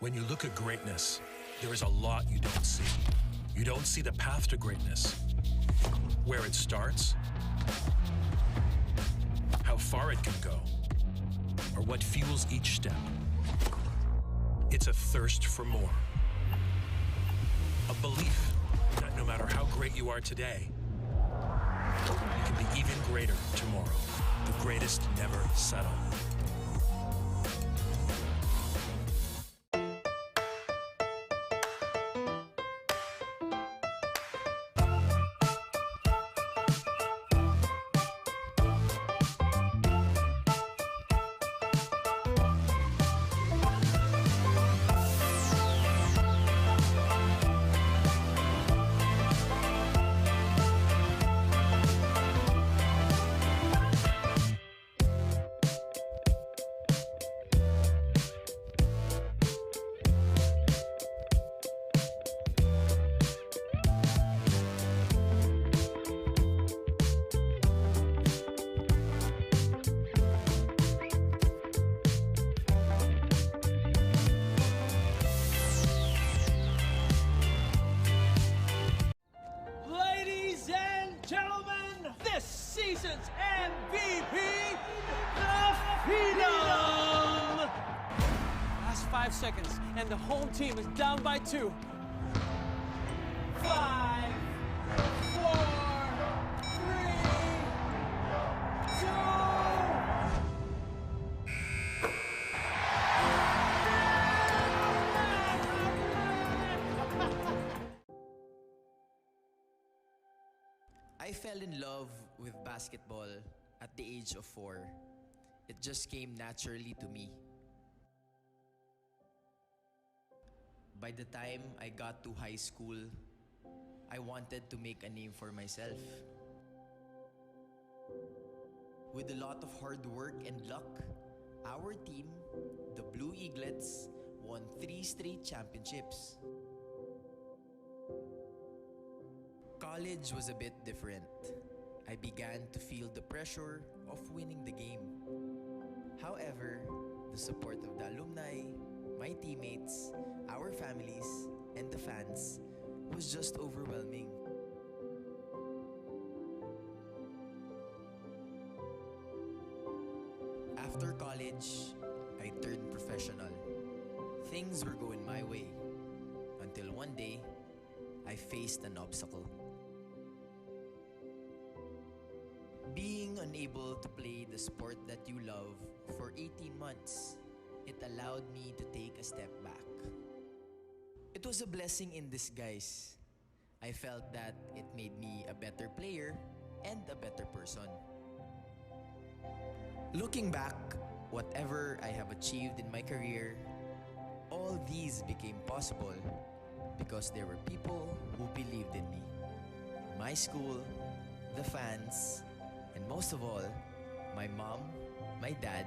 When you look at greatness, there is a lot you don't see. You don't see the path to greatness, where it starts, how far it can go, or what fuels each step. It's a thirst for more. A belief that no matter how great you are today, you can be even greater tomorrow. The greatest never settle. This season's MVP, the Phenom! Last 5 seconds, and the home team is down by 2. 5, 4, 3, 2. I fell in love with basketball at the age of 4. It just came naturally to me. By the time I got to high school, I wanted to make a name for myself. With a lot of hard work and luck, our team, the Blue Eaglets, won 3 straight championships. College was a bit different. I began to feel the pressure of winning the game. However, the support of the alumni, my teammates, our families, and the fans was just overwhelming. After college, I turned professional. Things were going my way until one day, I faced an obstacle. Being unable to play the sport that you love for 18 months, it allowed me to take a step back. It was a blessing in disguise. I felt that it made me a better player and a better person. Looking back, whatever I have achieved in my career, all these became possible because there were people who believed in me. My school, the fans, and most of all, my mom, my dad,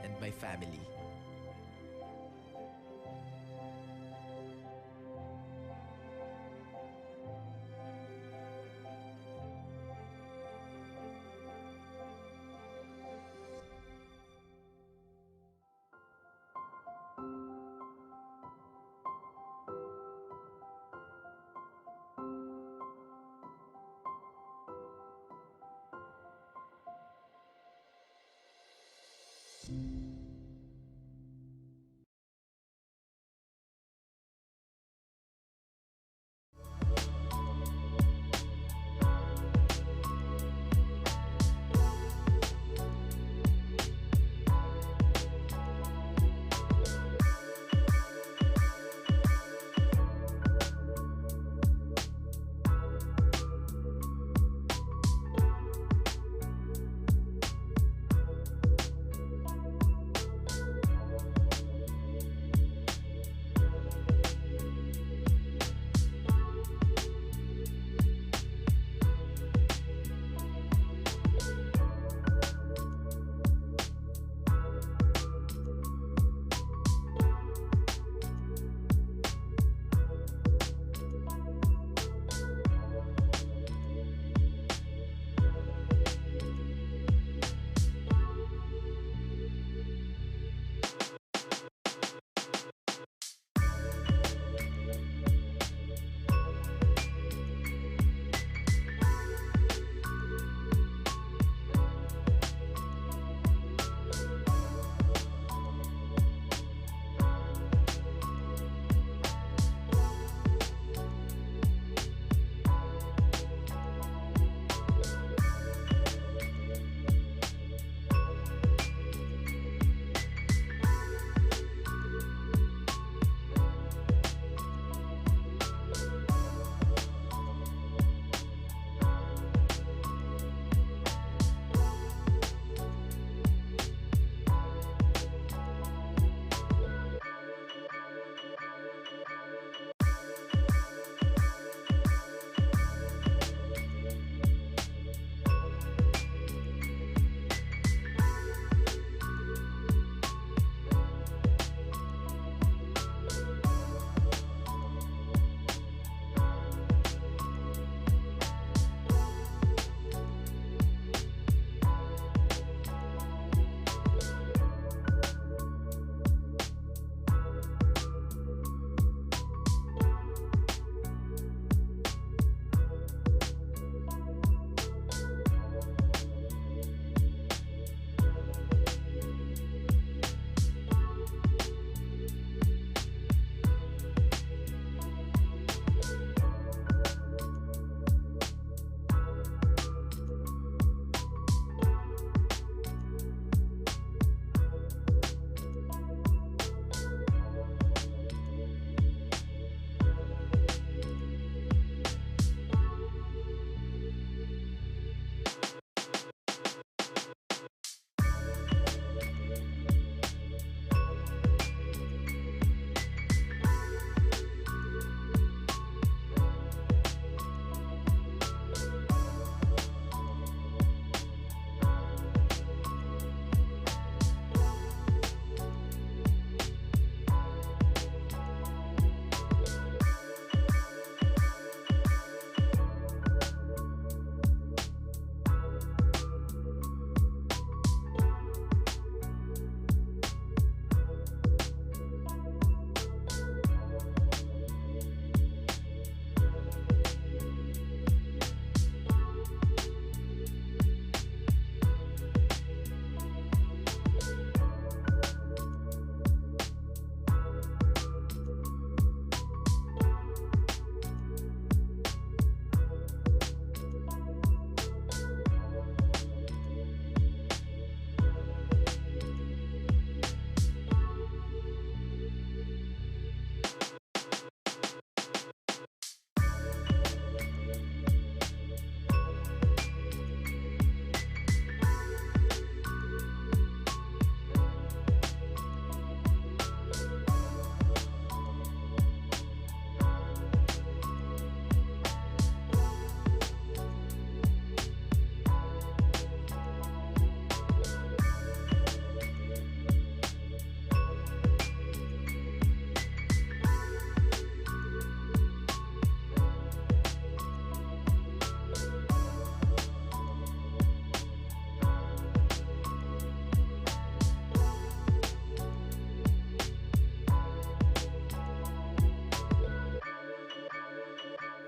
and my family.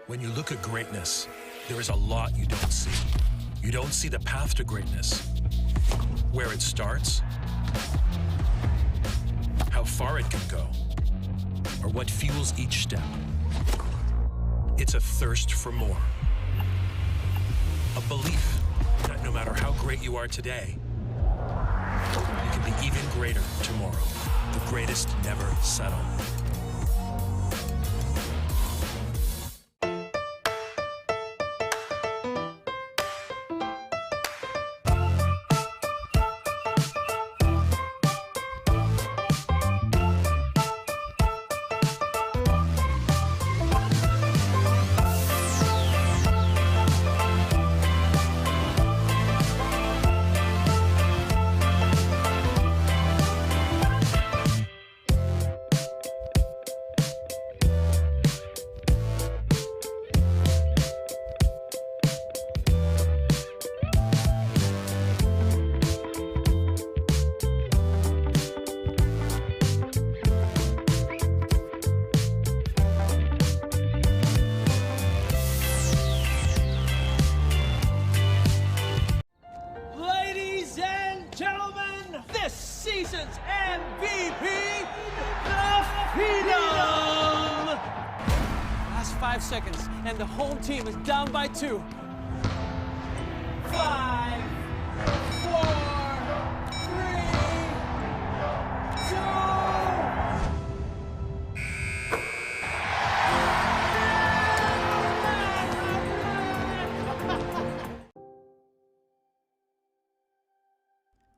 When you look at greatness, there is a lot you don't see. You don't see the path to greatness, where it starts, how far it can go, or what fuels each step. It's a thirst for more. A belief that no matter how great you are today, you can be even greater tomorrow. The greatest never settle. Ladies and gentlemen, this season's MVP, the Phenom! Last 5 seconds, and the home team is down by 2. 5, 4, 3, 2.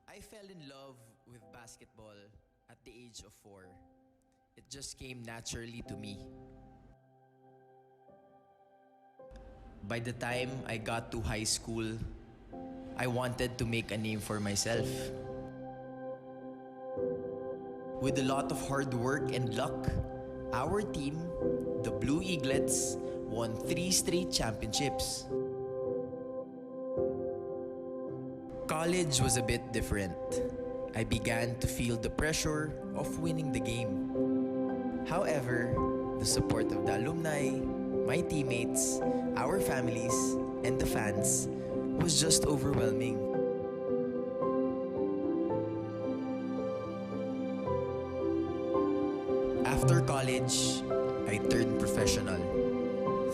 I fell in love with basketball at the age of 4. It just came naturally to me. By the time I got to high school, I wanted to make a name for myself. With a lot of hard work and luck, our team, the Blue Eaglets, won 3 straight championships. College was a bit different. I began to feel the pressure of winning the game. However, the support of the alumni, my teammates, our families, and the fans was just overwhelming. After college, I turned professional.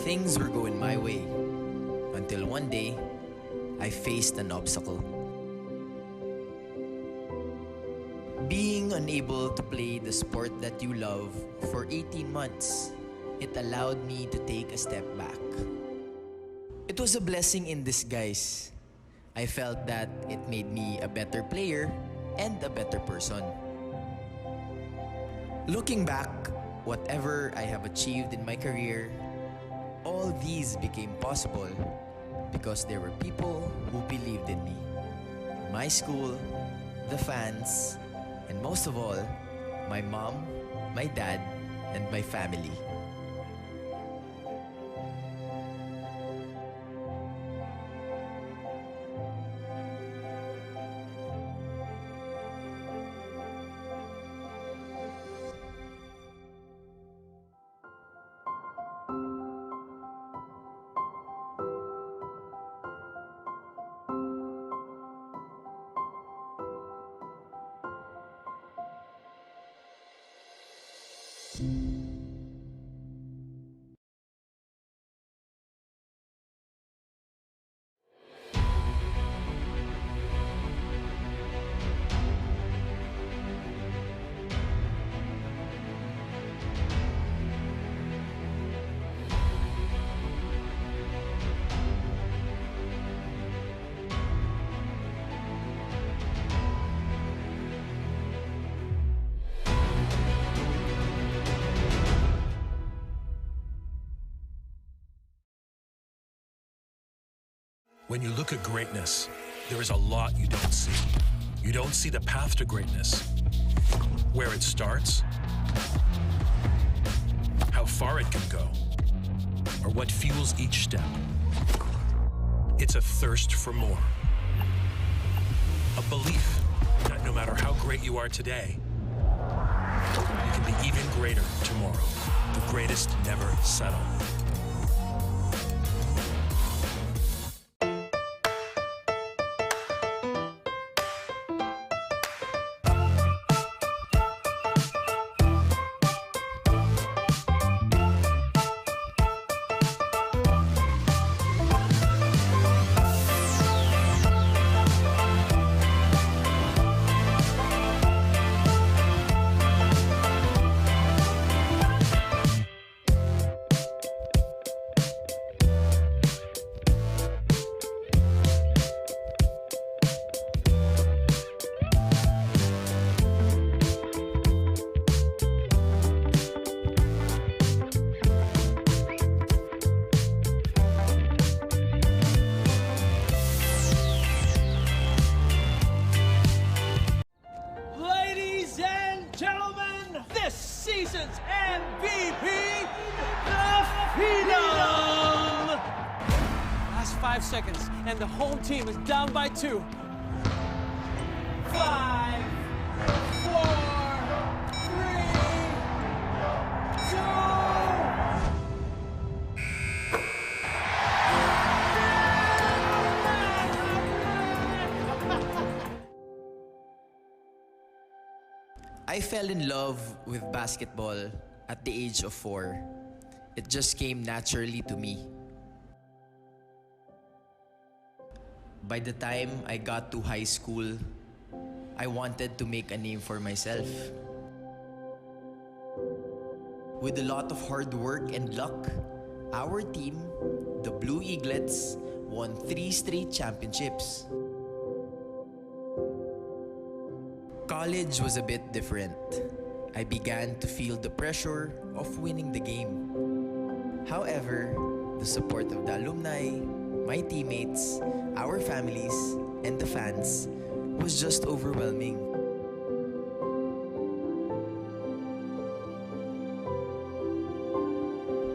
Things were going my way until one day, I faced an obstacle. Being unable to play the sport that you love for 18 months, it allowed me to take a step back. It was a blessing in disguise. I felt that it made me a better player and a better person. Looking back, whatever I have achieved in my career, all these became possible because there were people who believed in me. My school, the fans, and most of all, my mom, my dad, and my family. When you look at greatness, there is a lot you don't see. You don't see the path to greatness, where it starts, how far it can go, or what fuels each step. It's a thirst for more. A belief that no matter how great you are today, you can be even greater tomorrow. The greatest never settle. season's MVP, the Phenom! Last 5 seconds, and the home team is down by 2. 5, 4, 3, 2. I fell in love with basketball at the age of 4. It just came naturally to me. By the time I got to high school, I wanted to make a name for myself. With a lot of hard work and luck, our team, the Blue Eaglets, won 3 straight championships. College was a bit different. I began to feel the pressure of winning the game. However, the support of the alumni, my teammates, our families, and the fans was just overwhelming.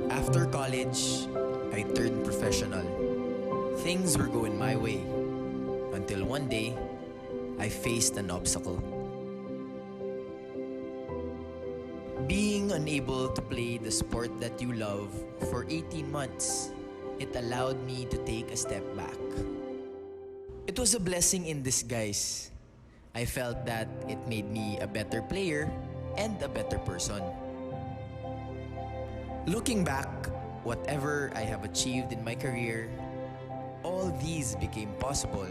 After college, I turned professional. Things were going my way until one day, I faced an obstacle. Being unable to play the sport that you love for 18 months, it allowed me to take a step back. It was a blessing in disguise. I felt that it made me a better player and a better person. Looking back, whatever I have achieved in my career, all these became possible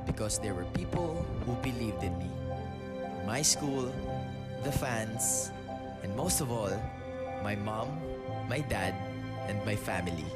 because there were people who believed in me. My school, the fans, and most of all, my mom, my dad, and my family.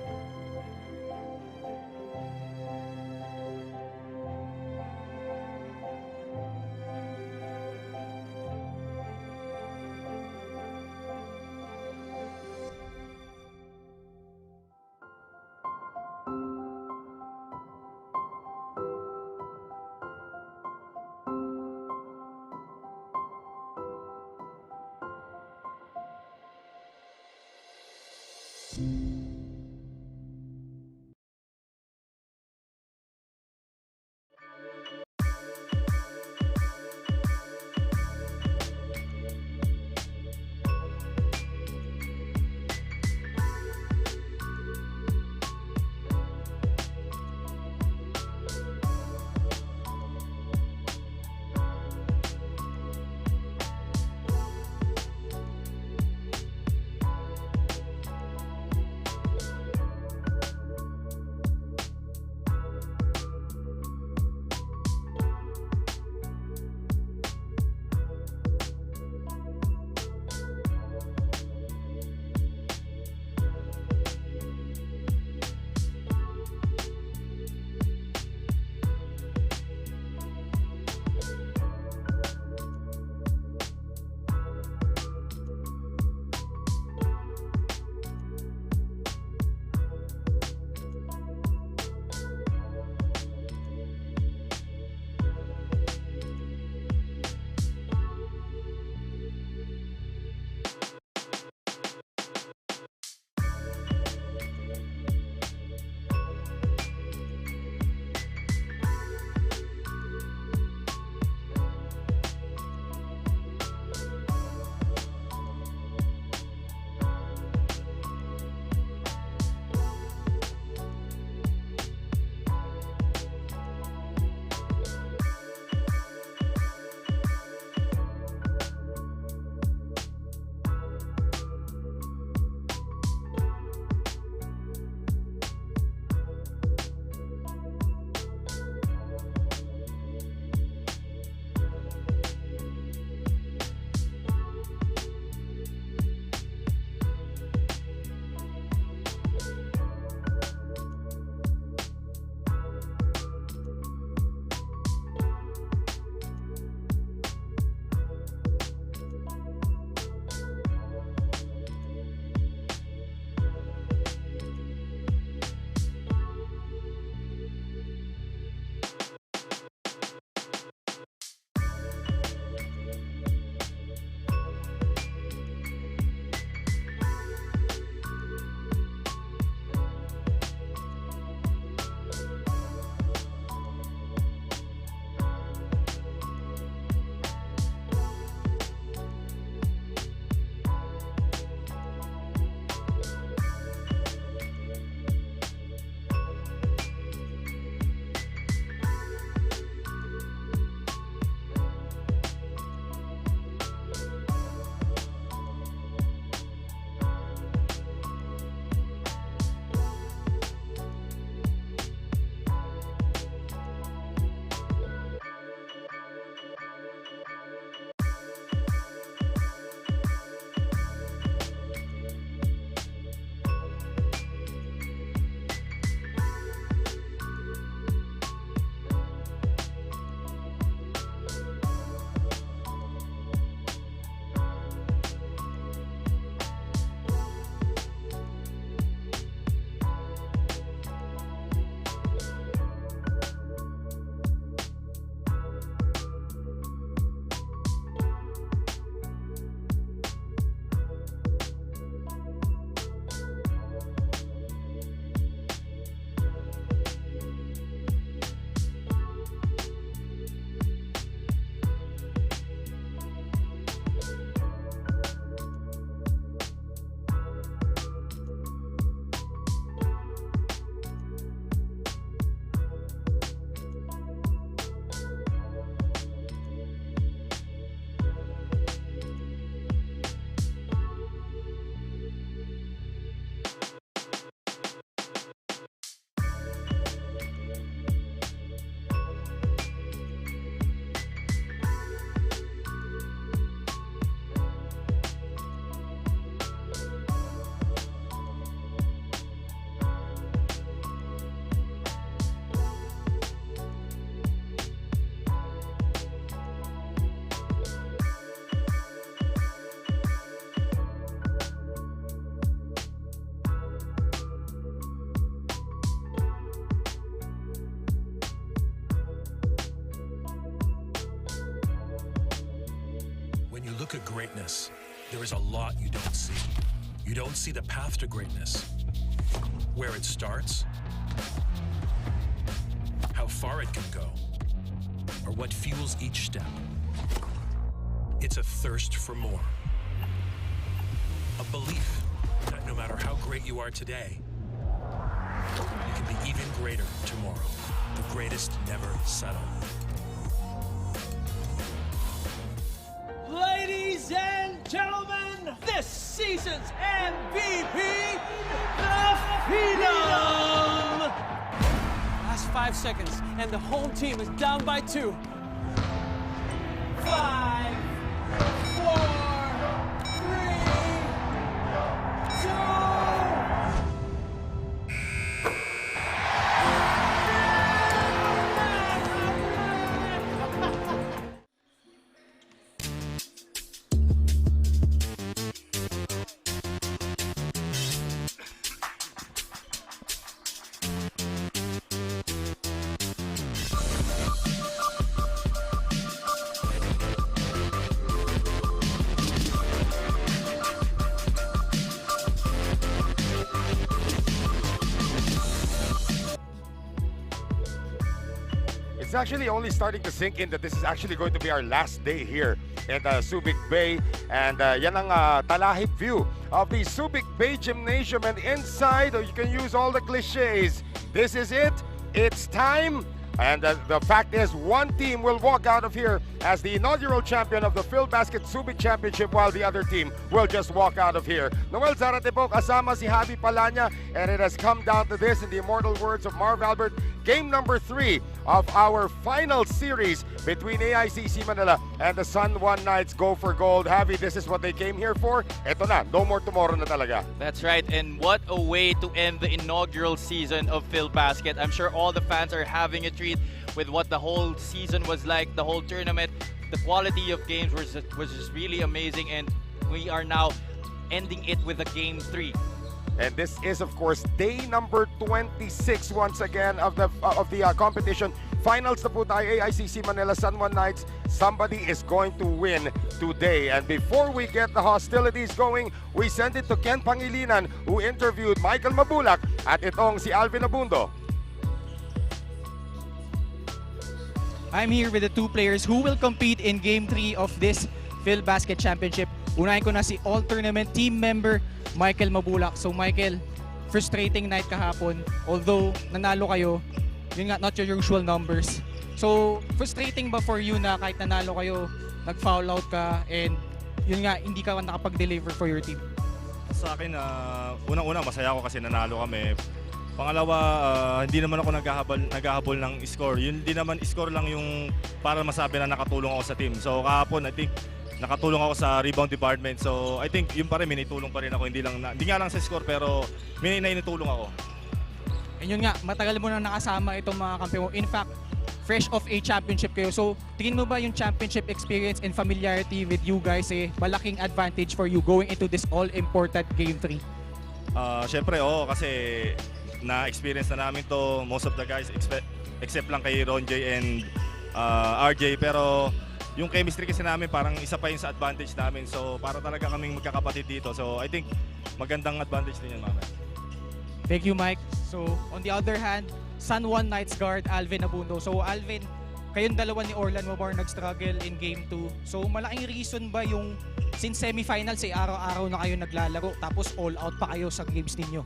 look at greatness, there is a lot you don't see. You don't see the path to greatness, where it starts, how far it can go, or what fuels each step. It's a thirst for more. A belief that no matter how great you are today, you can be even greater tomorrow. The greatest never settle. Ladies and gentlemen, this season's MVP, the Phenom! Last 5 seconds, and the home team is down by 2. 5, 4, It's actually only starting to sink in that this is actually going to be our last day here at Subic Bay. And yan ang talahib view of the Subic Bay Gymnasium. And inside, you can use all the cliches. This is it. It's time. And the fact is, one team will walk out of here as the inaugural champion of the PhilBasket Subic Championship, while the other team will just walk out of here. Noel Zarate po kasama si Javi Palanya, and it has come down to this, in the immortal words of Marv Albert, game number 3 of our final series between AICC Manila and the San Juan Knights. Go for gold. Javi, this is what they came here for. Eto na, no more tomorrow na talaga. That's right, and what a way to end the inaugural season of PhilBasket. I'm sure all the fans are having a treat with what the whole season was like, the whole tournament. The quality of games was just really amazing, and we are now ending it with a game 3. And this is, of course, day number 26 once again of the competition. Finals na po tayo, AICC Manila, San Juan Knights. Somebody is going to win today. And before we get the hostilities going, we send it to Ken Pangilinan, who interviewed Michael Mabulak at itong si Alvin Abundo. I'm here with the 2 players who will compete in Game 3 of this PhilBasket Championship. Unahin ko na si All-Tournament team member Michael Mabulak. So Michael, frustrating night kahapon. Although nanalo kayo, yun nga, not your usual numbers. So frustrating ba for you na kahit nanalo kayo, nag-foul out ka, and yun nga, hindi ka nakapag-deliver for your team? Sa akin, unang-una masaya ako kasi nanalo kami. Pangalawa, hindi naman ako naghahabol ng score. Yun din naman, score lang yung para masabi na nakatulong ako sa team. So kahapon, I think nakatulong ako sa rebound department. So I think yun pa rin, minitulong pa rin ako. Hindi nga lang sa score, pero minitulong ako. And yun nga, matagal mo na nakasama itong mga kampiyon mo. In fact, fresh off a championship kayo. So tingin mo ba yung championship experience and familiarity with you guys malaking advantage for you going into this all-important Game 3? Siyempre, oo, kasi na-experience na namin to, most of the guys, except lang kay Ron J and RJ. Pero yung chemistry kasi namin parang isa pa yun sa advantage namin. So para talaga kaming magkakapatid dito. So I think magandang advantage din yan, mama. Thank you, Mike. So on the other hand, San Juan Knights guard Alvin Abundo. So Alvin, kayong dalawa ni Orlan Mabor nag-struggle in Game 2. So malaking reason ba yung since semifinals araw-araw na kayo naglalaro tapos all out pa kayo sa games ninyo?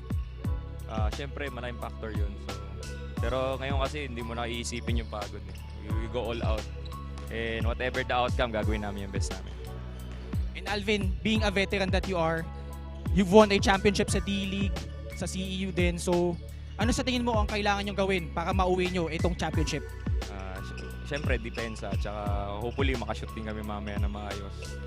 Siyempre, malaking factor yun. So, pero ngayon kasi hindi mo na iisipin yung pagod. We go all out. And whatever the outcome, gagawin namin yung best namin. And Alvin, being a veteran that you are, you've won a championship sa D-League, sa CEU din. So, ano sa tingin mo ang kailangan nyo gawin para mauwi nyo itong championship? Siyempre, depensa. Tsaka hopefully makashoot din kami mamaya na maayos.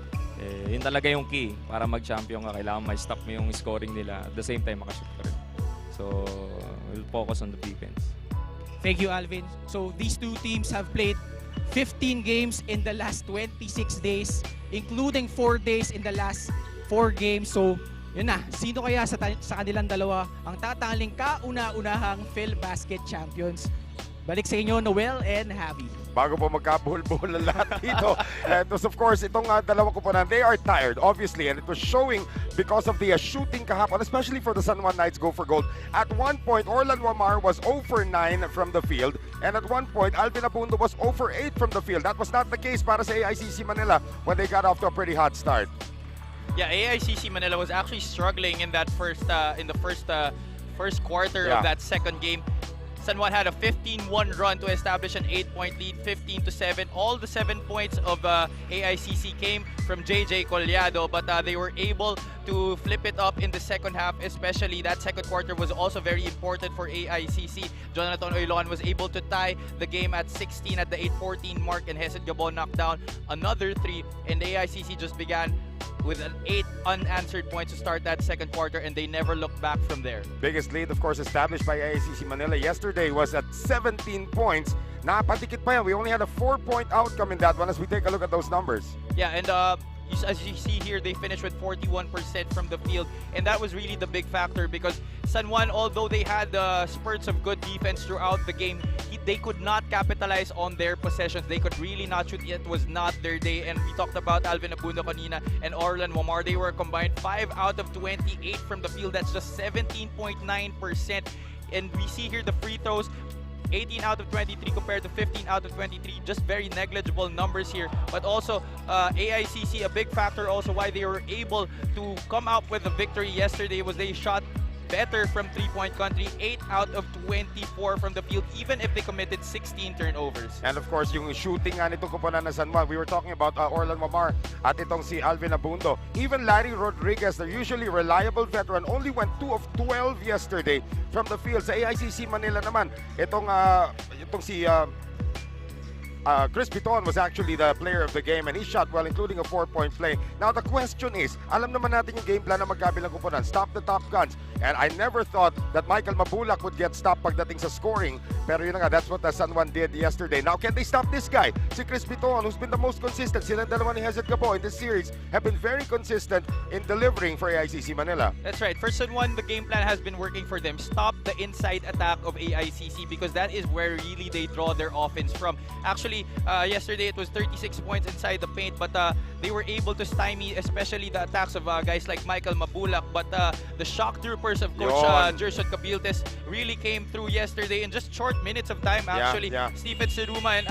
Yun talaga yung key. Para mag-champion ka, kailangan ma-stop mo yung scoring nila. At the same time, makashoot ka rin. So, we'll focus on the defense. Thank you, Alvin. So, these 2 teams have played 15 games in the last 26 days, including 4 days in the last 4 games. So, yun na. Sino kaya sa kanilang dalawa ang tataling kauna-unahang PhilBasket champions? Balik sa inyo, Noel and Javi. bago po magkabuhol-buhol ang lahat dito. And it was, of course, itong dalawang kupunan, they are tired, obviously, and it was showing because of the shooting kahapon, especially for the San Juan Knights go for gold. At one point, Orlan Wamar was 0 for 9 from the field, and at one point, Alvin Abundo was 0 for 8 from the field. That was not the case para sa AICC Manila when they got off to a pretty hot start. Yeah, AICC Manila was actually struggling in that first quarter of that second game. San Juan had a 15-1 run to establish an 8-point lead, 15-7. All the 7 points of AICC came from JJ Collado, but they were able to flip it up in the second half, especially that second quarter was also very important for AICC. Jonathan Oilon was able to tie the game at 16 at the 8:14 mark, and Hesed Gabon knocked down another 3, and AICC just began with an 8 unanswered points to start that second quarter, and they never looked back from there. Biggest lead, of course, established by AICC Manila yesterday was at 17 points. Napatikit pa yan. We only had a 4-point outcome in that one as we take a look at those numbers. Yeah, and as you see here, they finished with 41% from the field, and that was really the big factor because San Juan, although they had spurts of good defense throughout the game, they could not capitalize on their possessions. They could really not shoot. It was not their day, and we talked about Alvin Abundo kanina and Orlan Wamar. They were combined 5 out of 28 from the field. That's just 17.9%. And we see here the free throws, 18 out of 23 compared to 15 out of 23. Just very negligible numbers here. But also, AICC, a big factor also why they were able to come out with a victory yesterday was they shot better from three-point country, 8 out of 24 from the field, even if they committed 16 turnovers. And of course, yung shooting nga nitong kupunan ng San Juan, we were talking about Orlan Wamar at itong si Alvin Abundo. Even Larry Rodriguez, the usually reliable veteran, only went 2 of 12 yesterday from the field. Sa AICC Manila naman, itong si Chris Piton was actually the player of the game, and he shot well, including a 4-point play. Now the question is, alam naman natin yung game plan ng magkabilang kupunan, stop the top guns. And I never thought that Michael Mabulak would get stopped pagdating sa scoring. Pero yun nga, that's what the San Juan did yesterday. Now, can they stop this guy? Si Chris Piton, who's been the most consistent. Silang dalawa ni Hesed Gabo in this series have been very consistent in delivering for AICC Manila. That's right. For San Juan, the game plan has been working for them. Stop the inside attack of AICC because that is where really they draw their offense from. Actually, yesterday it was 36 points inside the paint, but they were able to stymie especially the attacks of guys like Michael Mabulak. But the shock troopers of Coach Gerson Cabiltes really came through yesterday in just short minutes of time. Actually, Stephen Seruma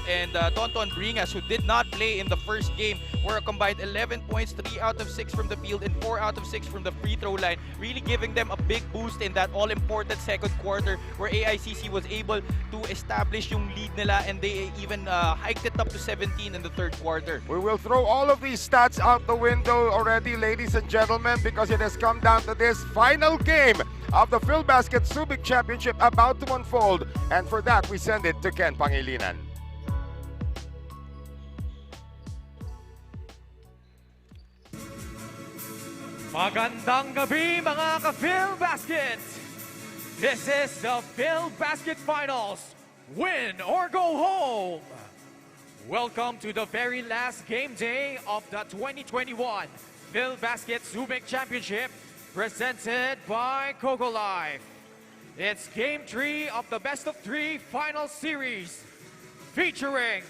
and Tonton Bringas, who did not play in the first game, were a combined 11 points, 3 out of 6 from the field and 4 out of 6 from the free throw line, really giving them a big boost in that all-important second quarter where AICC was able to establish yung lead nila, and they even hiked it up to 17 in the third quarter. We will throw all of these stats out the window already, ladies and gentlemen, because it has come down to this final game of the PhilBasket Subic Championship about to unfold. And for that, we send it to Ken Pangilinan. Magandang gabi mga ka-PhilBasket! This is the PhilBasket Finals. Win or go home! Welcome to the very last game day of the 2021 PhilBasket Subic Championship presented by Coco Life. It's Game 3 of the Best of 3 Final Series featuring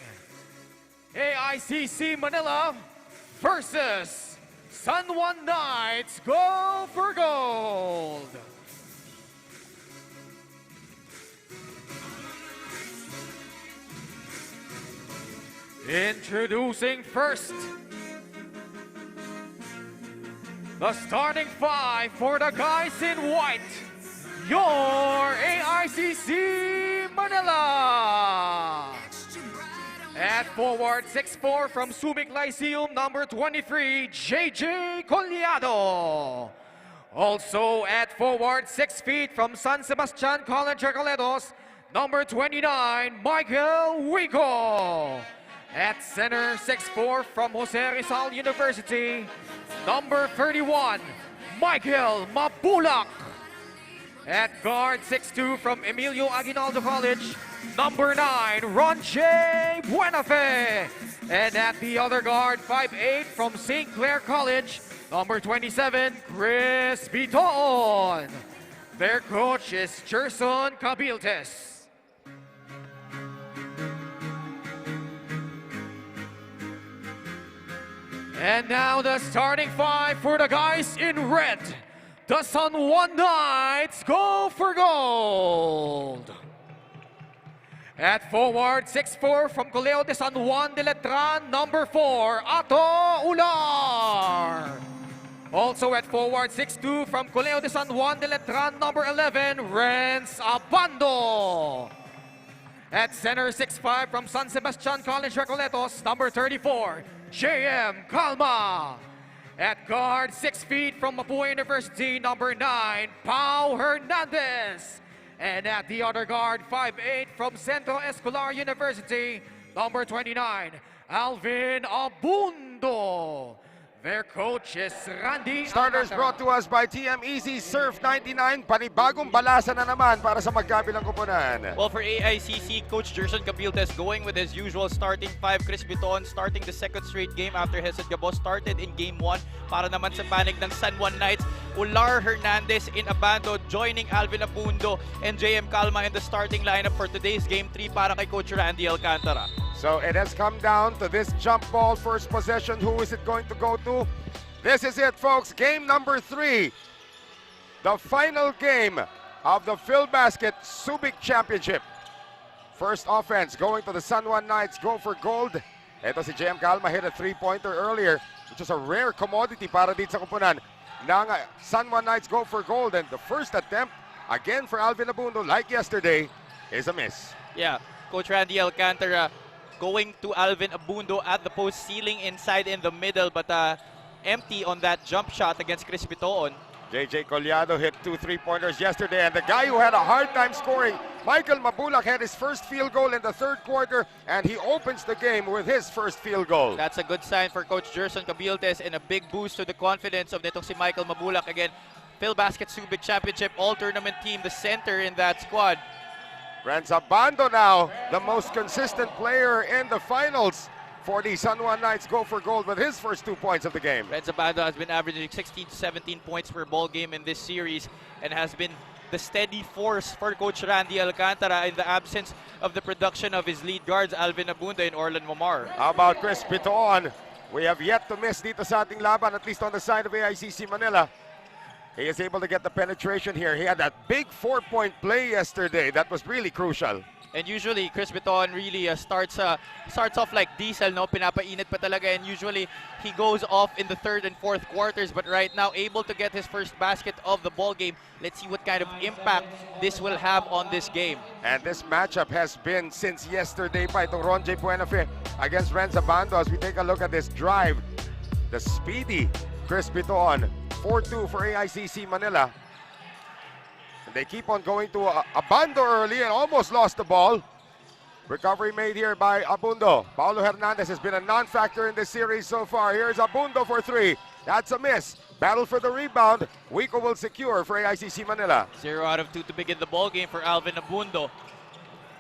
AICC Manila versus San Juan Knights Go for Gold. Introducing first, the starting 5 for the guys in white, your AICC Manila. At forward, 6'4" from Subic Lyceum, number 23, JJ Collado. Also at forward, 6 feet from San Sebastian College Recoletos, number 29, Michael Wico. At center, 6'4" from Jose Rizal University, number 31, Michael Mabulak. At guard, 6'2" from Emilio Aguinaldo College, number 9, Ronche Buenafe. And at the other guard, 5'8" from St. Clair College, number 27, Chris Biton. Their coach is Gerson Cabiltes. And now the starting five for the guys in red. The San Juan Knights go for gold. At forward, 6'4" from Colegio de San Juan de Letran, number 4, Ato Ular. Also at forward, 6'2" from Colegio de San Juan de Letran, number 11, Renz Abando. At center, 6'5" from San Sebastian College Recoletos, number 34, JM Calma. At guard, 6 feet from Mapua University, number 9, Pau Hernandez. And at the other guard, 5'8" from Centro Escolar University, number 29, Alvin Abundo. Their coach is Randy Starters Alcantara. brought to us by TM Easy Surf 99. Panibagong balasa na naman para sa magkabilang kupunan. Well, for AICC, Coach Gerson Cabildes going with his usual starting five. Chris Biton starting the second straight game after Hesed Gabo started in Game 1 para naman sa panig ng San Juan Knights. Ular Hernandez in Abando joining Alvin Abundo and JM Calma in the starting lineup for today's Game 3 para kay Coach Randy Alcantara. So it has come down to this jump ball first possession. Who is it going to go to? This is it, folks. Game number 3. The final game of the PhilBasket Subic Championship. First offense going to the San Juan Knights. Go for gold. Ito si JM Calma hit a three-pointer earlier, which is a rare commodity para dito sa kupunan ng San Juan Knights. Go for gold. And the first attempt, again for Alvin Abundo, like yesterday, is a miss. Yeah, Coach Randy Alcantara going to Alvin Abundo at the post, ceiling inside in the middle, but empty on that jump shot against Chris Bitoon. JJ Collado hit 2 3-pointers yesterday, and the guy who had a hard time scoring, Michael Mabulak, had his first field goal in the third quarter, and he opens the game with his first field goal. That's a good sign for Coach Gerson Cabildes and a big boost to the confidence of nitong si Michael Mabulak. Again, PhilBasket Subic Championship All-Tournament team, the center in that squad. Renz Abando now, the most consistent player in the finals for the San Juan Knights. Go for gold with his first 2 points of the game. Renz Abando has been averaging 16 to 17 points per ball game in this series and has been the steady force for Coach Randy Alcantara in the absence of the production of his lead guards, Alvin Abundo and Orlan Momar. How about Chris Piton? We have yet to miss dito sa ating laban, at least on the side of AICC Manila. He is able to get the penetration here. He had that big 4-point play yesterday. That was really crucial. And usually, Chris Biton really starts off like diesel, no? Pinapainit pa talaga. And usually, he goes off in the third and fourth quarters. But right now, able to get his first basket of the ball game. Let's see what kind of impact this will have on this game. And this matchup has been since yesterday pa itong Ronjay Buenafe against Renz Abando. As we take a look at this drive, the speedy Chris Biton, 4-2 for AICC Manila. They keep on going to Abando early and almost lost the ball. Recovery made here by Abundo. Paulo Hernandez has been a non-factor in this series so far. Here's Abundo for 3. That's a miss. Battle for the rebound. Wico will secure for AICC Manila. 0 out of 2 to begin the ball game for Alvin Abundo.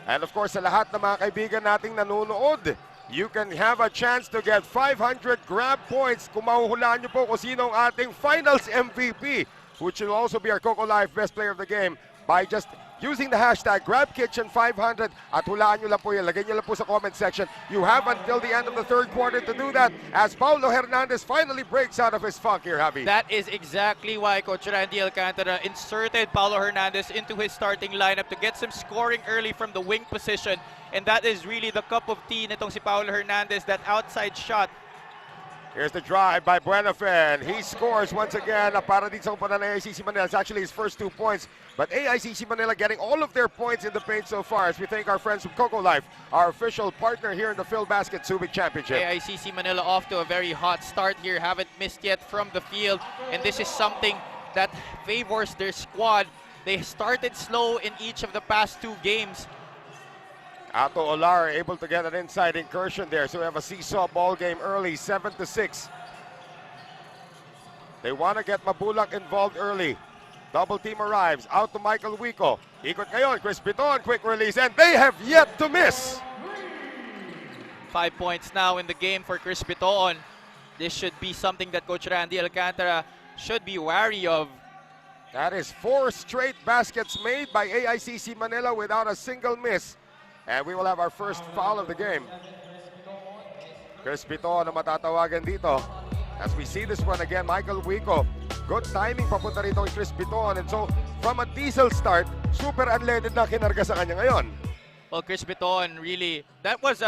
And of course, sa lahat ng mga kaibigan nating nanonood, you can have a chance to get 500 grab points kung mahuhulaan nyo po kung sino ang ating finals MVP, which will also be our Coco Life Best Player of the Game, by just using the hashtag GrabKitchen500 at hulaan nyo lang po yan. Lagay nyo lang po sa comment section. You have until the end of the third quarter to do that as Paulo Hernandez finally breaks out of his funk here, Javi. That is exactly why Coach Randy Alcantara inserted Paulo Hernandez into his starting lineup to get some scoring early from the wing position. And that is really the cup of tea nitong si Paulo Hernandez, that outside shot. Here's the drive by Buenafe. He scores once again para dito sa kupunan ng AICC Manila. It's actually his first 2 points. But AICC Manila getting all of their points in the paint so far, as we thank our friends from Coco Life, our official partner here in the PhilBasket Subic Championship. AICC Manila off to a very hot start here. Haven't missed yet from the field. And this is something that favors their squad. They started slow in each of the past 2 games. Ato Olar able to get an inside incursion there. So we have a seesaw ball game early, 7-6. They want to get Mabulak involved early. Double team arrives. Out to Michael Wico. Ikot ngayon, Chris Biton, quick release, and they have yet to miss. 5 points now in the game for Chris Biton. This should be something that Coach Randy Alcantara should be wary of. That is 4 straight baskets made by AICC Manila without a single miss. And we will have our first foul of the game. Chris Biton na matatawagan dito. As we see this one again, Michael Wico, good timing papunta rito kay Chris Biton. And so, from a diesel start, super unleaded na kinarga sa kanya ngayon. Well, Chris Biton really, that was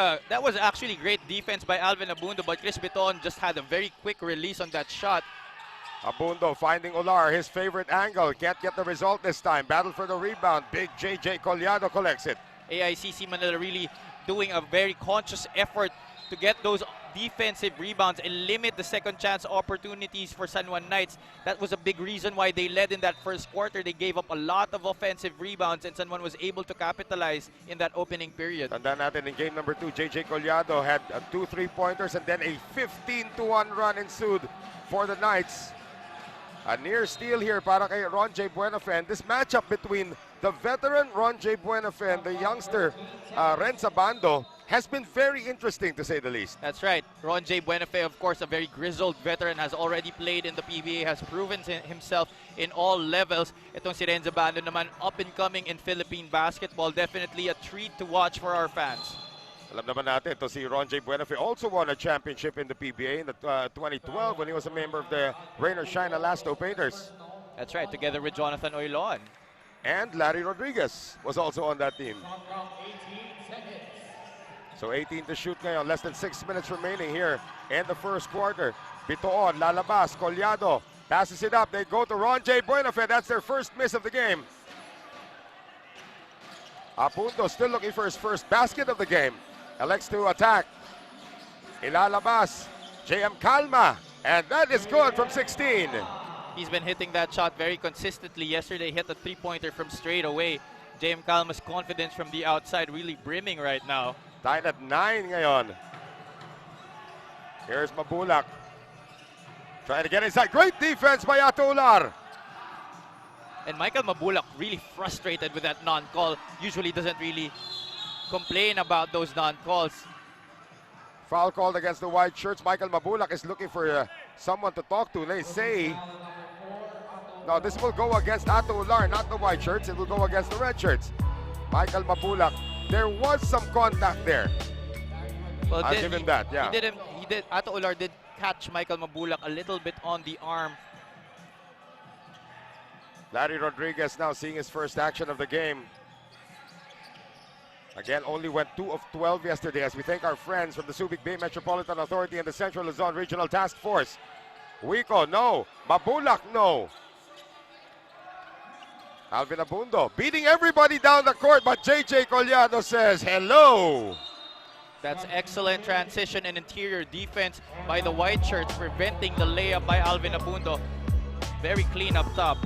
actually great defense by Alvin Abundo, but Chris Biton just had a very quick release on that shot. Abundo finding Ular, his favorite angle. Can't get the result this time. Battle for the rebound. Big JJ Collado collects it. AICC Manila really doing a very conscious effort to get those defensive rebounds and limit the second chance opportunities for San Juan Knights. That was a big reason why they led in that first quarter. They gave up a lot of offensive rebounds and San Juan was able to capitalize in that opening period. Tandaan natin in game number 2, JJ Collado had 2 3-pointers and then a 15-1 run ensued for the Knights. A near steal here para kay Ron J. Buenafe. This matchup between the veteran Ron J. Buenafe and the youngster Renza Bando has been very interesting, to say the least. That's right. Ron J. Buenafe, of course, a very grizzled veteran, has already played in the PBA, has proven himself in all levels. Itong si Renza Bando naman, up and coming in Philippine basketball. Definitely a treat to watch for our fans. Alam naman natin, ito si Ron J. Buenafe also won a championship in the PBA in the 2012 when he was a member of the Rain or Shine Alasto Painters. That's right, together with Jonathan Oilon. And Larry Rodriguez was also on that team. So 18 to shoot ngayon, less than 6 minutes remaining here in the first quarter. Bitoon, lalabas, Collado, passes it up. They go to Ron J. Buenafe. That's their first miss of the game. Apunto still looking for his first basket of the game. Elects to attack. Ilalabas, JM Calma, and that is good from 16. He's been hitting that shot very consistently. Yesterday, hit a three-pointer from straight away. JM Calma's confidence from the outside really brimming right now. Tied at 9 ngayon. Here's Mabulak. Trying to get inside. Great defense by Atular. And Michael Mabulak really frustrated with that non-call. Usually doesn't really complain about those non-calls. Foul called against the white shirts. Michael Mabulak is looking for someone to talk to. They say, no, this will go against Atular, not the white shirts. It will go against the red shirts. Michael Mabulak. There was some contact there. Well, I'll give him that, yeah. Ato Ular did catch Michael Mabulak a little bit on the arm. Larry Rodriguez now seeing his first action of the game. Again, only went 2 of 12 yesterday as we thank our friends from the Subic Bay Metropolitan Authority and the Central Luzon Regional Task Force. Wico, no. Mabulak, no. Alvin Abundo beating everybody down the court, but JJ Collado says hello. That's excellent transition and interior defense by the white shirts, preventing the layup by Alvin Abundo. Very clean up top.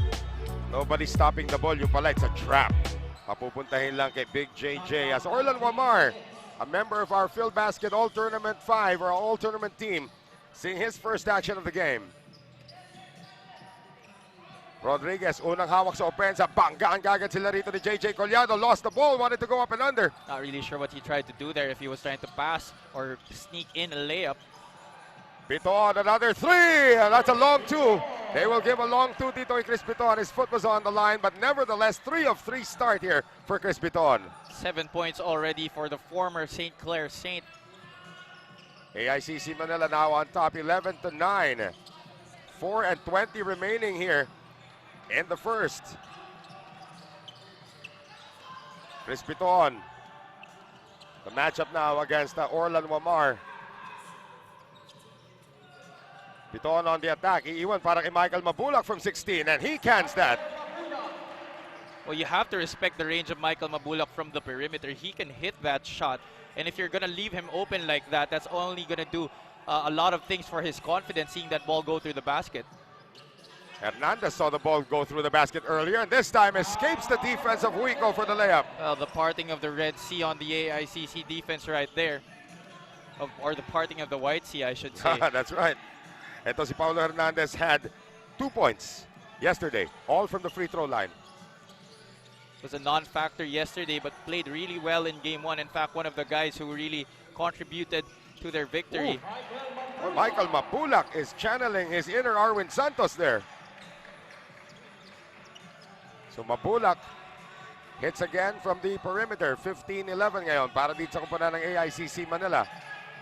Nobody's stopping the ball. Yung pala, it's a trap. Mapupuntahin lang kay Big JJ as Orlan Wamar, a member of our Phil Basket All-Tournament 5 or All-Tournament team, seeing his first action of the game. Rodriguez, unang hawak sa opensa. Banggaan kagad sila rito ni JJ Collado. Lost the ball, wanted to go up and under. Not really sure what he tried to do there, if he was trying to pass or sneak in a layup. Biton, another 3. That's a long 2. They will give a long 2 dito kay Chris Biton. His foot was on the line, but nevertheless, 3 of 3 start here for Chris Biton. 7 points already for the former St. Clair Saint. AICC Manila now on top, 11-9. 4 and 20 remaining here in the first. Chris Biton. The matchup now against Orlan Wamar. Biton on the attack. Iiwan para kay Michael Mabulak from 16, and he cans that. Well, you have to respect the range of Michael Mabulak from the perimeter. He can hit that shot, and if you're going to leave him open like that, that's only going to do a lot of things for his confidence, seeing that ball go through the basket. Hernandez saw the ball go through the basket earlier, and this time escapes the defense of Wico for the layup. Well, the parting of the Red Sea on the AICC defense right there. Or the parting of the White Sea, I should say. That's right. Ito si Paulo Hernandez had 2 points yesterday, all from the free throw line. Was a non-factor yesterday, but played really well in game 1. In fact, one of the guys who really contributed to their victory. Well, Michael Mabulak is channeling his inner Arwin Santos there. So Mabulak hits again from the perimeter. 15-11 ngayon para dito sa kumpanan ng AICC Manila.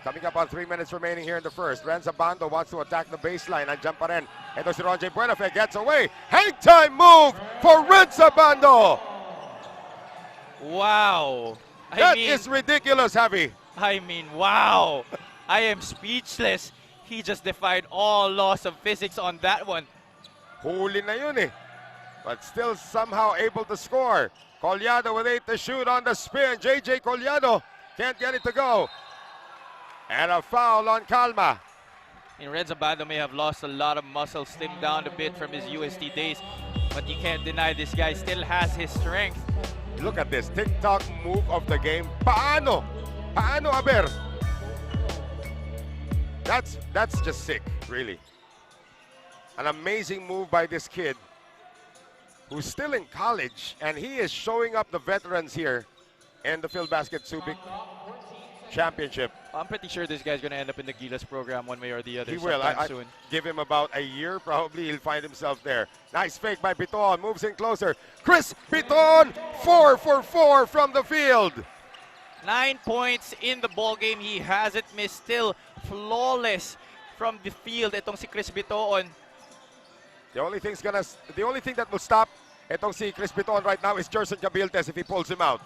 Coming up on 3 minutes remaining here in the first. Renza Bando wants to attack the baseline. Andiyan pa rin. Ito si Ronjay Buenafe gets away. Hang time move for Renza Bando. Wow. That is ridiculous, Javi. I mean, wow. I am speechless. He just defied all laws of physics on that one. Huli na yun eh. But still somehow able to score. Collado with 8 to shoot on the spin. JJ Collado can't get it to go. And a foul on Calma. And Renza Bando may have lost a lot of muscle, slimmed down a bit from his UST days, but you can't deny this guy still has his strength. Look at this TikTok move of the game. Paano? Paano, Aber? That's just sick, really. An amazing move by this kid who's still in college, and he is showing up the veterans here in the PhilBasket Subic Championship. I'm pretty sure this guy's going to end up in the Gilas program one way or the other. He will. Soon. Give him about a year, probably he'll find himself there. Nice fake by Piton, moves in closer. Chris Piton, 4 for 4 from the field. 9 points in the ball game. He hasn't missed. Still flawless from the field. Itong si Chris Piton. The only thing that will stop itong si Chris Piton right now is Jerson Cabiltes if he pulls him out.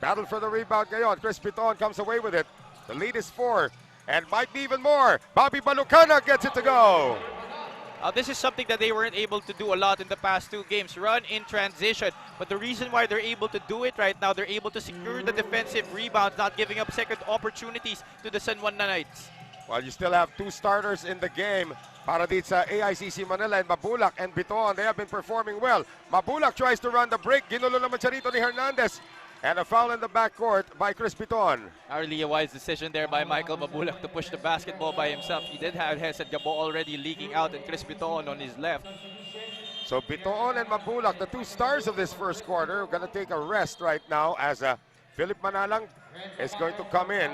Battle for the rebound ngayon. Chris Piton comes away with it. The lead is 4 and might be even more. Bobby Balucana gets it to go. This is something that they weren't able to do a lot in the past 2 games. Run in transition. But the reason why they're able to do it right now, they're able to secure the defensive rebounds, not giving up second opportunities to the San Juan Knights. Well, you still have 2 starters in the game. Para dito sa AICC Manila and Mabulak and Biton, they have been performing well. Mabulak tries to run the break. Ginulo naman siya rito ni Hernandez. And a foul in the backcourt by Chris Piton. Hardly a wise decision there by Michael Mabulak to push the basketball by himself. He did have Hesed Gabo already leaking out and Chris Piton on his left. So Piton and Mabulak, the 2 stars of this first quarter, are going to take a rest right now as Philip Manalang is going to come in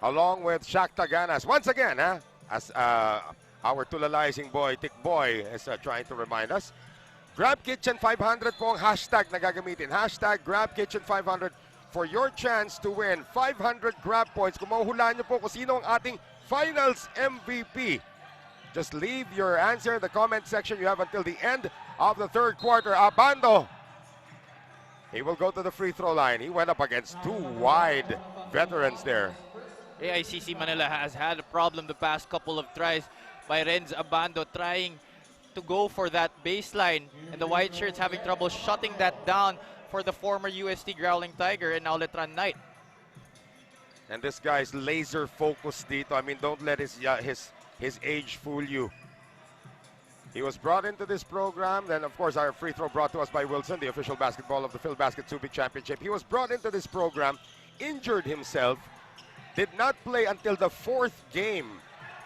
along with Shaq Taganas. Once again, as our tulalaising boy, Tick Boy, is trying to remind us. Grab Kitchen 500 po ang hashtag na gagamitin. Hashtag Grab Kitchen 500 for your chance to win 500 grab points. Kung mahuhulaan nyo po kung sino ang ating finals MVP. Just leave your answer in the comment section. You have until the end of the third quarter. Abando. He will go to the free throw line. He went up against 2 wide veterans there. AICC Manila has had a problem the past couple of tries by Renz Abando trying to go for that baseline, and the white shirts having trouble shutting that down for the former UST Growling Tiger and now Letran Knight. And this guy's laser focused dito. I mean, don't let his age fool you. He was brought into this program, then of course our free throw brought to us by Wilson, the official basketball of the PhilBasket Subic Championship. He was brought into this program, injured himself, did not play until the 4th game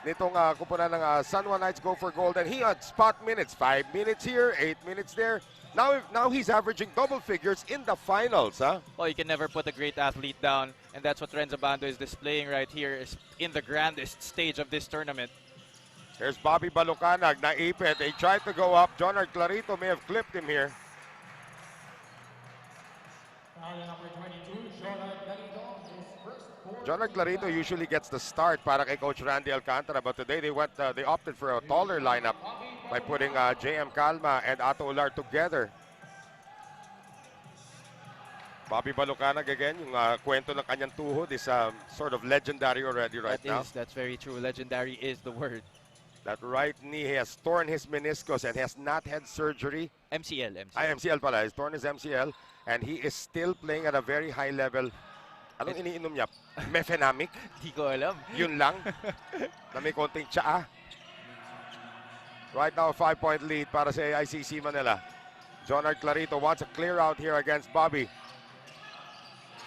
nitong kupunan ng San Juan Knights Go for Gold, and he had spot minutes, 5 minutes here, 8 minutes there. Now he's averaging double figures in the finals. Well, you can never put a great athlete down, and that's what Renzo Bando is displaying right here is in the grandest stage of this tournament. Here's Bobby Balucanag, naipit. They tried to go up. Jonard Clarito may have clipped him here. Jonard Clarito usually gets the start para kay Coach Randy Alcantara, but today they opted for a taller lineup by putting JM Calma and Ato Ular together. Bobby Balucanag again, yung kwento ng kanyang tuhod is sort of legendary already right now. That's very true. Legendary is the word. That right knee, he has torn his meniscus and has not had surgery. MCL. MCL pala. He's torn his MCL and he is still playing at a very high level. Anong iniinom niya? Mefenamic? Di ko alam. Yun lang. Na may konting tsaa. Right now, a 5-point lead para sa AICC Manila. Jonard Clarito wants a clear out here against Bobby.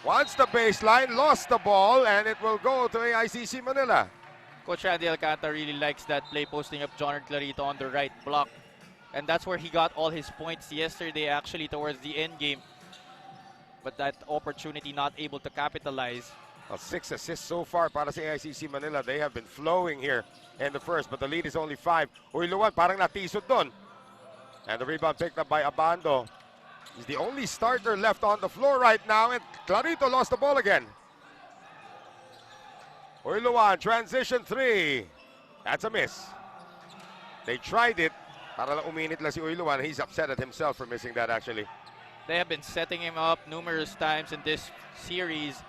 Wants the baseline, lost the ball, and it will go to AICC Manila. Coach Randy Alcantara really likes that play, posting up Jonard Clarito on the right block. And that's where he got all his points yesterday, actually, towards the end game. But that opportunity not able to capitalize. 6 assists so far para sa AICC Manila. They have been flowing here in the first, but the lead is only 5. Luan parang natisod doon. And the rebound picked up by Abando. He's the only starter left on the floor right now, and Clarito lost the ball again. Uyluan, transition 3. That's a miss. They tried it. Para lang uminit lang si Uyluan. He's upset at himself for missing that actually. They have been setting him up numerous times in this series.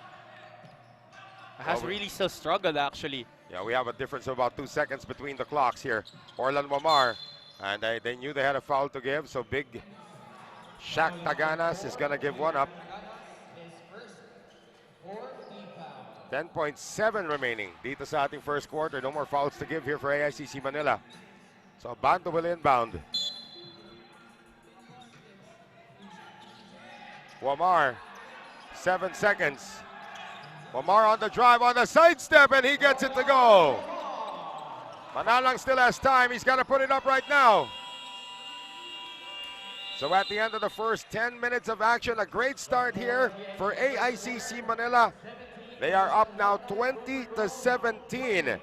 Has really still struggled actually. Yeah, we have a difference of about 2 seconds between the clocks here. Orlan Wamar, and they knew they had a foul to give, so big Shaq Taganas is gonna give one up. 10.7 remaining dito sa ating first quarter. No more fouls to give here for AICC Manila. So Bando will inbound. Wamar, 7 seconds. Wamar on the drive, on the sidestep, and he gets it to go. Manalang still has time. He's got to put it up right now. So at the end of the first 10 minutes of action, a great start here for AICC Manila. They are up now 20-17.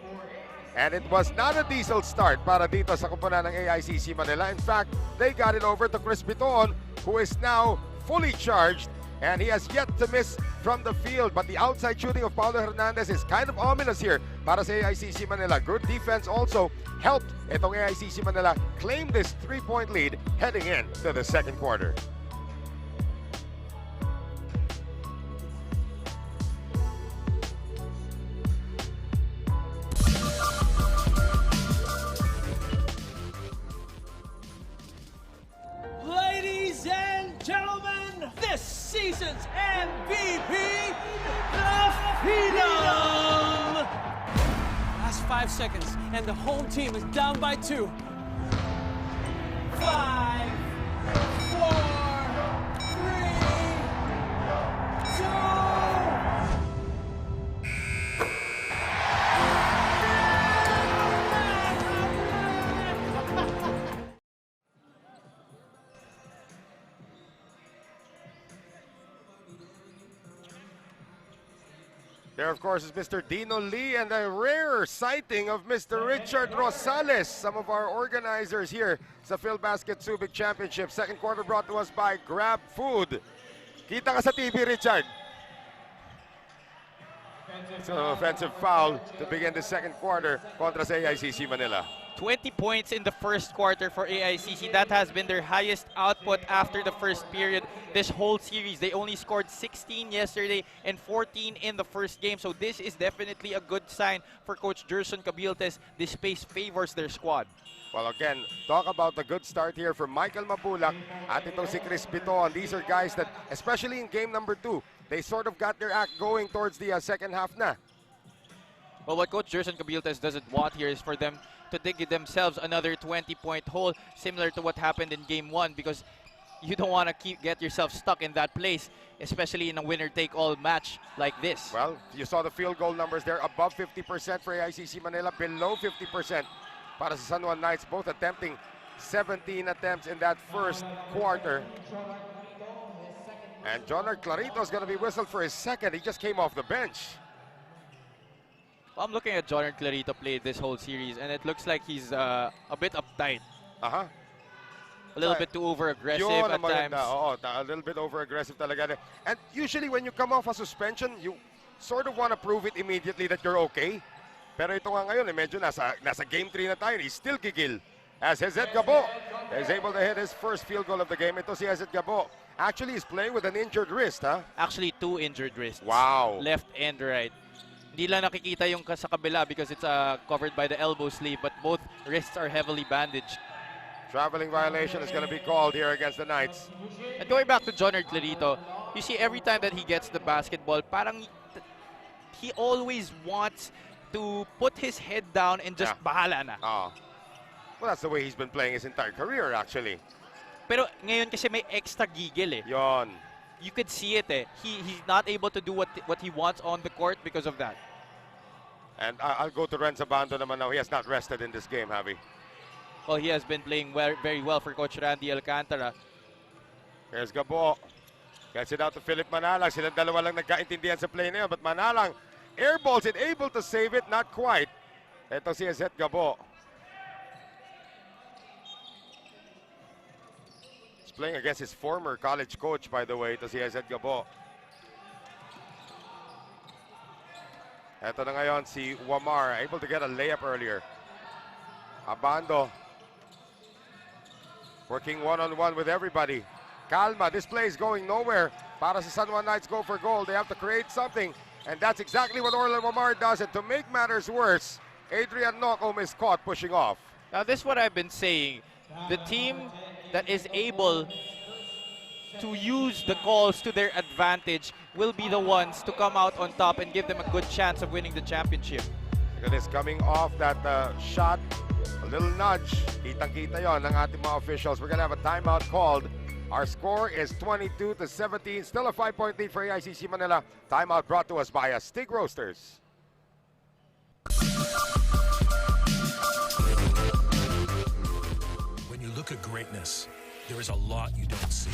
And it was not a diesel start para dito sa kupunan ng AICC Manila. In fact, they got it over to Chris Biton, who is now fully charged, and he has yet to miss from the field. But the outside shooting of Paulo Hernandez is kind of ominous here para sa AICC Manila. Good defense also helped itong AICC Manila claim this 3-point lead heading into the second quarter. Ladies and gentlemen, this season's MVP, the Phenom! Last 5 seconds, and the home team is down by 2. 5, 4, 3, 2. There, of course, is Mr. Dino Lee and a rare sighting of Mr. Richard Rosales, some of our organizers here sa PhilBasket Subic Championship. Second quarter brought to us by Grab Food. Kita ka sa TV, Richard. So, offensive foul to begin the second quarter kontra sa AICC Manila. 20 points in the first quarter for AICC. That has been their highest output after the first period this whole series. They only scored 16 yesterday and 14 in the first game. So this is definitely a good sign for Coach Gerson Cabiltes. This pace favors their squad. Well, again, talk about the good start here for Michael Mabulak at itong si Chris Piton. These are guys that, especially in game number 2, they sort of got their act going towards the second half na. Well, what Coach Gerson Cabiltes doesn't want here is for them to dig themselves another 20-point hole, similar to what happened in game 1, because you don't want to get yourself stuck in that place, especially in a winner-take-all match like this. Well, you saw the field goal numbers there, above 50% for AICC Manila, below 50% para sa San Juan Knights, both attempting 17 attempts in that first quarter. And Jonard Clarito is going to be whistled for his second. He just came off the bench. I'm looking at Jonard Clarito play this whole series, and it looks like he's a bit uptight. A little bit too over-aggressive at times. A little bit over-aggressive talaga. And usually when you come off a suspension, you sort of want to prove it immediately that you're okay. Pero ito nga ngayon, medyo nasa game 3 na tayo. He's still gigil. As Hezet Gabo is able to hit his first field goal of the game. Ito si Hezet Gabo. Actually, he's playing with an injured wrist, huh? Actually, 2 injured wrists. Wow. Left and right. Hindi lang nakikita yung sa kabila because it's covered by the elbow sleeve, but both wrists are heavily bandaged. Traveling violation is going to be called here against the Knights. And going back to Jonard Clarito, you see every time that he gets the basketball, parang he always wants to put his head down and just bahala na. Well, that's the way he's been playing his entire career, actually. Pero ngayon kasi may extra gigil eh. Yon. You could see it eh. He's not able to do what he wants on the court because of that. And I'll go to Renzo Bando naman now. He has not rested in this game, Javi. Well, he has been playing very well for Coach Randy Alcantara. Here's Gabo. Gets it out to Philip Manalang. Silang dalawa lang nagkaintindihan sa play na yun. But Manalang airballs it, able to save it. Not quite. Ito si Hezet Gabo. He's playing against his former college coach, by the way. Ito si Hezet Gabo. Ito na ngayon si Wamar, able to get a layup earlier. Abando working one-on-one with everybody. Calma, this play is going nowhere. Para sa San Juan Knights go for goal. They have to create something, and that's exactly what Orlan Wamar does. And to make matters worse, Adrian Nocum is caught pushing off. Now, this is what I've been saying. The team that is able to use the calls to their advantage will be the ones to come out on top and give them a good chance of winning the championship. Look at this, coming off that shot, a little nudge. Kitang-kita yon ng ating mga officials. We're gonna have a timeout called. Our score is 22-17. Still a 5-point lead for AICC Manila. Timeout brought to us by Stig Roasters. When you look at greatness, there is a lot you don't see.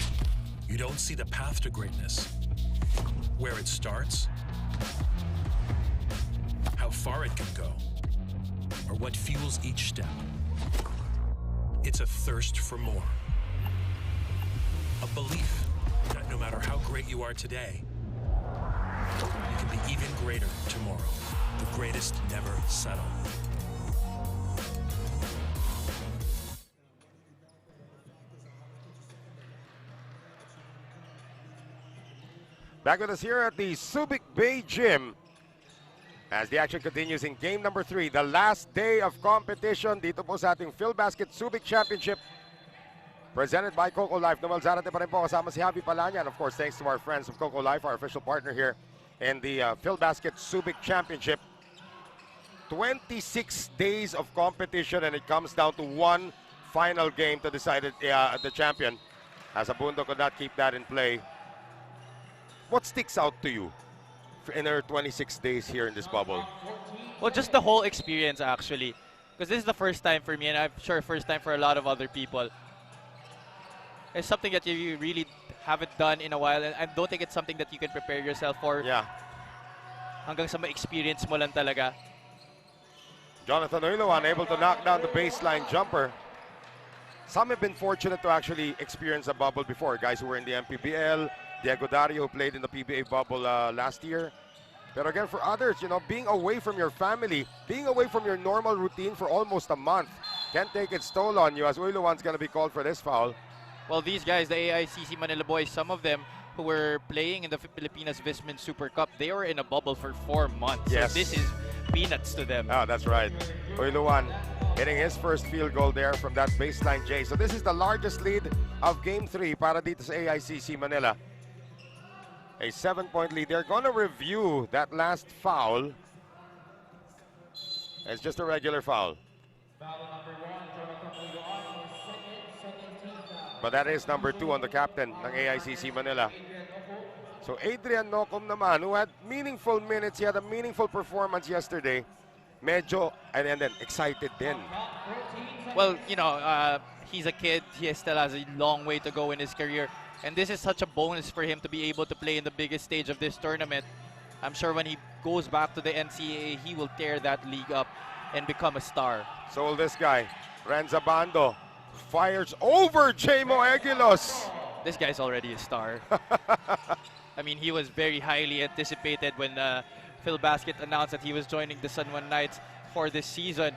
You don't see the path to greatness, where it starts, how far it can go, or what fuels each step. It's a thirst for more. A belief that no matter how great you are today, you can be even greater tomorrow. The greatest never settle. Back with us here at the Subic Bay Gym as the action continues in game number 3, the last day of competition dito po sa ating PhilBasket Subic Championship presented by Coco Life. Noel Zarate pa rin po kasama si Javi Palanya, and of course thanks to our friends of Coco Life, our official partner here in the PhilBasket Subic Championship. 26 days of competition, and it comes down to one final game to decide the champion, as Abundo could not keep that in play. What sticks out to you in our 26 days here in this bubble? Well, just the whole experience, actually. Because this is the first time for me, and I'm sure first time for a lot of other people. It's something that you really haven't done in a while, and I don't think it's something that you can prepare yourself for. Yeah. Hanggang sa ma-experience mo lang talaga. Jonathan Oilo unable to knock down the baseline jumper. Some have been fortunate to actually experience a bubble before. Guys who were in the MPBL, Diego Dario, who played in the PBA bubble last year. But again, for others, you know, being away from your family, being away from your normal routine for almost a month can take its toll on you, as Uiluwan's going to be called for this foul. Well, these guys, the AICC Manila boys, some of them who were playing in the Pilipinas Vismin Super Cup, they were in a bubble for 4 months. Yes. So this is peanuts to them. Oh, that's right. Uiluwan hitting his first field goal there from that baseline J. So this is the largest lead of Game 3 para dito sa AICC Manila. A 7-point lead. They're going to review that last foul. It's just a regular foul. But that is number 2 on the captain ng AICC Manila. So Adrian Nocum naman, who had meaningful minutes, he had a meaningful performance yesterday. Medyo, and then excited din. Well, you know, he's a kid. He still has a long way to go in his career. And this is such a bonus for him to be able to play in the biggest stage of this tournament. I'm sure when he goes back to the NCAA, he will tear that league up and become a star. So will this guy, Renza Bando, fires over Jamo Aguilos. This guy's already a star. I mean, he was very highly anticipated when PhilBasket announced that he was joining the San Juan Knights for this season.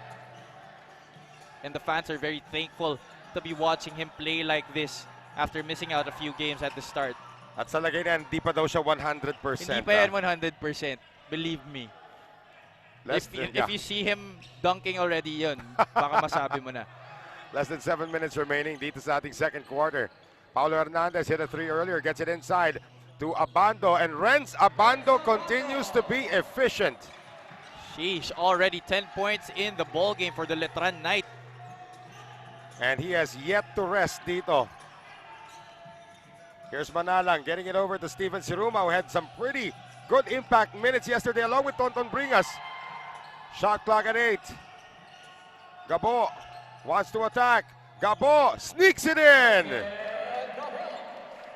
And the fans are very thankful to be watching him play like this after missing out a few games at the start. At sa lagay na, hindi pa daw siya 100%. Hindi pa yan 100%. Believe me. If you see him dunking already yun, baka masabi mo na. Less than 7 minutes remaining dito sa ating second quarter. Paulo Hernandez hit a 3 earlier, gets it inside to Abando, and Renz Abando continues to be efficient. Sheesh, already 10 points in the ball game for the Letran Knight. And he has yet to rest dito. Here's Manalang getting it over to Steven Siruma, who had some pretty good impact minutes yesterday along with Tonton Bringas. Shot clock at 8. Gabo wants to attack. Gabo sneaks it in.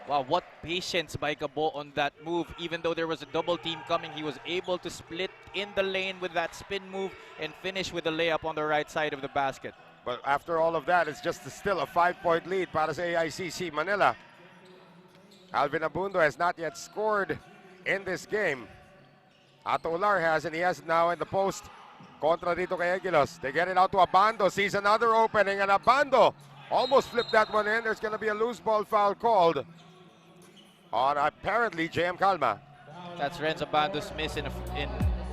Wow, what patience by Gabo on that move. Even though there was a double team coming, he was able to split in the lane with that spin move and finish with a layup on the right side of the basket. But after all of that, it's just still a 5-point lead para sa AICC Manila. Alvin Abundo has not yet scored in this game. Atolar has, and he has it now in the post. Kontra dito kay Egilos. They get it out to Abando. Sees another opening, and Abando almost flipped that one in. There's going to be a loose ball foul called on apparently JM Calma. That's Renzo Bando's miss in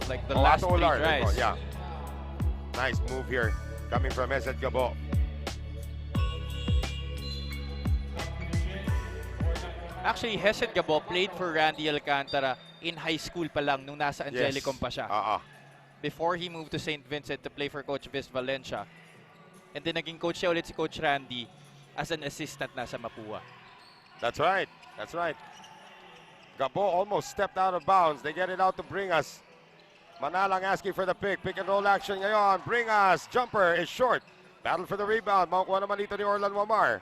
like the last three Atolar. tries. Yeah. Nice move here coming from Hesed Gabo. Actually, Hesed Gabo played for Randy Alcantara in high school pa lang nung nasa Angelicum pa siya. Before he moved to St. Vincent to play for Coach Vis Valencia. And then naging coach siya ulit si Coach Randy as an assistant na sa Mapua. That's right. That's right. Gabo almost stepped out of bounds. They get it out to Bringas. Manalang asking for the pick. Pick and roll action ngayon. Bringas. Jumper is short. Battle for the rebound. Makukuha naman dito ni Orlan Wamar.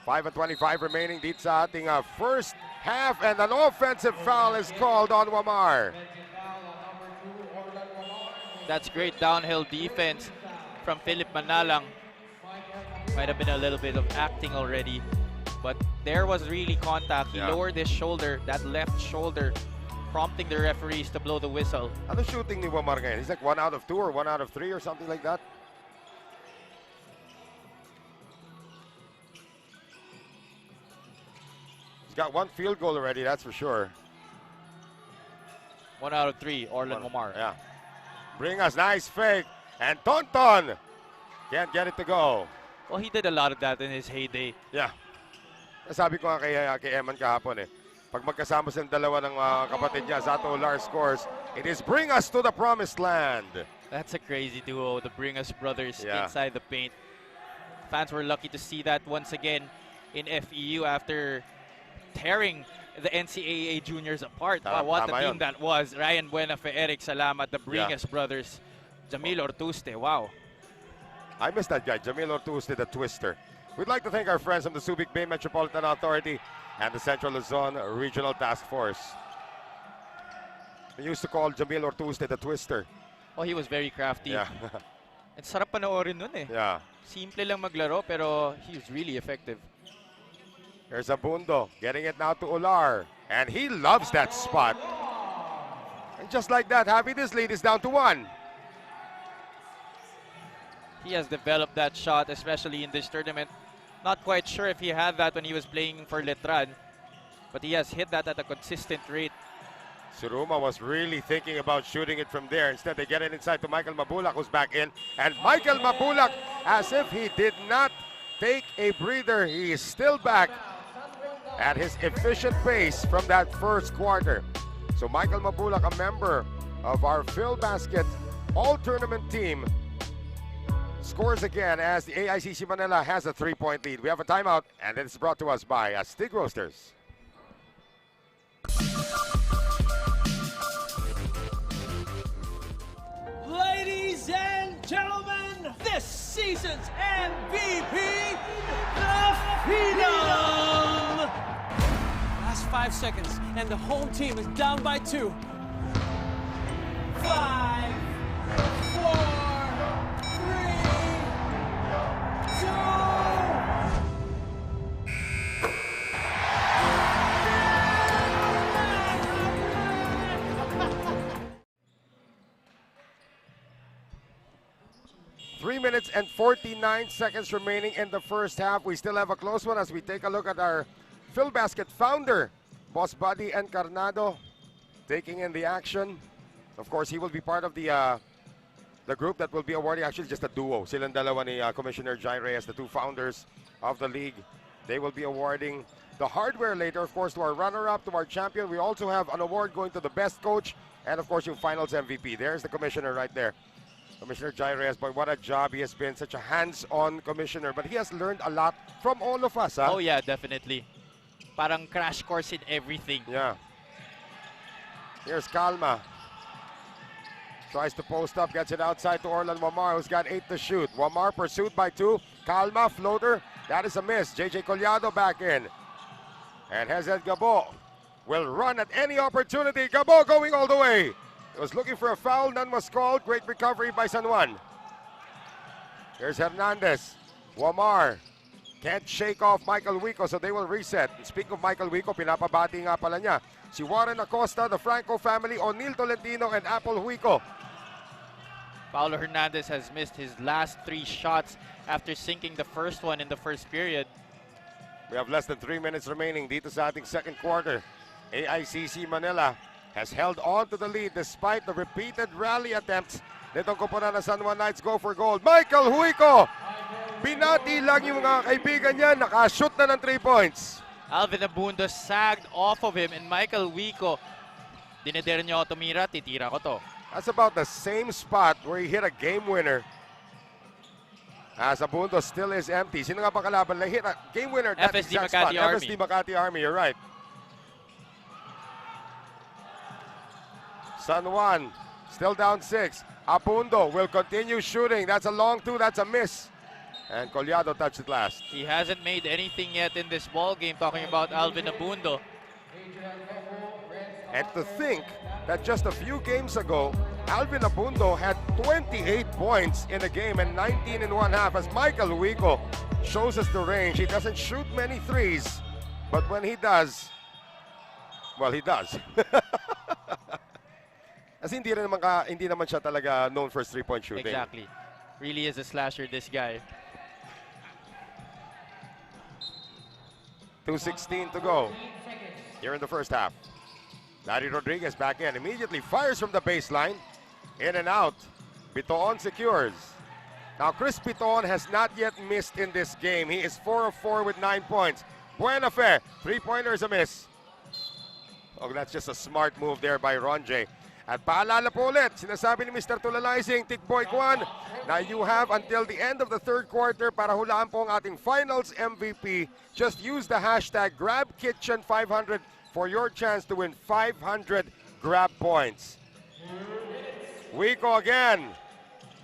5:25 remaining dito sa ating first half, and an offensive foul is called on Wamar. That's great downhill defense from Philip Manalang. Might have been a little bit of acting already, but there was really contact. He lowered his shoulder, that left shoulder, prompting the referees to blow the whistle. Ano shooting ni Wamar ngayon? He's like 1 out of 2 or 1 out of 3 or something like that. He's got 1 field goal already, that's for sure. 1 out of 3, Orlan Wamar. Yeah. Bringas, nice fake. And Tonton can't get it to go. Well, he did a lot of that in his heyday. Yeah. Sabi ko nga kay Eman kahapon pag magkasama silang dalawa ng kapatid niya, Zato Lar scores, it is bring us to the promised land. That's a crazy duo, the Bringas brothers inside the paint. Fans were lucky to see that once again in FEU after tearing the NCAA juniors apart. Wow, what a team that was. Ryan Buenafe, Eric Salamat, the Bringas brothers, Jamil Ortuste, wow. I miss that guy, Jamil Ortuste, the twister. We'd like to thank our friends from the Subic Bay Metropolitan Authority and the Central Luzon Regional Task Force. We used to call Jamil Ortuste the twister. Oh, he was very crafty. Yeah. And sarap panoorin nun Yeah. Simple lang maglaro pero he was really effective. Here's Abundo getting it now to Ular. And he loves that spot. And just like that, Happy, this lead is down to 1. He has developed that shot, especially in this tournament. Not quite sure if he had that when he was playing for Letran, but he has hit that at a consistent rate. Suruma was really thinking about shooting it from there. Instead, they get it inside to Michael Mabulak, who's back in. And Michael Mabulak, as if he did not take a breather, he is still back at his efficient pace from that first quarter. So Michael Mabulak, a member of our Phil Basket all-tournament team, scores again as the AICC Manila has a 3-point lead. We have a timeout, and it's brought to us by Stig Roasters. Ladies and gentlemen, this season's MVP, the Phenom! Last 5 seconds, and the home team is down by 2. 5, 4, 3 minutes and 49 seconds remaining in the first half. We still have a close one as we take a look at our Phil Basket founder, Boss Buddy Encarnado, taking in the action. Of course, he will be part of the group that will be awarding, actually just a duo. Silang dalawa ni Commissioner Jai Reyes, the 2 founders of the league. They will be awarding the hardware later, of course, to our runner-up, to our champion. We also have an award going to the best coach and, of course, yung finals MVP. There's the commissioner right there. Commissioner Jai Reyes, boy, what a job. He has been such a hands-on commissioner, but he has learned a lot from all of us. Oh yeah, definitely. Parang crash course in everything. Yeah. Here's Calma. Tries to post up, gets it outside to Orlan Wamar, who's got 8 to shoot. Wamar pursued by 2. Calma, floater. That is a miss. JJ Collado back in. And Hezed Gabo will run at any opportunity. Gabo going all the way. Was looking for a foul, none was called. Great recovery by San Juan. Here's Hernandez. Wamar can't shake off Michael Wico, so they will reset. And speaking of Michael Wico, pinapabati nga pala niya si Warren Acosta, the Franco family, O'Neil Tolentino, and Apple Huico. Paulo Hernandez has missed his last 3 shots after sinking the first one in the first period. We have less than 3 minutes remaining dito sa ating second quarter. AICC Manila has held on to the lead despite the repeated rally attempts nitong koponan ng San Juan Knights. Go for gold. Michael Huico! Binati lang yung mga kaibigan niya. Nakashoot na ng 3 points. Alvin Abundo sagged off of him, and Michael Huico, dinedera niyo ako tumira, titira ko to. That's about the same spot where he hit a game winner. As Abundo still is empty. Sino nga bang kalaban? Hit a game winner. That FSD exact Makati spot. Army. FSD Makati Army, you're right. San Juan still down 6. Abundo will continue shooting. That's a long 2. That's a miss. And Collado touched it last. He hasn't made anything yet in this ball game, talking about Alvin Abundo. And to think that just a few games ago, Alvin Abundo had 28 points in the game and 19 in 1/2 as Michael Huico shows us the range. He doesn't shoot many threes, but when he does, well, he does. As hindi naman siya talaga known for 3-point shooting. Exactly. Really is a slasher, this guy. 2:16 to go here in the first half. Larry Rodriguez back in, immediately fires from the baseline, in and out. Bitoon secures. Now Chris Bitoon has not yet missed in this game. He is 4 of 4 with 9 points. Buena fe, 3-pointer is a miss. Oh, that's just a smart move there by Ronje. At paalala po ulit, sinasabi ni Mr. Tulalaising, Tikboy Juan, na you have until the end of the third quarter para hulaan po ang ating finals MVP. Just use the hashtag GrabKitchen500 for your chance to win 500 grab points. Huico again.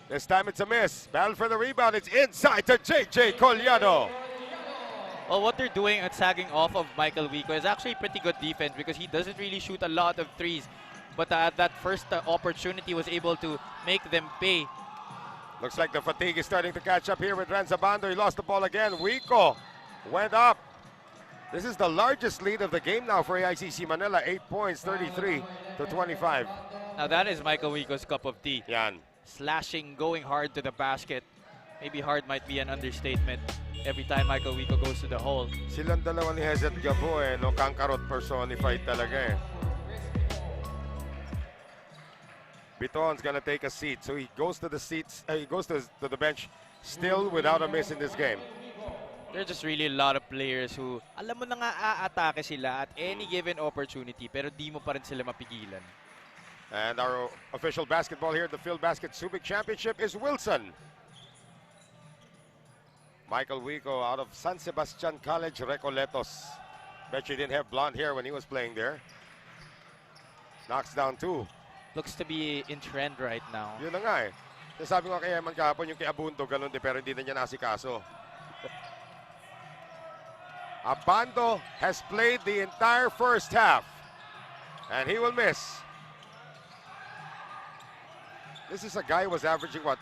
This time it's a miss. Battle for the rebound. It's inside to JJ Collado. Well, what they're doing at sagging off of Michael Huico is actually pretty good defense because he doesn't really shoot a lot of threes. But that first opportunity was able to make them pay. Looks like the fatigue is starting to catch up here with Renza Bando. He lost the ball again. Huico went up. This is the largest lead of the game now for AICC Manila. 8 points, 33 to 25. Now that is Michael Huico's cup of tea. Yan. Slashing, going hard to the basket. Maybe hard might be an understatement every time Michael Huico goes to the hole. Silang dalawa ni Hezet Gabo no? Kankarot personified talaga Bitoon's gonna take a seat, so he goes to the seats. He goes to the bench, still without a miss in this game. There's just really a lot of players who, alam mo na nga aatake sila at any given opportunity, pero di mo pa rin sila mapigilan. And our official basketball here at the Field Basket Subic Championship is Wilson. Michael Huico out of San Sebastian College, Recoletos. Bet you didn't have blonde hair when he was playing there. Knocks down 2. Looks to be in trend right now. Yun na nga Sabi ko kay Eman kahapon, yung kay Abundo, ganun din, pero hindi na niya nasikaso. Abando has played the entire first half. And he will miss. This is a guy who was averaging, what,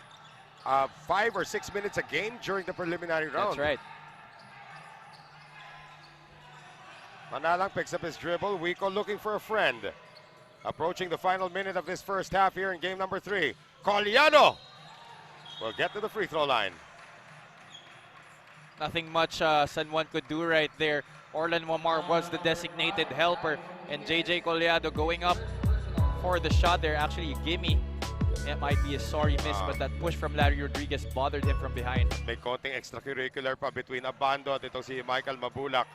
5 or 6 minutes a game during the preliminary round. That's right. Manalang picks up his dribble. Huico looking for a friend. Approaching the final minute of this first half here in game number 3. Collado will get to the free throw line. Nothing much San Juan could do right there. Orlan Wamar was the designated helper. And JJ Collado going up for the shot there. Actually, a gimme. It might be a sorry miss, but that push from Larry Rodriguez bothered him from behind. May konting extracurricular pa between Abando at itong si Michael Mabulak.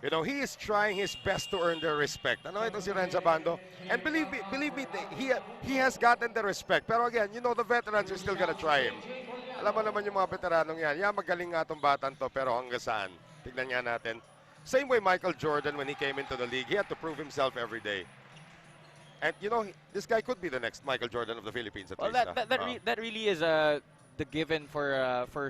You know, he is trying his best to earn their respect. Ano ito si Renza Bando? And believe me, he has gotten the respect. Pero again, you know, the veterans are still gonna try him. Alam mo naman yung mga veteranong yan. Yeah, magaling nga itong batan to, pero hanggang saan? Tignan nga natin. Same way Michael Jordan when he came into the league. He had to prove himself every day. And you know, this guy could be the next Michael Jordan of the Philippines at least. That really is the given for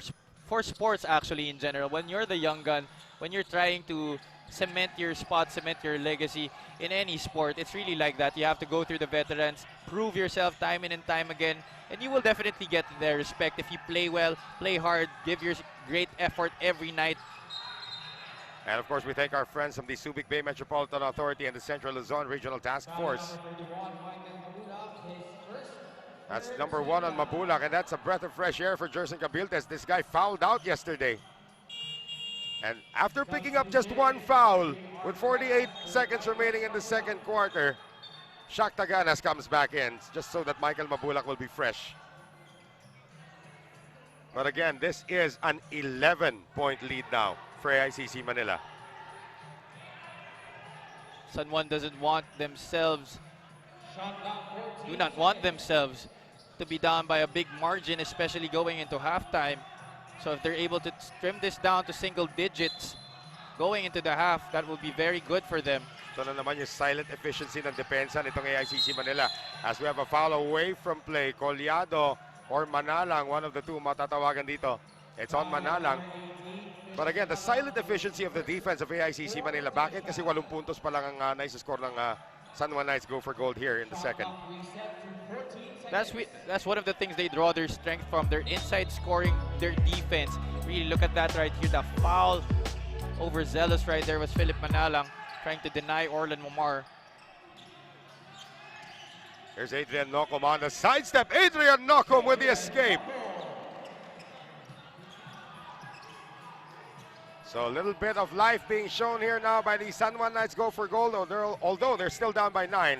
sports actually in general. When you're the young gun, when you're trying to cement your spot, cement your legacy in any sport, it's really like that. You have to go through the veterans, prove yourself time in and time again, and you will definitely get their respect if you play well, play hard, give your great effort every night. And of course, we thank our friends from the Subic Bay Metropolitan Authority and the Central Luzon Regional Task Force. That's number 1 on Mabulak, and that's a breath of fresh air for Jerson Cabiltes. This guy fouled out yesterday. And after picking up just 1 foul, with 48 seconds remaining in the second quarter, Shaq Taganas comes back in, just so that Michael Mabulak will be fresh. But again, this is an 11-point lead now for AICC Manila. San Juan do not want themselves to be down by a big margin, especially going into halftime. So if they're able to trim this down to single digits going into the half, that will be very good for them. Ito na naman yung silent efficiency ng depensa nitong AICC Manila. As we have a foul away from play, Collado or Manalang, one of the two matatawagan dito. It's on Manalang. But again, the silent efficiency of the defense of AICC Manila. Bakit? Kasi 8 puntos pa lang ang nais-score ng San Juan Knights go for gold here in the second. That's one of the things they draw their strength from, their inside scoring, their defense. Really look at that right here. The foul overzealous right there was Philip Manalang trying to deny Orlan Momar. Here's Adrian Nocom on the sidestep. Adrian Nocom with the escape. So a little bit of life being shown here now by the San Juan Knights go for gold, although they're still down by 9.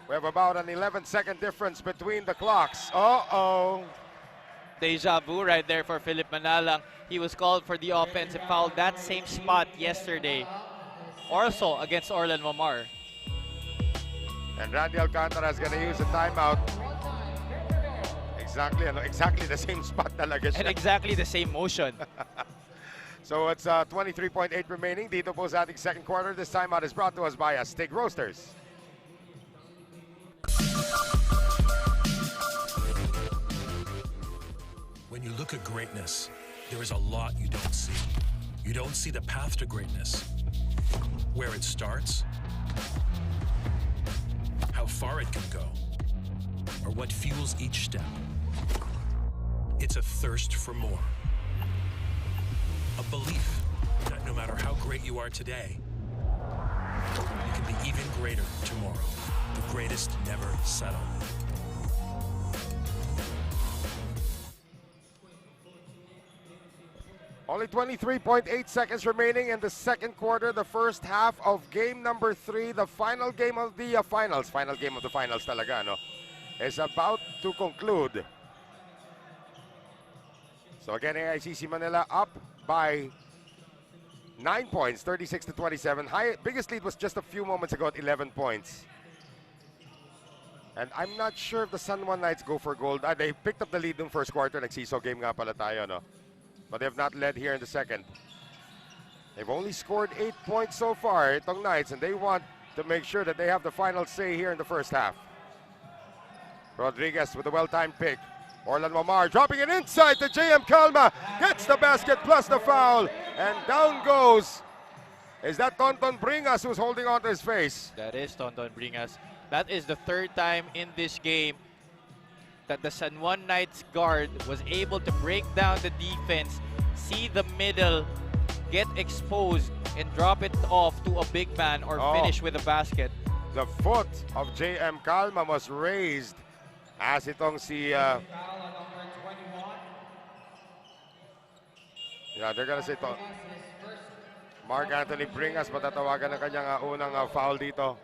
We have about an 11-second difference between the clocks. Uh-oh. Deja vu right there for Philip Manalang. He was called for the offensive foul that same spot yesterday, also against Orlan Momar. And Randy Alcantara is going to use a timeout. Exactly the same spot talaga siya. And exactly the same motion. So it's 23.8 remaining. Dito po sa ating second quarter. This timeout is brought to us by Steak Roasters. When you look at greatness, there is a lot you don't see. You don't see the path to greatness, where it starts, how far it can go, or what fuels each step. It's a thirst for more. A belief that no matter how great you are today, you can be even greater tomorrow. The greatest never settle. Only 23.8 seconds remaining in the second quarter, the first half of game number 3, the final game of the finals. Final game of the finals talaga, no? Is about to conclude. So again, AICC Manila up by 9 points, 36-27. Biggest lead was just a few moments ago at 11 points. And I'm not sure if the San Juan Knights go for gold. They picked up the lead in first quarter. Nagsiso game nga pala tayo, no? But they have not led here in the second. They've only scored 8 points so far, itong Knights, and they want to make sure that they have the final say here in the first half. Rodriguez with a well-timed pick. Orlan Momar dropping it inside to JM Calma. Gets the basket plus the foul. And down goes. Is that Tonton Bringas who's holding on to his face? That is Tonton Bringas. That is the third time in this game that the San Juan Knights guard was able to break down the defense, see the middle, get exposed, and drop it off to a big man or finish with a basket. The foot of JM Calma was raised as itong si... yeah, they're gonna say to Mark Anthony Bringas, matatawagan ng kanyang unang foul dito.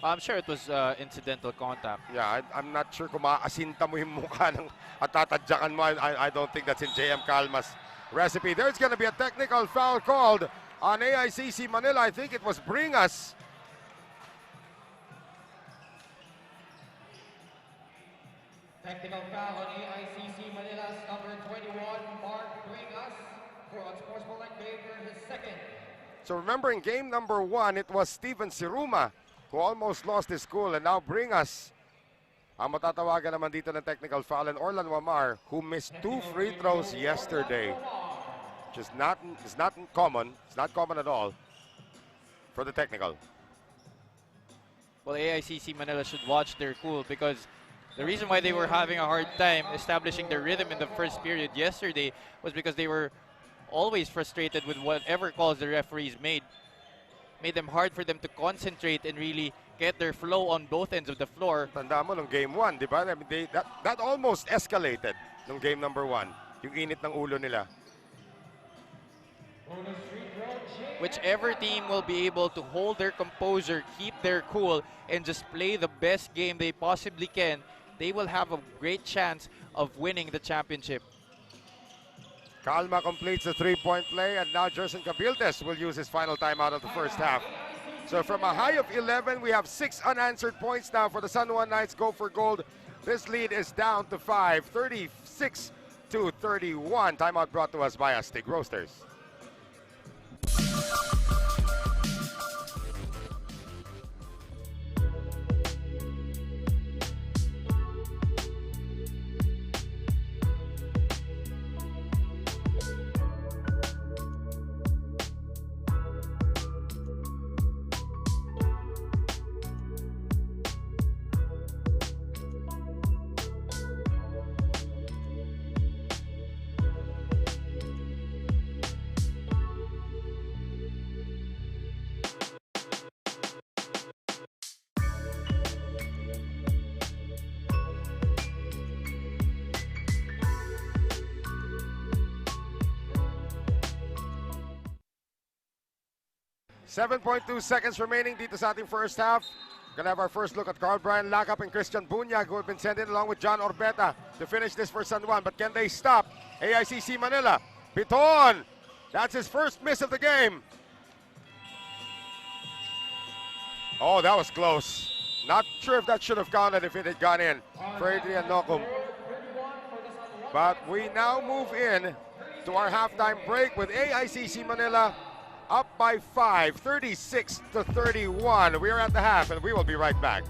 I'm sure it was incidental contact. Yeah, I'm not sure kung maasinta mo yung mukha ng at tatadyakan mo. I don't think that's in JM Calma's recipe. There's going to be a technical foul called on AICC Manila. I think it was Bringas. Technical foul on AICC Manila's number 21, Mark Bringas, for unsportsmanlike behavior in his second. So remember in game number 1, it was Steven Siruma who almost lost his cool, and now Bringas ang matatawagan naman dito ng technical foul, and Orlan Momar, who missed 2 free throws yesterday. Just it's not common. It's not common at all for the technical. Well, AICC Manila should watch their cool, because the reason why they were having a hard time establishing their rhythm in the first period yesterday was because they were always frustrated with whatever calls the referees made. Made them hard for them to concentrate and really get their flow on both ends of the floor. Tanda mo nung game 1, di ba? I mean, that almost escalated nung game number 1. Yung init ng ulo nila. Whichever team will be able to hold their composure, keep their cool, and just play the best game they possibly can, they will have a great chance of winning the championship. Calma completes the three-point play, and now Jerson Cabildes will use his final timeout of the first half. So from a high of 11, we have 6 unanswered points now for the San Juan Knights. Go for gold. This lead is down to 5, 36 to 31. Timeout brought to us by Astig Roasters. .2 seconds remaining dito sa ating first half. Gonna have our first look at Carl Brian Lacap and Christian Bunyag, who have been sent in along with John Orbeta to finish this for San Juan. But can they stop AICC Manila? Piton! That's his first miss of the game. Oh, that was close. Not sure if that should have counted if it had gone in for Adrian Nocum. But we now move in to our halftime break with AICC Manila up by 5, 36 to 31. We are at the half, and we will be right back.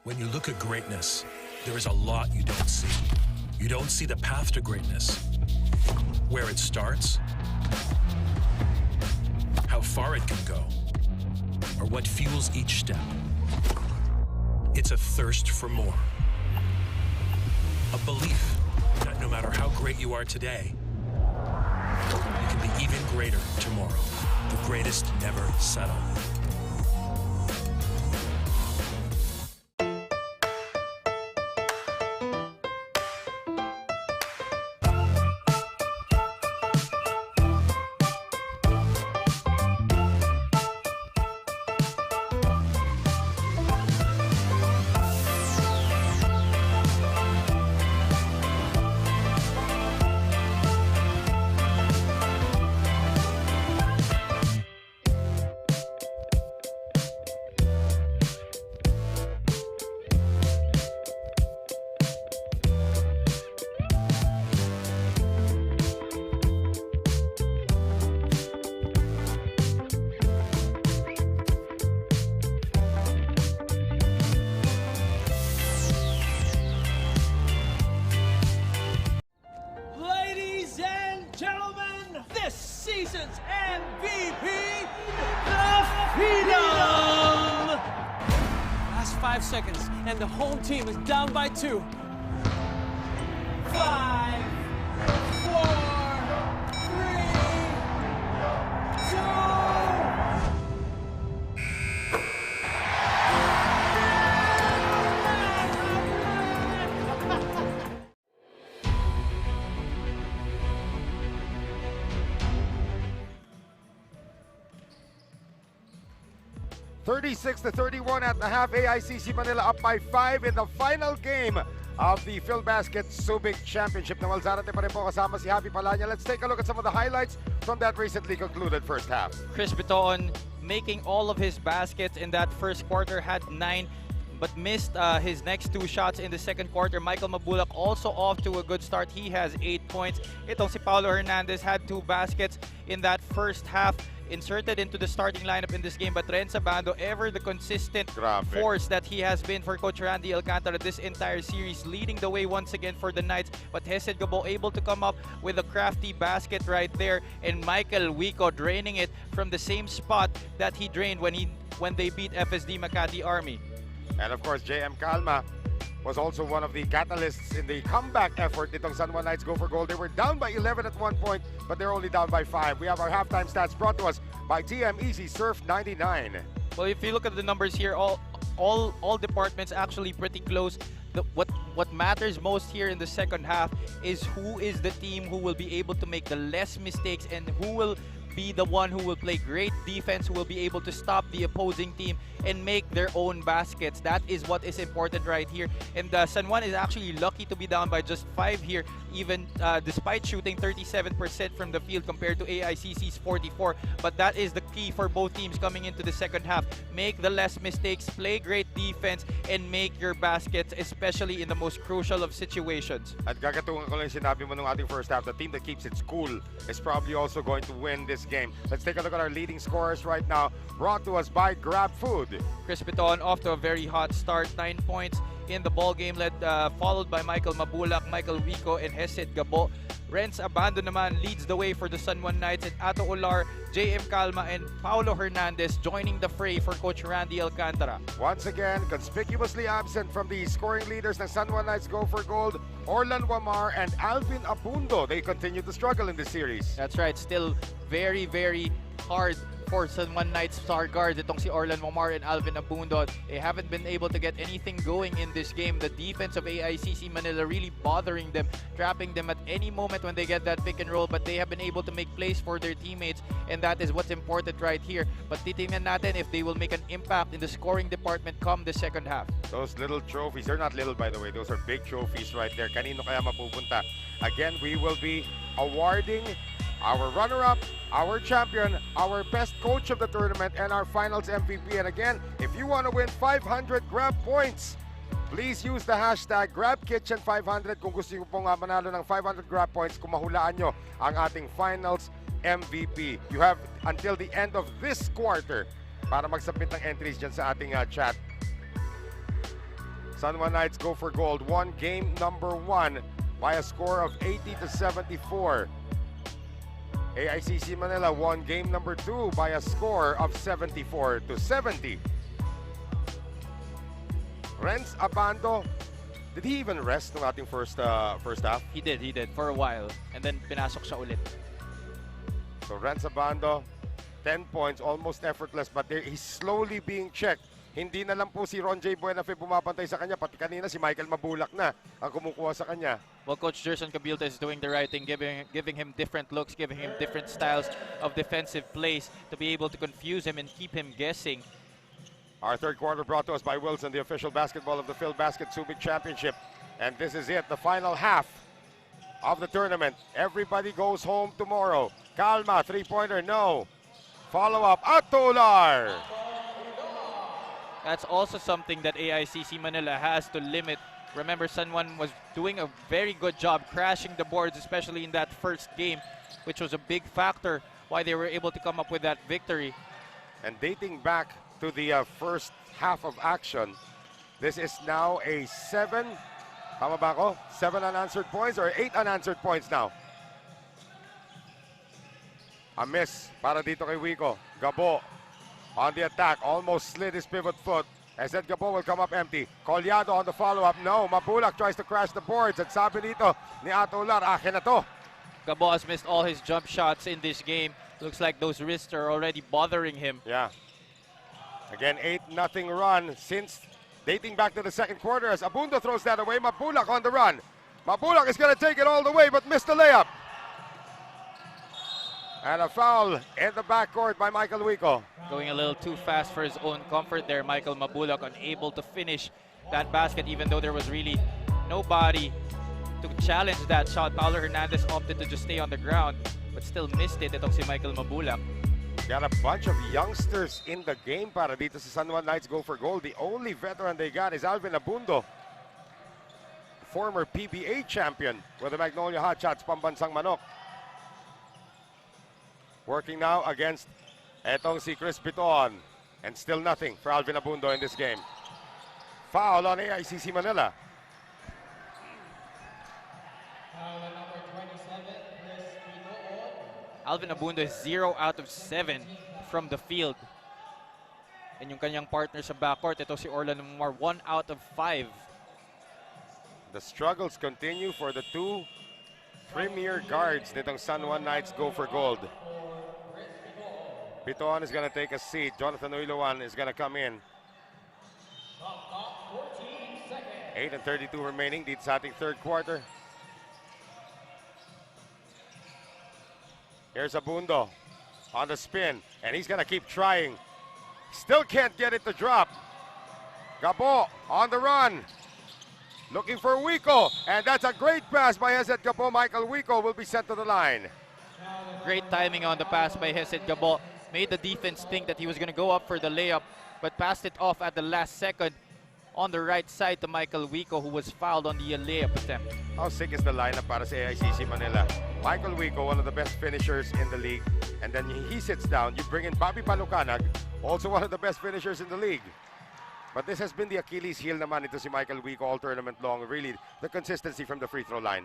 When you look at greatness, there is a lot you don't see. You don't see the path to greatness, where it starts, how far it can go, or what fuels each step. It's a thirst for more. A belief that no matter how great you are today, you can be even greater tomorrow. The greatest never settle. Ladies and gentlemen, this season's MVP, the Phenom! Last 5 seconds, and the home team is down by 2. 5, 4, 3, 2. (36-31) at the half. AICC Manila up by 5 in the final game of the PhilBasket Subic Championship. Nawal Zarate pa rin po kasama si Javi Palanya. Let's take a look at some of the highlights from that recently concluded first half. Chris Biton making all of his baskets in that first quarter, had 9 but missed his next 2 shots in the second quarter. Michael Mabulak also off to a good start. He has 8 points. Itong si Paulo Hernandez had 2 baskets in that first half, inserted into the starting lineup in this game. But Renza Bando, ever the consistent force that he has been for Coach Randy Alcantara this entire series, leading the way once again for the Knights. But Hesed Gabo able to come up with a crafty basket right there, and Michael Wico draining it from the same spot that he drained when they beat FSD Makati Army. And of course, JM Calma was also one of the catalysts in the comeback effort nitong San Juan Knights go for gold. They were down by 11 at one point, but they're only down by 5. We have our halftime stats brought to us by TM Easy Surf 99. Well, if you look at the numbers here, all departments actually pretty close. What matters most here in the second half is who is the team who will be able to make the less mistakes, and who will be the one who will play great defense, who will be able to stop the opposing team and make their own baskets. That is what is important right here. And San Juan is actually lucky to be down by just 5 here, even despite shooting 37% from the field compared to AICC's 44. But that is the key for both teams coming into the second half. Make the less mistakes, play great defense, and make your baskets, especially in the most crucial of situations. At gagatungan ko lang sinabi mo nung ating first half, the team that keeps its cool is probably also going to win this game. Let's take a look at our leading scorers right now, brought to us by Grab Food. Chris Piton off to a very hot start, 9 points in the ball game, followed by Michael Mabulak, Michael Wico, and Hesed Gabo. Renz Abando naman leads the way for the San Juan Knights, and Ato Olar, JM Calma, and Paulo Hernandez joining the fray for Coach Randy Alcantara. Once again, conspicuously absent from the scoring leaders ng San Juan Knights go for gold, Orlan Wamar and Alvin Abundo. They continue to struggle in this series. That's right, still very, very hard for San Juan Knights star guards. Itong si Orlan Wamar and Alvin Abundo, they haven't been able to get anything going in this game. The defense of AICC Manila really bothering them, trapping them at any moment when they get that pick and roll, but they have been able to make plays for their teammates, and that is what's important right here. But titingnan natin if they will make an impact in the scoring department come the second half. Those little trophies, they're not little by the way, those are big trophies right there. Kanino kaya mapupunta? Again, we will be awarding our runner-up, our champion, our best coach of the tournament, and our finals MVP. And again, if you want to win 500 Grab points, please use the hashtag GrabKitchen500 kung gusto nyo pong manalo ng 500 Grab points kung mahulaan nyo ang ating finals MVP. You have until the end of this quarter para mag-submit ng entries dyan sa ating chat. San Juan Knights go for gold. Won game number 1 by a score of 80-74. AICC Manila won game number 2 by a score of 74-70. Renz Abando, did he even rest ng ating first half? He did for a while. And then pinasok siya ulit. So Renz Abando, 10 points, almost effortless, but he's slowly being checked. Hindi na lang po si Ron J. Buenafe bumapantay sa kanya, pati kanina si Michael Mabulak na ang kumukuha sa kanya. Well, Coach Gerson Cabilta is doing the right thing, giving him different looks, giving him different styles of defensive plays to be able to confuse him and keep him guessing. Our third quarter brought to us by Wilson, the official basketball of the Phil Basket Subic Championship. And this is it, the final half of the tournament. Everybody goes home tomorrow. Calma, three-pointer, no. Follow-up, Atular. That's also something that AICC Manila has to limit. Remember, San Juan was doing a very good job crashing the boards, especially in that first game, which was a big factor why they were able to come up with that victory. And dating back to the first half of action, this is now a 7 unanswered points or 8 unanswered points now. A miss para dito kay Wico. Gabo on the attack, almost slid his pivot foot. As that Gabo will come up empty. Collado on the follow-up. No, Mabulak tries to crash the boards. At sabi dito ni Atular, akin na to. Gabo has missed all his jump shots in this game. Looks like those wrists are already bothering him. Yeah. Again, 8-0 run since dating back to the second quarter as Abundo throws that away. Mabulak on the run. Mabulak is going to take it all the way but missed the layup. And a foul in the backcourt by Michael Wico. Going a little too fast for his own comfort there. Michael Mabulak unable to finish that basket even though there was really nobody to challenge that shot. Paulo Hernandez opted to just stay on the ground but still missed it. Itong si Michael Mabulak. Got a bunch of youngsters in the game para dito sa San Juan Knights go for gold. The only veteran they got is Alvin Abundo, former PBA champion with the Magnolia Hotshots, Pambansang Manok. Working now against etong si Chris Biton. And still nothing for Alvin Abundo in this game. Foul on AICC Manila. Alvin Abundo is 0 out of 7 from the field. And yung kanyang partner sa backcourt, ito si Orlando Mumar, 1 out of 5. The struggles continue for the two premier guards nitong San Juan Knights go for gold. Biton is going to take a seat. Jonathan Uiluan is going to come in. 8:32 remaining dito sa ating third quarter. Here's Abundo on the spin, and he's going to keep trying. Still can't get it to drop. Gabo on the run. Looking for Wico, and that's a great pass by Hesed Gabo. Michael Wico will be sent to the line. Great timing on the pass by Hesed Gabo. Made the defense think that he was going to go up for the layup, but passed it off at the last second on the right side to Michael Wico, who was fouled on the layup attempt. How sick is the lineup para sa AICC Manila? Michael Wico, one of the best finishers in the league. And then he sits down. You bring in Bobby Palucanag, also one of the best finishers in the league. But this has been the Achilles heel naman ito si Michael Wico all tournament long. Really, the consistency from the free throw line.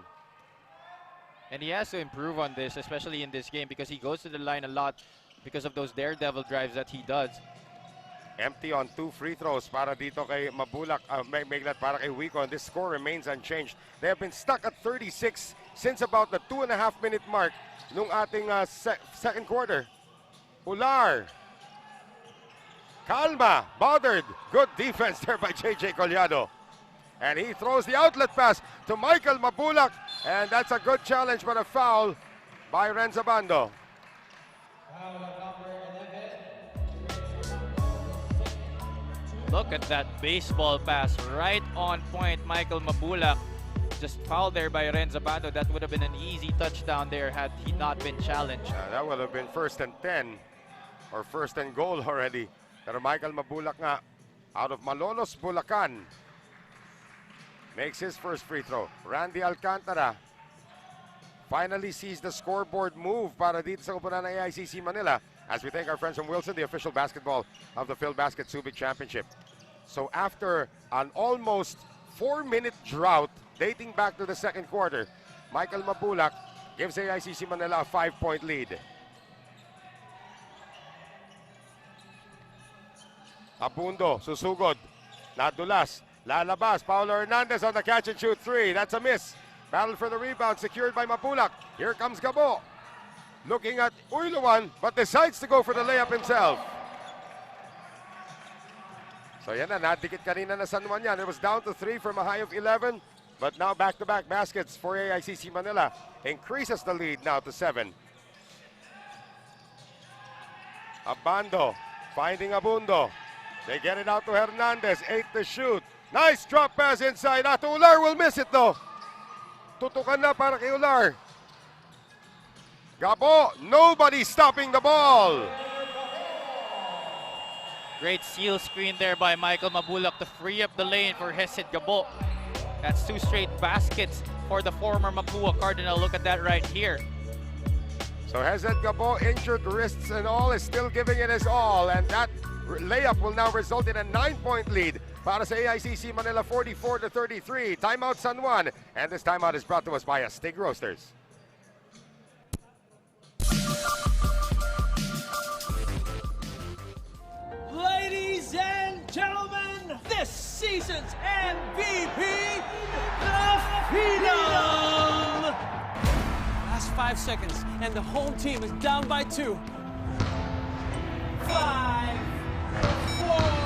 And he has to improve on this, especially in this game, because he goes to the line a lot because of those daredevil drives that he does. Empty on 2 free throws para dito kay Mabulak, Meglat para kay Wico, and this score remains unchanged. They have been stuck at 36 since about the 2.5-minute mark nung ating second quarter. Ular. Calma, bothered. Good defense there by JJ Collado. And he throws the outlet pass to Michael Mabulak, and that's a good challenge but a foul by Renz Abando. Look at that baseball pass, right on point. Michael Mabulak just fouled there by Renz Abando. That would have been an easy touchdown there had he not been challenged. That would have been 1st and 10 or 1st and goal already. Pero Michael Mabulak nga out of Malolos, Bulacan makes his first free throw. Randy Alcantara finally sees the scoreboard move para dito sa kupunan ng AICC Manila as we thank our friends from Wilson, the official basketball of the Phil Basket Subic Championship. So after an almost 4-minute drought dating back to the second quarter, Michael Mabulak gives AICC Manila a 5-point lead. Abundo, susugod, nadulas, lalabas, Paulo Hernandez on the catch and shoot three. That's a miss. Battle for the rebound secured by Mabulak. Here comes Gabo. Looking at Uyluwan, but decides to go for the layup himself. So yan na, nadikit kanina na San Juan yan. It was down to 3 from a high of 11, but now back-to-back baskets for AICC Manila. Increases the lead now to 7. Abando, finding Abundo. They get it out to Hernandez, 8 to shoot. Nice drop pass inside. Ular will miss it though. Tutukan na para kay Ular. Gabo, nobody stopping the ball. Great seal screen there by Michael Mabulak to free up the lane for Hesid Gabo. That's 2 straight baskets for the former Mapua Cardinal. Look at that right here. So Hesid Gabo, injured wrists and all, is still giving it his all. And that layup will now result in a 9-point lead para sa AICC Manila, 44 to 33. Timeout San Juan. And this timeout is brought to us by Astig Roasters. Ladies and gentlemen, this season's MVP, the Phenom! Last 5 seconds, and the home team is down by 2. 5, 4,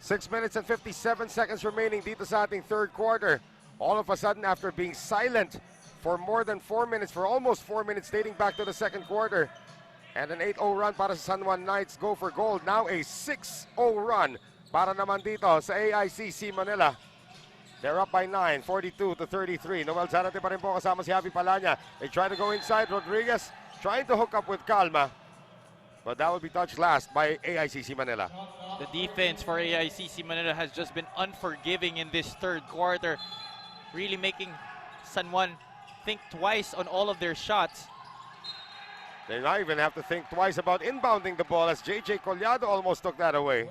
6 minutes and 57 seconds remaining dito sa ating third quarter. All of a sudden, after being silent for more than 4 minutes, for almost 4 minutes dating back to the second quarter, and an 8-0 run para sa San Juan Knights go for gold. Now a 6-0 run para naman dito sa AICC Manila. They're up by 9, 42 to 33. Noel Zarate pa rin po kasama si Javi Palanya. They try to go inside. Rodriguez trying to hook up with Calma. But that will be touched last by AICC Manila. The defense for AICC Manila has just been unforgiving in this third quarter, really making San Juan think twice on all of their shots. They now even have to think twice about inbounding the ball as JJ Collado almost took that away.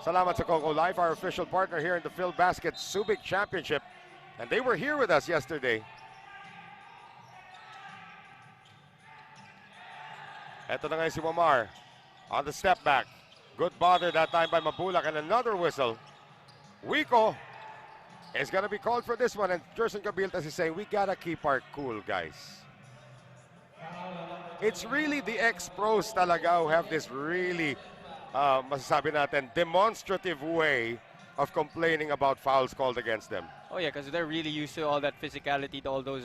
Salamat sa Coco Life, our official partner here in the Phil Basket Subic Championship. And they were here with us yesterday. Ito na ngayon si Wamar on the step back. Good bother that time by Mabulak and another whistle. Wico is going to be called for this one, and Jerson Cabiltas is saying, we got to keep our cool, guys. It's really the ex-pros talaga who have this really, masasabi natin, demonstrative way of complaining about fouls called against them. Oh yeah, because they're really used to all that physicality, to all those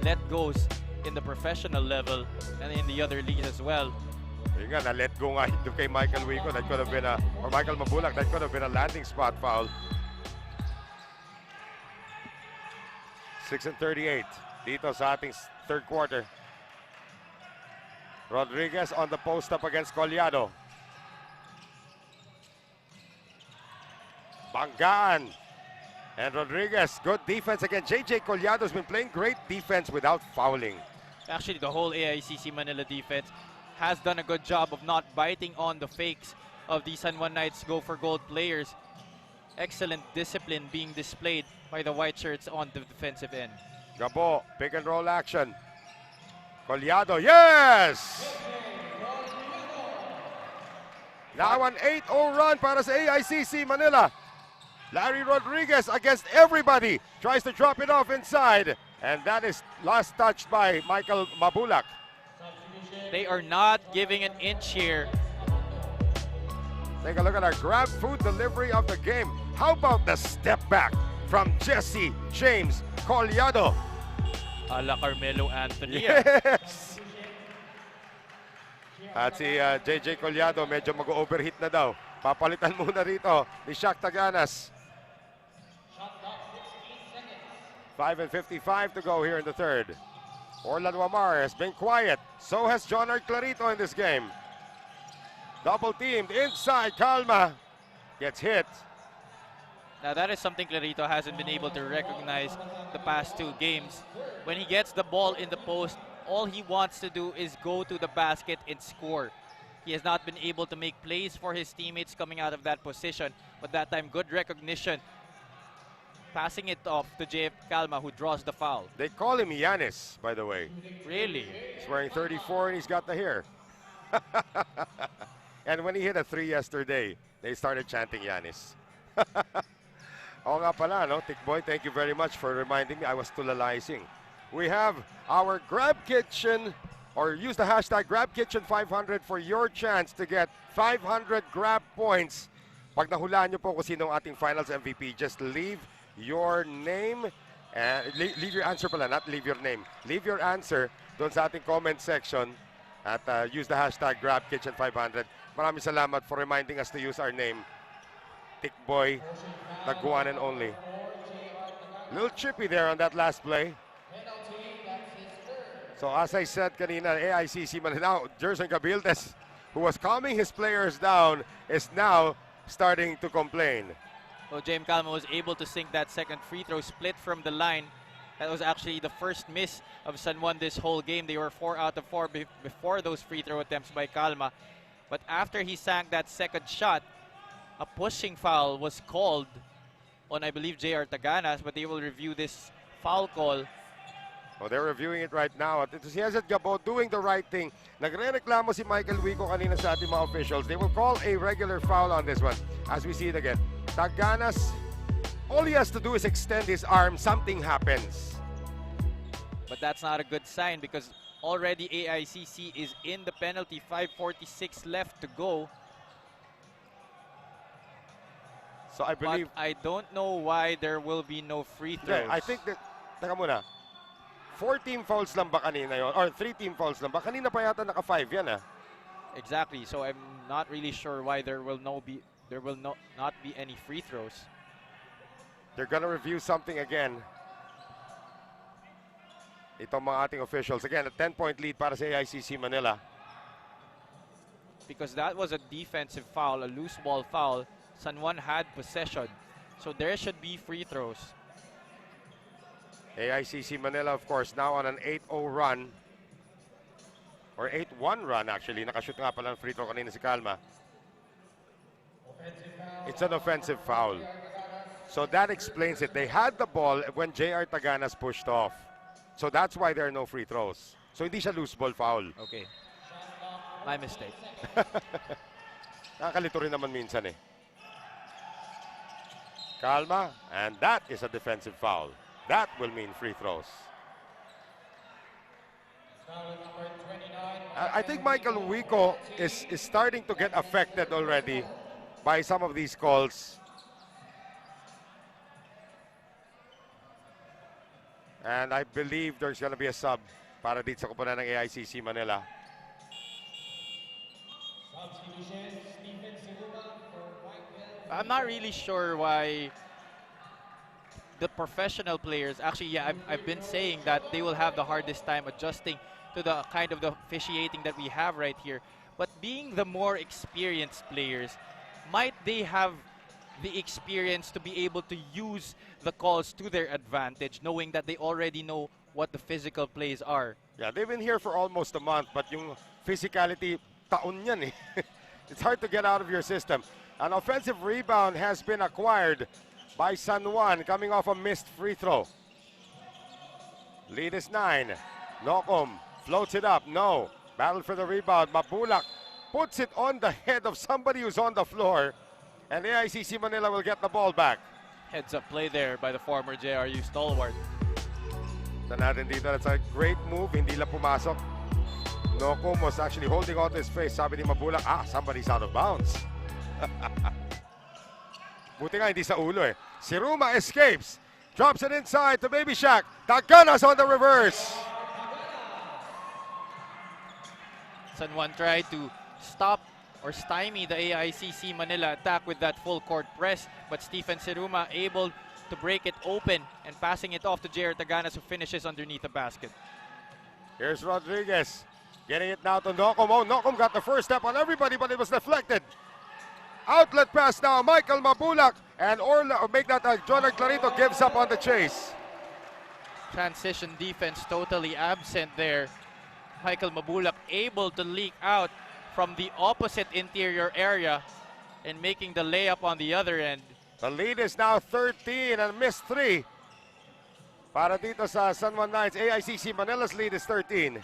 let-goes in the professional level and in the other leagues as well. Yun nga, na-let go nga ito kay Michael Wico. That could have been or Michael Mabulak, that could have been a landing spot foul. 6:38 dito sa ating third quarter. Rodriguez on the post up against Collado. Banggaan. And Rodriguez, good defense again. JJ Collado has been playing great defense without fouling. Actually, the whole AICC Manila defense has done a good job of not biting on the fakes of the San Juan Knights go for gold players. Excellent discipline being displayed by the white shirts on the defensive end. Gabo, pick and roll action. Collado, yes! Now an 8-0 run para sa AICC Manila. Larry Rodriguez against everybody. Tries to drop it off inside. And that is last touched by Michael Mabulak. They are not giving an inch here. Take a look at our grab food delivery of the game. How about the step back from Jesse James Collado? A la Carmelo Anthony. Yes! At si JJ Collado medyo mag-overheat na daw. Papalitan muna rito ni Shaq Taganas. 5:55 to go here in the third. Orlan Wamar has been quiet. So has John Art Clarito in this game. Double teamed inside. Calma gets hit. Now that is something Clarito hasn't been able to recognize the past 2 games. When he gets the ball in the post, all he wants to do is go to the basket and score. He has not been able to make plays for his teammates coming out of that position, but that time good recognition. Passing it off to JF Calma, who draws the foul. They call him Yanis, by the way. Really? He's wearing 34 and he's got the hair. And when he hit a 3 yesterday, they started chanting Yanis. Oo nga pala, no? Tikboy, thank you very much for reminding me. I was tulalaising. We have our Grab Kitchen, or use the hashtag GrabKitchen500 for your chance to get 500 Grab points. Pag nahulaan nyo po kung sino ang ating Finals MVP, just leave your name, leave your answer pala, not leave your name. Leave your answer doon sa ating comment section at use the hashtag GrabKitchen500. Maraming salamat for reminding us to use our name. Tikboy, the one and only. Little chippy there on that last play. So as I said kanina, AICC Manila, Jerson Gabildes, who was calming his players down, is now starting to complain. Well, James Calma was able to sink that second free throw, split from the line. That was actually the first miss of San Juan this whole game. They were 4 out of 4 before those free throw attempts by Calma. But after he sank that second shot, a pushing foul was called on, I believe, JR Taganas, but they will review this foul call. Oh, they're reviewing it right now. At ito si Hezet Gabo doing the right thing. Nagre-reklamo si Michael Wico kanina sa ating mga officials. They will call a regular foul on this one. As we see it again. Taganas, all he has to do is extend his arm. Something happens. But that's not a good sign because already AICC is in the penalty. 5:46 left to go. So I believe... But I don't know why there will be no free throws. Yeah, I think that... Taka muna. 4-team fouls lang ba kanina yun? Or 3-team fouls lang ba? Kanina pa yata naka-5 yan ah. Exactly. So I'm not really sure why there will not be any free throws. They're gonna review something again. Itong mga ating officials. Again, a 10-point lead para sa AICC Manila. Because that was a defensive foul, a loose ball foul. San Juan had possession. So there should be free throws. AICC Manila, of course, now on an 8-0 run. Or 8-1 run, actually. Nakashoot nga pala ng free throw kanina si Calma. It's an offensive foul. So that explains it. They had the ball when JR Taganas pushed off. So that's why there are no free throws. So hindi siya loose ball foul. Okay. My mistake. Nakakalito rin naman minsan eh. Calma, and that is a defensive foul. That will mean free throws. I think Michael Wico is starting to get affected already by some of these calls. And I believe there's going to be a sub para dito sa kupunan ng AICC Manila. I'm not really sure why the professional players, actually, yeah, I've been saying that they will have the hardest time adjusting to the kind of the officiating that we have right here. But being the more experienced players, might they have the experience to be able to use the calls to their advantage, knowing that they already know what the physical plays are? Yeah, they've been here for almost a month, but yung physicality, taon yan eh. It's hard to get out of your system. An offensive rebound has been acquired by San Juan, coming off a missed free throw. Lead is 9. Nocom floats it up. No. Battle for the rebound. Mabulak puts it on the head of somebody who's on the floor. And AICC Manila will get the ball back. Heads up play there by the former JRU stalwart. Ito natin dito. That's a great move. Hindi lang pumasok. Nocom was actually holding on to his face. Sabi ni Mabulak, somebody's out of bounds. Buti nga hindi sa ulo eh. Si Ruma escapes. Drops it inside to Baby Shaq. Taganas on the reverse. San Juan tried to stop or stymie the AICC Manila attack with that full court press, but Stephen Siruma able to break it open and passing it off to JR Taganas, who finishes underneath the basket. Here's Rodriguez. Getting it now to Nocum. Oh, Nocum got the first step on everybody, but it was deflected. Outlet pass now, Michael Mabulak. And make that Jonard Clarito gives up on the chase. Transition defense totally absent there. Michael Mabulak able to leak out from the opposite interior area and making the layup on the other end. The lead is now 13 and missed 3. Para dito sa San Juan Knights, AICC Manila's lead is 13.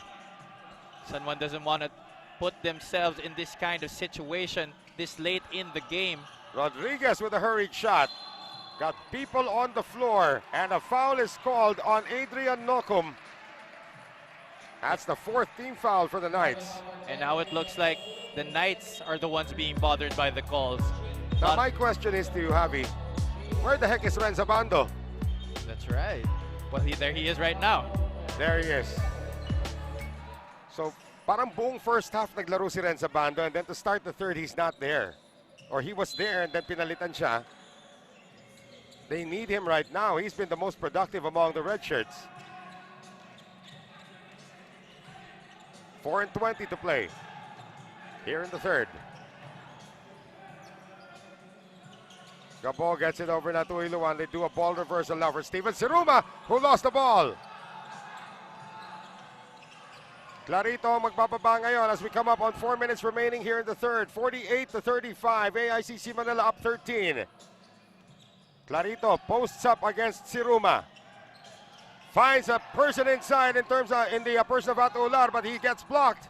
San Juan doesn't want to put themselves in this kind of situation this late in the game. Rodriguez with a hurried shot. Got people on the floor, and a foul is called on Adrian Nocum. That's the 4th team foul for the Knights. And now it looks like the Knights are the ones being bothered by the calls. Now my question is to you, Javi, where the heck is Renza Bando? That's right. Well, there he is right now. There he is. So, parang buong first half naglaro si Renza Bando, and then to start the third, he's not there. Or he was there and then pinalitan siya. They need him right now. He's been the most productive among the red shirts. 4:20 to play here in the third. Gabo gets it over na to Iluan. They do a ball reversal now for Steven Siruma, who lost the ball. Clarito magbababa ngayon as we come up on 4 minutes remaining here in the third. 48-35. AICC Manila up 13. Clarito posts up against Siruma. Finds a person inside in the person of Ato Ular, but he gets blocked.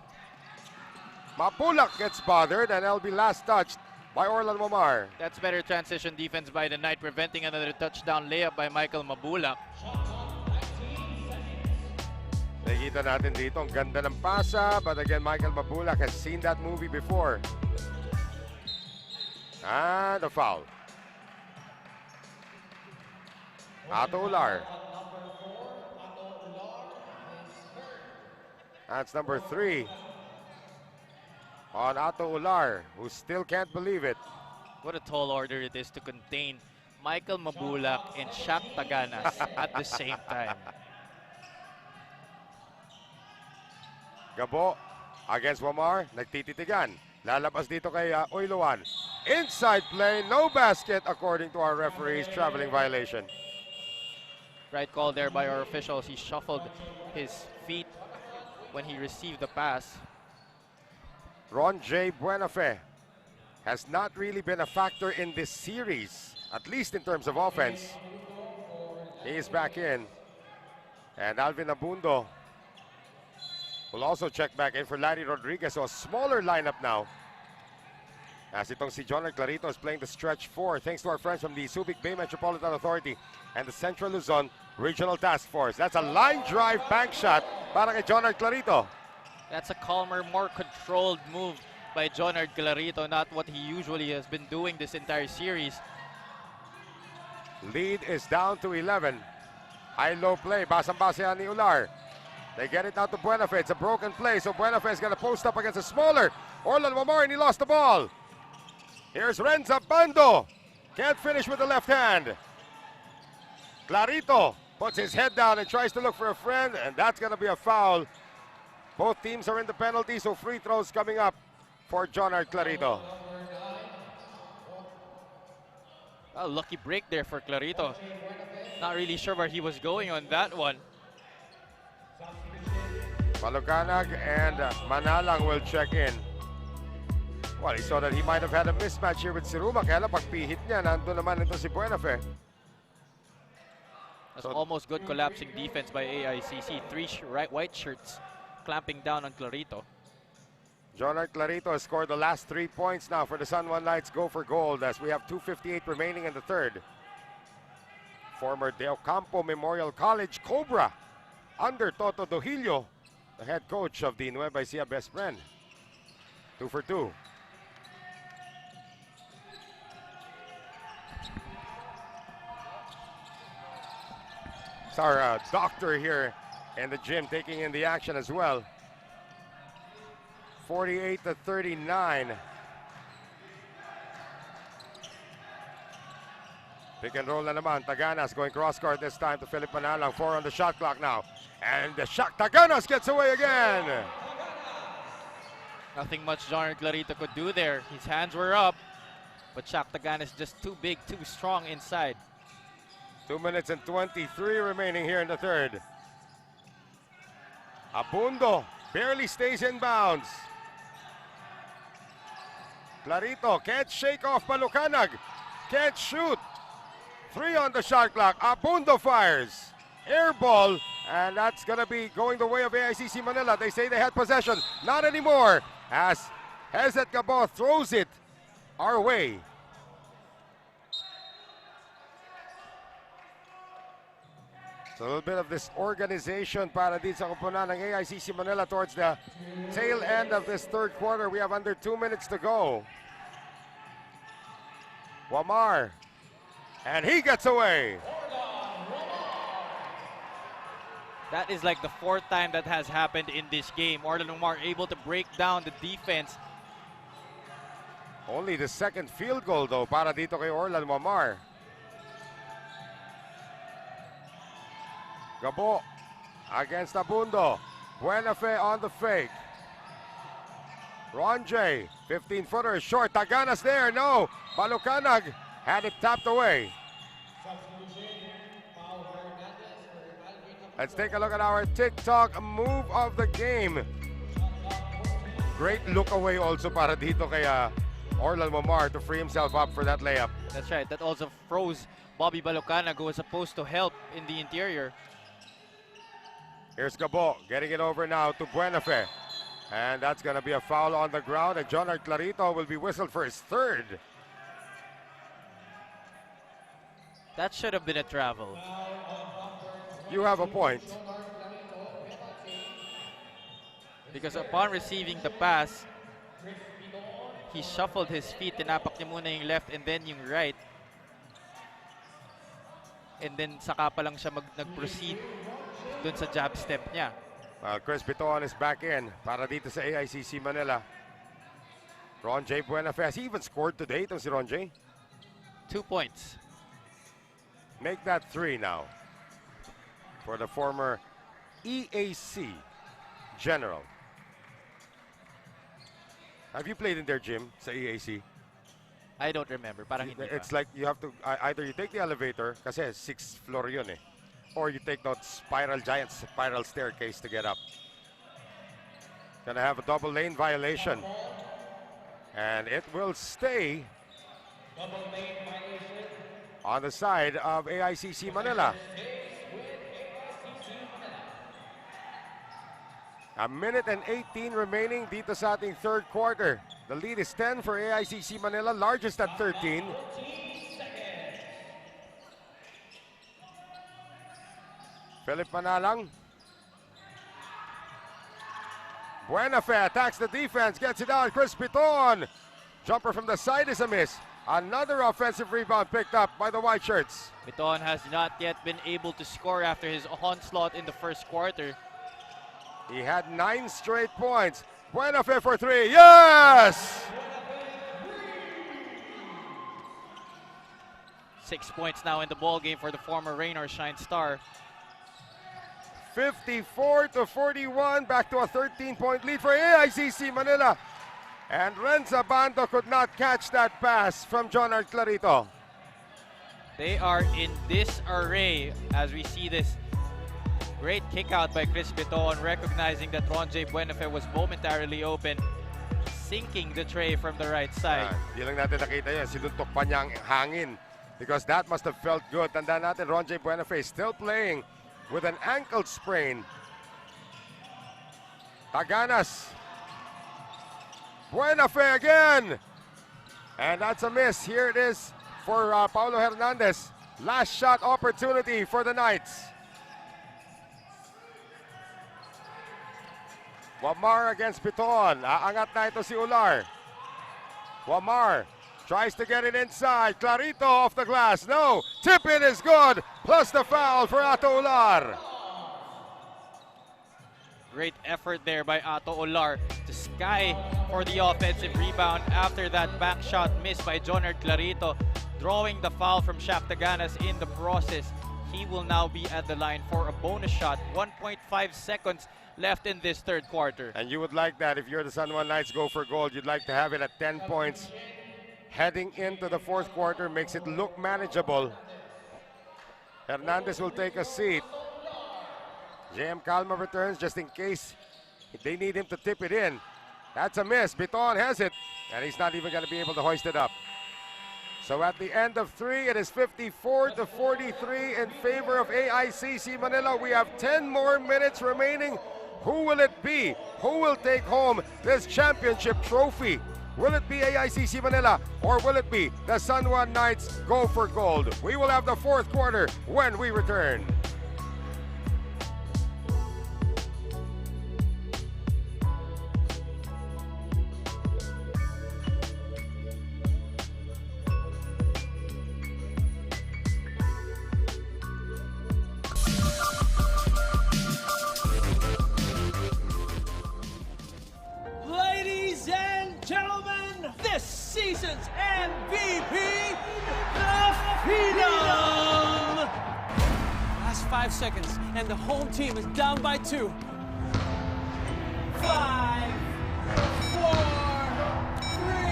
Mabulak gets bothered, and it'll be last touched by Orlan Momar. That's better transition defense by the Knight, preventing another touchdown layup by Michael Mabulak. Nakikita natin dito, ang ganda ng pasa, but again, Michael Mabulak has seen that movie before. And a foul. Ato Ular. That's number 3 on Ato Ular, who still can't believe it. What a tall order it is to contain Michael Mabulak and Shaq Taganas at the same time. Gabo against Wamar, nagtititigan. Lalabas dito kay Oiluan. Inside play, no basket according to our referees, traveling violation. Right call there by our officials. He shuffled his feet when he received the pass. Ron J. Buenafe has not really been a factor in this series, at least in terms of offense. He is back in. And Alvin Abundo will also check back in for Larry Rodriguez. So a smaller lineup now. As itong si Jonard Clarito is playing the stretch 4, thanks to our friends from the Subic Bay Metropolitan Authority and the Central Luzon Regional Task Force. That's a line drive bank shot para kay Jonard Clarito. That's a calmer, more controlled move by Jonard Clarito, not what he usually has been doing this entire series. Lead is down to 11. High-low play, basang-basa yan ni Ular. They get it now to Buenafe. It's a broken play, so Buenafe is going to post up against a smaller Orlan Momar, and he lost the ball. Here's Renza Bando. Can't finish with the left hand. Clarito puts his head down and tries to look for a friend, and that's going to be a foul. Both teams are in the penalty, so free throws coming up for Jonard Clarito. A lucky break there for Clarito. Not really sure where he was going on that one. Malucanag and Manalang will check in. Well, he saw that he might have had a mismatch here with Siruma, kaya lang pagpihit niya, nandun naman ito si Buenafe. That's almost good collapsing defense by AICC. 3 white shirts clamping down on Clarito. Jonard Clarito has scored the last 3 points now for the San Juan Knights. Go for gold as we have 2:58 remaining in the third. Former De Ocampo Memorial College Cobra under Toto Dohilio, the head coach of the Nueva Ecija Best Friend. 2 for 2. It's our doctor here in the gym taking in the action as well. 48-39. Pick and roll na naman. Taganas going cross court this time to Philip Manalang. 4 on the shot clock now. And the shot, Taganas gets away again. Nothing much John Clarito could do there. His hands were up, but Shaq Tagan is just too big, too strong inside. 2 minutes and 23 remaining here in the third. Abundo barely stays in bounds. Clarito can't shake off Balucanag. Can't shoot. 3 on the shot clock. Abundo fires. Air ball. And that's going to be going the way of AICC Manila. They say they had possession. Not anymore. As Hezet Gabo throws it our way. So a little bit of this organization para dito sa koponan ng AICC Manila towards the tail end of this third quarter. We have under 2 minutes to go. Wamar. And he gets away. That is like the 4th time that has happened in this game. Orlan Wamar able to break down the defense. Only the second field goal though para dito kay Orlan Wamar. Gabo against Abundo. Buenafe on the fake. Ronjay, 15-footer, short. Taganas there, no. Balucanag had it tapped away. Let's take a look at our TikTok move of the game. Great look away also para dito kay Orlan Wamar to free himself up for that layup. That's right. That also froze Bobby Balucanag, who was supposed to help in the interior. Here's Gabo getting it over now to Buenafe. And that's going to be a foul on the ground. And John Clarito will be whistled for his 3rd. That should have been a travel. You have a point. Because upon receiving the pass, he shuffled his feet. Tinapak niya muna yung left and then yung right. And then saka pa lang siya nag-proceed dun sa jab step niya. Chris Biton is back in para dito sa AICC Manila. Ron J. Buenafe, has he even scored today itong si Ron J? 2 points. Make that 3 now for the former EAC General. Have you played in their gym sa EAC? I don't remember. Parang hindi It's pa. like you have to, either you take the elevator, kasi 6th floor yun eh, or you take that giant spiral staircase to get up. Gonna have a double lane violation. And it will stay on the side of AICC Manila. A minute and 18 remaining dito sa ating third quarter. The lead is 10 for AICC Manila, largest at 13. Philip Manalang. Buenafe attacks the defense, gets it out. Chris Piton. Jumper from the side is a miss. Another offensive rebound picked up by the white shirts. Piton has not yet been able to score after his onslaught in the first quarter. He had 9 straight points. Buenafe for 3. Yes! 6 points now in the ball game for the former Rain or Shine star. 54-41, back to a 13-point lead for AICC Manila. And Renza Bando could not catch that pass from John Clarito. They are in disarray as we see this great kick out by Chris Piton, recognizing that Ron J. Buenafe was momentarily open, sinking the tray from the right side. Di lang natin nakita yun, sinuntok pa niya ang hangin because that must have felt good. Tandaan natin, Ron J. Buenafe still playing with an ankle sprain. Taganas. Buenafe again. And that's a miss. Here it is for Paulo Hernandez. Last shot opportunity for the Knights. Wamar against Piton. Aangat na ito si Ular. Wamar tries to get it inside. Clarito off the glass. No. Tip in is good. Plus the foul for Ato Ular. Great effort there by Ato Ular to sky for the offensive rebound after that back shot missed by Jonard Clarito, drawing the foul from Shaq Taganas in the process. He will now be at the line for a bonus shot. 1.5 5 seconds left in this third quarter. And you would like that if you're the San Juan Knights go for gold. You'd like to have it at 10 points. Heading into the fourth quarter makes it look manageable. Hernandez will take a seat. JM Calma returns just in case they need him to tip it in. That's a miss. Biton has it, and he's not even going to be able to hoist it up. So at the end of 3, it is 54-43 in favor of AICC Manila. We have 10 more minutes remaining. Who will it be? Who will take home this championship trophy? Will it be AICC Manila or will it be the San Juan Knights go for gold? We will have the fourth quarter when we return. Ladies and gentlemen, this season's MVP, the Phenom! Last 5 seconds, and the home team is down by 2. 5, 4, 3,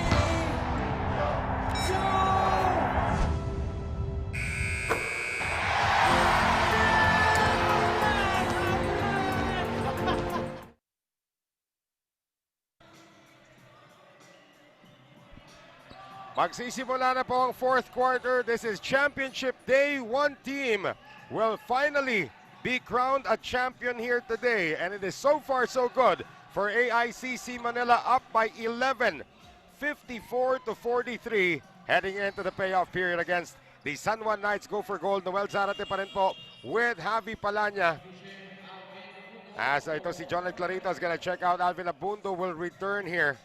2. Magsisimula na po ang fourth quarter. This is championship day. One team will finally be crowned a champion here today. And it is so far so good for AICC Manila, up by 11, 54-43, heading into the payoff period against the San Juan Knights. Go for gold. Noel Zarate pa rin po with Javi Palanya. As ito si John Clarito is going to check out. Alvin Abundo will return here.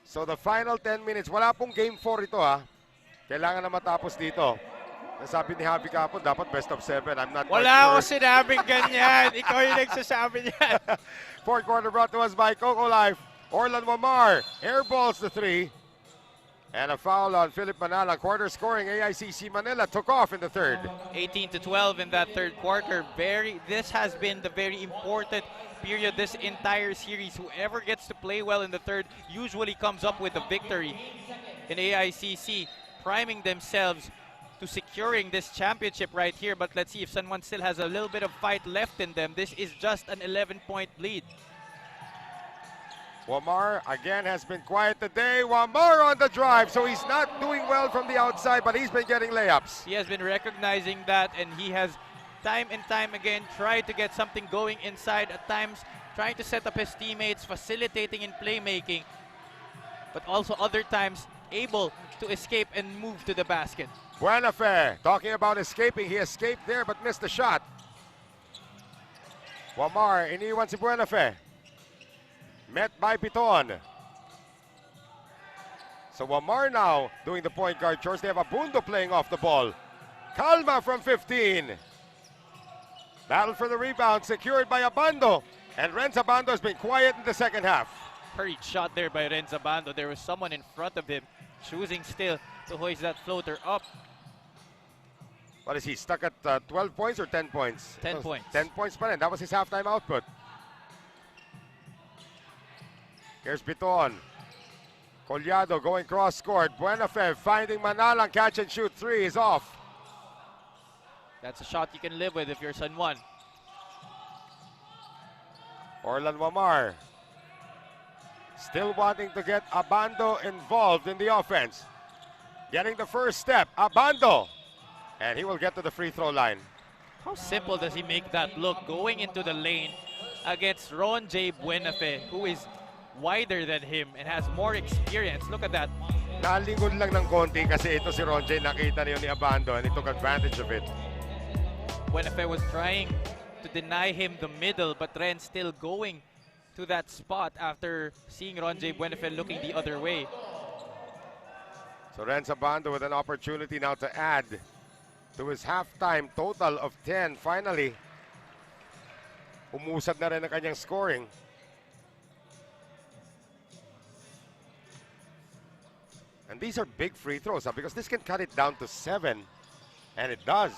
So the final 10 minutes, wala pong game 4 ito ha. Kailangan na matapos dito. Nasabi ni Javi kapon, dapat best of 7. I'm not Wala quite ako sinabing ganyan. Ikaw yung nagsasabi niyan. Fourth quarter brought to us by Coco Life. Orlan Wamar airballs the 3. And a foul on Philip Manala. Quarter scoring, AICC Manila took off in the third. 18-12 in that third quarter. This has been the very important period this entire series. Whoever gets to play well in the third usually comes up with a victory. In AICC, priming themselves to securing this championship right here. But let's see if San Juan still has a little bit of fight left in them. This is just an 11-point lead. Wamar again has been quiet today. Wamar on the drive, so he's not doing well from the outside, but he's been getting layups. He has been recognizing that, and he has time and time again tried to get something going inside, at times trying to set up his teammates, facilitating in playmaking, but also other times able to escape and move to the basket. Buenafe, talking about escaping, he escaped there but missed the shot. Wamar, iniwan si Buenafe. Met by Piton. So Wamar now doing the point guard chores. They have Abundo playing off the ball. Calma from 15. Battle for the rebound secured by Abando. And Renz Abando has been quiet in the second half. Hurried shot there by Renz Abando. There was someone in front of him choosing still to hoist that floater up. What is he, stuck at 12 points or 10 points? 10 points. 10 points pa rin. That was his halftime output. Here's Piton. Collado going cross-court. Buenafe finding Manalang. Catch and shoot 3 is off. That's a shot you can live with if you're San Juan. Orlan Wamar still wanting to get Abando involved in the offense. Getting the first step. Abando. And he will get to the free throw line. How simple does he make that look? Going into the lane against Ron J. Buenafe, who is wider than him and has more experience. Look at that. Nalingod lang ng konti kasi ito si Ron J. Nakita niyo ni Abando and he took advantage of it. Buenafe was trying to deny him the middle, but Ren still going to that spot after seeing Ron J. Buenafe looking the other way. So Renz Abando with an opportunity now to add to his halftime total of 10. Finally, umusad na rin ang kanyang scoring. And these are big free throws because this can cut it down to 7. And it does.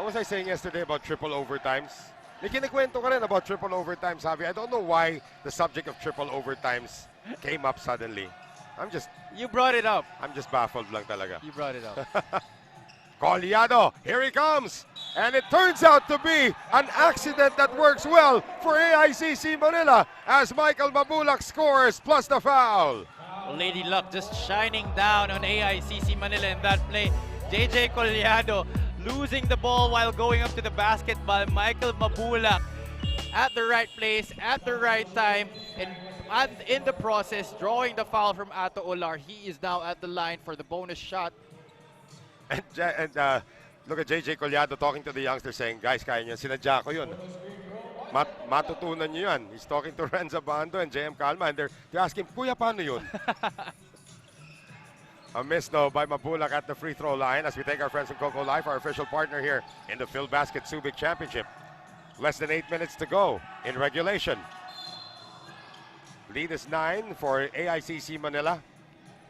What was I saying yesterday about triple overtimes? May kinikwento ka rin about triple overtimes, Javi. I don't know why the subject of triple overtimes came up suddenly. You brought it up. I'm just baffled lang talaga. You brought it up. Collado, here he comes. And it turns out to be an accident that works well for AICC Manila as Michael Mabulak scores plus the foul. Lady Luck just shining down on AICC Manila in that play. JJ Collado losing the ball while going up to the basketball. Michael Mabulak at the right place, at the right time, and in the process, drawing the foul from Ato Olar. He is now at the line for the bonus shot. And look at JJ Collado talking to the youngster saying, guys, kaya nyo, sinadya ko yun. Matutunan nyo yan. He's talking to Renza Bando and JM Calma and they're asking, Kuya, paano yun? A miss though by Mabulak at the free throw line as we thank our friends from Coco Life, our official partner here in the Phil Basket Subic Championship. Less than 8 minutes to go in regulation. Lead is 9 for AICC Manila.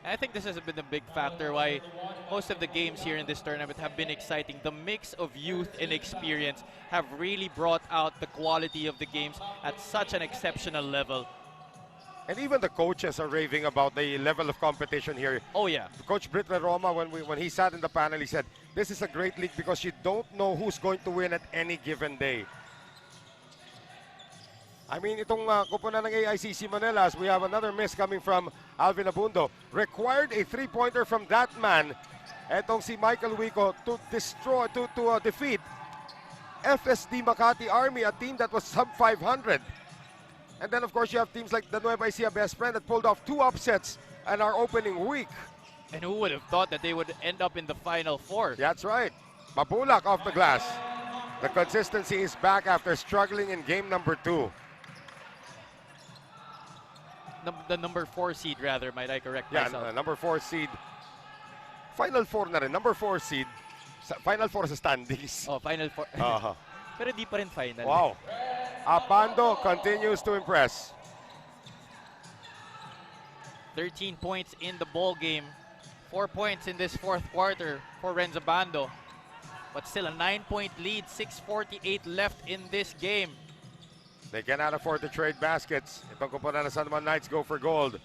I think this has been a big factor why most of the games here in this tournament have been exciting. The mix of youth and experience have really brought out the quality of the games at such an exceptional level. And even the coaches are raving about the level of competition here. Oh yeah. Coach Brit Roma, when he sat in the panel, he said, this is a great league because you don't know who's going to win at any given day. I mean, itong kupunan ng AICC Manila, as we have another miss coming from Alvin Abundo. Required a three-pointer from that man, etong si Michael Wico, to defeat FSD Makati Army, a team that was sub-500. And then, of course, you have teams like the Nueva Ecija Best Friend that pulled off 2 upsets in our opening week. And who would have thought that they would end up in the Final Four? That's right. Mabulak off the glass. The consistency is back after struggling in game number 2. The number 4 seed, rather, might I correct myself? Number 4 seed. Final 4 na rin. Number 4 seed. Final 4 sa standings. Oh, Final 4. Pero di pa rin final. Wow. Abando continues to impress. 13 points in the ball game. 4 points in this fourth quarter for Renza Bando. But still a 9-point lead. 6:48 left in this game. They cannot afford to trade baskets. Itong kupunan ng San Juan Knights go for gold.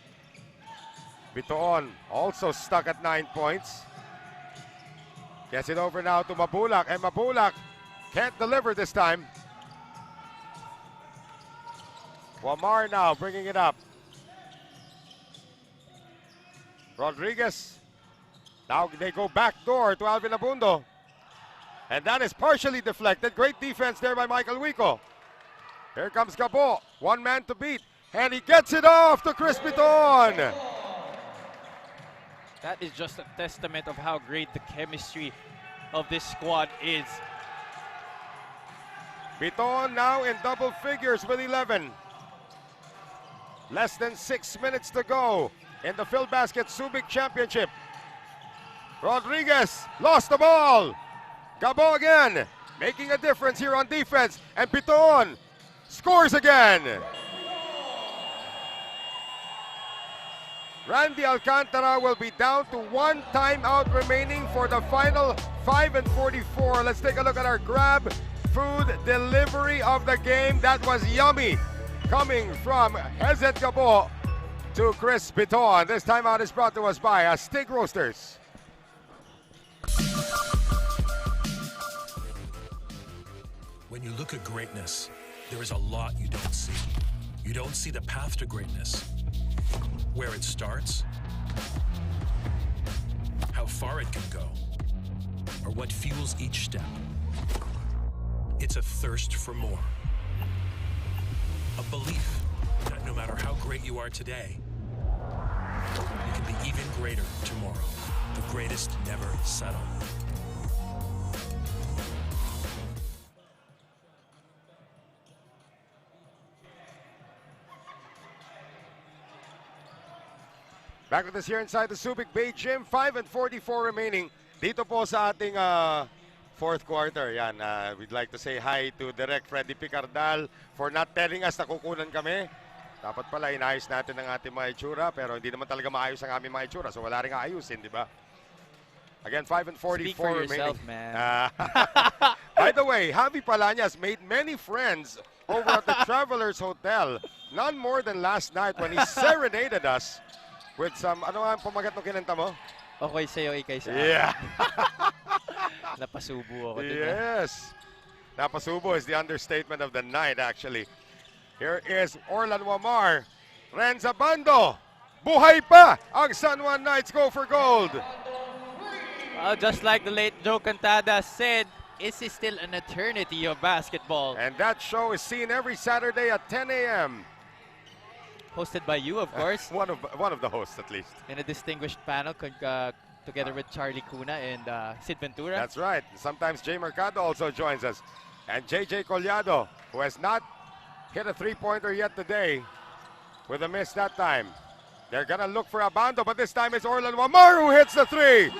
Bitoon also stuck at 9 points. Gets it over now to Mabulak. And Mabulak can't deliver this time. Wamar now bringing it up. Rodriguez. Now they go back door to Alvin Abundo. And that is partially deflected. Great defense there by Michael Wico. Here comes Gabo. One man to beat. And he gets it off to Chris Biton. That is just a testament of how great the chemistry of this squad is. Biton now in double figures with 11. Less than 6 minutes to go in the Phil Basket Subic Championship. Rodriguez lost the ball. Gabo again, making a difference here on defense. And Biton scores again. Randy Alcantara will be down to 1 timeout remaining for the final 5:44. Let's take a look at our grab food delivery of the game. That was yummy. Coming from Hezet Gabo to Chris Biton. This timeout is brought to us by Steak Roasters. When you look at greatness, there is a lot you don't see. You don't see the path to greatness, where it starts, how far it can go, or what fuels each step. It's a thirst for more. A belief that no matter how great you are today, you can be even greater tomorrow. The greatest never settle. Back with us here inside the Subic Bay Gym. 5:44 remaining. Dito po sa ating fourth quarter. Yan, we'd like to say hi to Direct Freddy Picardal for not telling us na kukunan kami. Dapat pala inayos natin ang ating mga itsura, pero hindi naman talaga maayos ang aming mga itsura. So wala rin ayusin, di ba? Again, 5:44 Speak for remaining. yourself, man. By the way, Javi Palañas made many friends over at the Travelers Hotel. None more than last night when he serenaded us with some, ano ang pamagat no kinanta mo? Okay sa'yo, ikay sa akin. Yeah. Napasubo ako dun. Yes. Napasubo is the understatement of the night, actually. Here is Orlan Wamar. Renza Bando. Buhay pa ang San Juan Knights go for gold. Well, just like the late Joe Cantada said, it's still an eternity of basketball. And that show is seen every Saturday at 10 a.m. Hosted by you, of course. One of the hosts, at least. In a distinguished panel together with Charlie Cuna and Sid Ventura. That's right. Sometimes Jay Mercado also joins us. And JJ Collado, who has not hit a three-pointer yet today, with a miss that time. They're going to look for Abando, but this time it's Orlan Wamar who hits the three.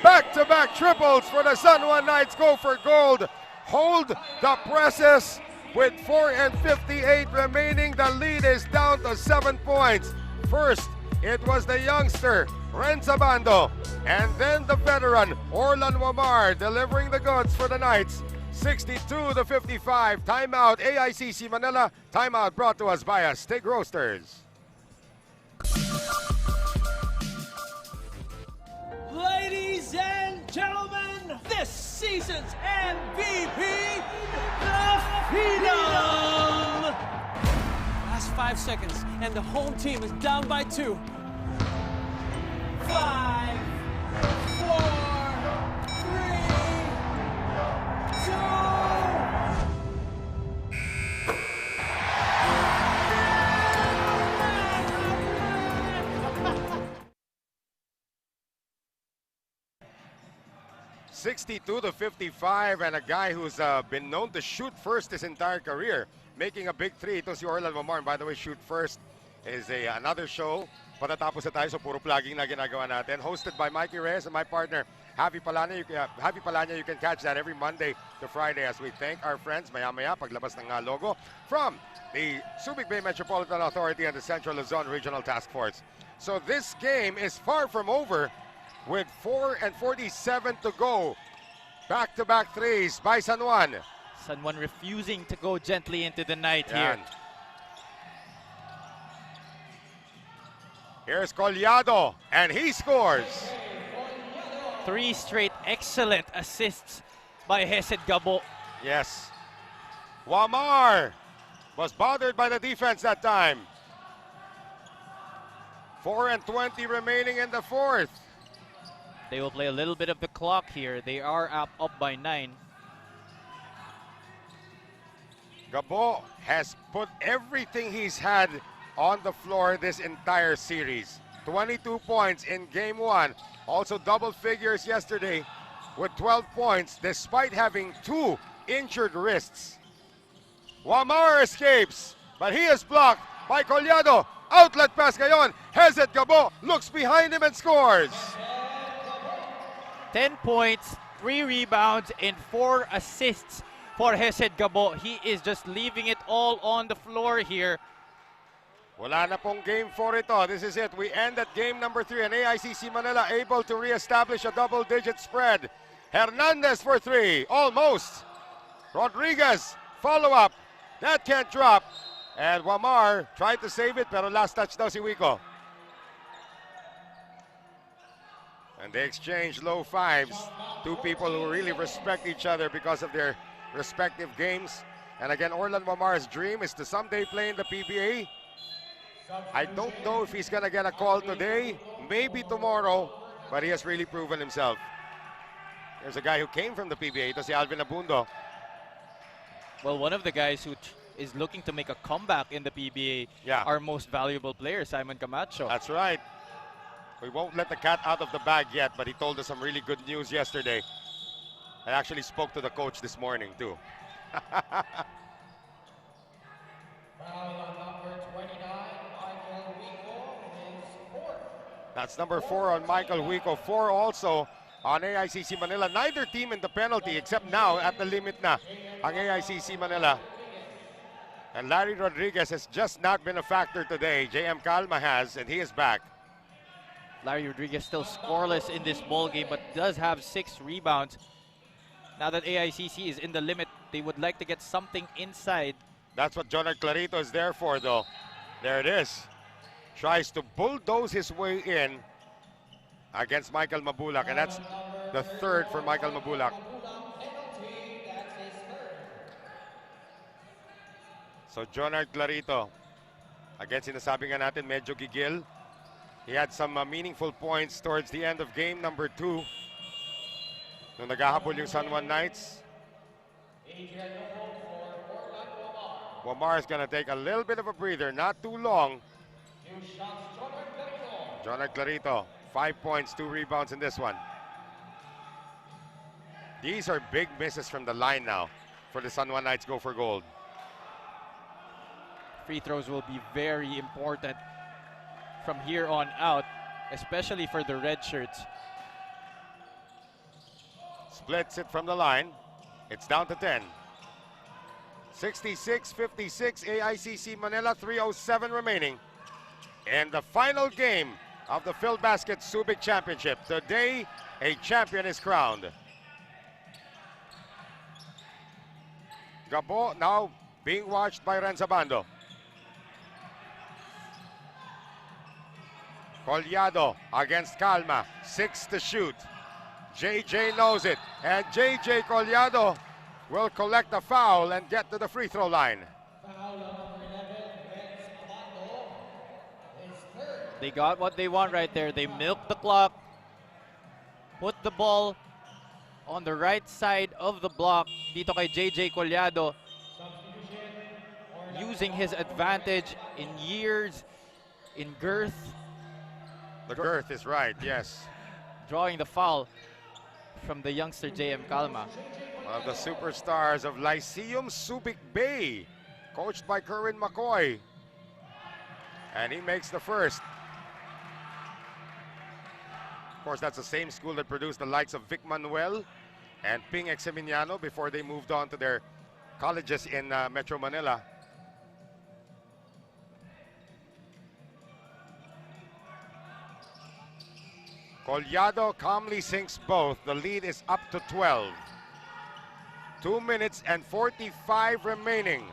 Back-to-back triples for the San Juan Knights go for gold. Hold the presses with 4:58 remaining. The lead is down to 7 points. First, it was the youngster, Renza Bando, and then the veteran, Orlan Wamar, delivering the goods for the Knights. 62-55. Timeout, AICC Manila. Timeout brought to us by Steak Roasters. Ladies and gentlemen, this season's MVP, the Phenom! Last 5 seconds, and the home team is down by 2. 5, 4, 3, 62-55, and a guy who's been known to shoot first his entire career, making a big three. Ito si Orlan Wamar. And by the way, Shoot First is another show. Patatapos na tayo, so puro plugging na ginagawa natin. Hosted by Mikey Reyes and my partner, Javi Palanya. You can catch that every Monday to Friday as we thank our friends, maya-maya, paglabas ng logo, from the Subic Bay Metropolitan Authority and the Central Luzon Regional Task Force. So this game is far from over with 4:47 to go. Back-to-back threes by San Juan. San Juan refusing to go gently into the night Yan. here. Here's Collado, and he scores. 3 straight excellent assists by Hesed Gabo. Yes. Wamar was bothered by the defense that time. 4:20 remaining in the fourth. They will play a little bit of the clock here. They are up by 9. Gabo has put everything he's had on the floor this entire series. 22 points in game 1. Also double figures yesterday with 12 points despite having 2 injured wrists. Wamar escapes, but he is blocked by Collado. Outlet pass ngayon. Hesed Gabo looks behind him and scores. 10 points, 3 rebounds, and 4 assists for Hesed Gabo. He is just leaving it all on the floor here. Wala na pong game 4 ito. This is it. We end at game number 3, and AICC Manila able to reestablish a double-digit spread. Hernandez for 3, almost. Rodriguez, follow-up. That can't drop. And Wamar tried to save it, pero last touch daw si Wico. And they exchange low fives. 2 people who really respect each other because of their respective games. And again, Orlan Wamar's dream is to someday play in the PBA. I don't know if he's going to get a call today, maybe tomorrow, but he has really proven himself. There's a guy who came from the PBA, ito si Alvin Abundo. Well, one of the guys who is looking to make a comeback in the PBA, our most valuable player, Simon Camacho. That's right. We won't let the cat out of the bag yet, but he told us some really good news yesterday. I actually spoke to the coach this morning, too. That's number 4 on Michael Wico. 4 also on AICC Manila. Neither team in the penalty, except now at the limit na ang AICC Manila. And Larry Rodriguez has just not been a factor today. JM Calma has, and he is back. Larry Rodriguez still scoreless in this ball game, but does have 6 rebounds. Now that AICC is in the limit, they would like to get something inside. That's what Jonard Clarito is there for, though. There it is. Tries to bulldoze his way in against Michael Mabulak, and that's the third for Michael Mabulak. So Jonard Clarito, again sinasabi nga natin medyo gigil. He had some meaningful points towards the end of game number 2. Nung naghahabol yung San Juan Knights. Wamar is gonna take a little bit of a breather, not too long. Jonard Clarito, 5 points, 2 rebounds in this one. These are big misses from the line now for the San Juan Knights go for gold. Free throws will be very important from here on out, especially for the red shirts. Splits it from the line. It's down to 10. 66-56, AICC Manila, 3:07 remaining. And the final game of the PhilBasket Subic Championship. Today, a champion is crowned. Gabo now being watched by Renzabando. Collado against Calma, 6 to shoot. JJ knows it, and JJ Collado will collect a foul and get to the free throw line. They got what they want right there. They milked the clock, put the ball on the right side of the block dito kay JJ Collado, using his advantage in years, in girth. The girth is right, yes. Drawing the foul from the youngster JM Calma. One of the superstars of Lyceum Subic Bay, coached by Kerwin McCoy. And he makes the first. Of course, that's the same school that produced the likes of Vic Manuel and Ping Exeminiano before they moved on to their colleges in Metro Manila. Collado calmly sinks both. The lead is up to 12. 2 minutes and 45 remaining.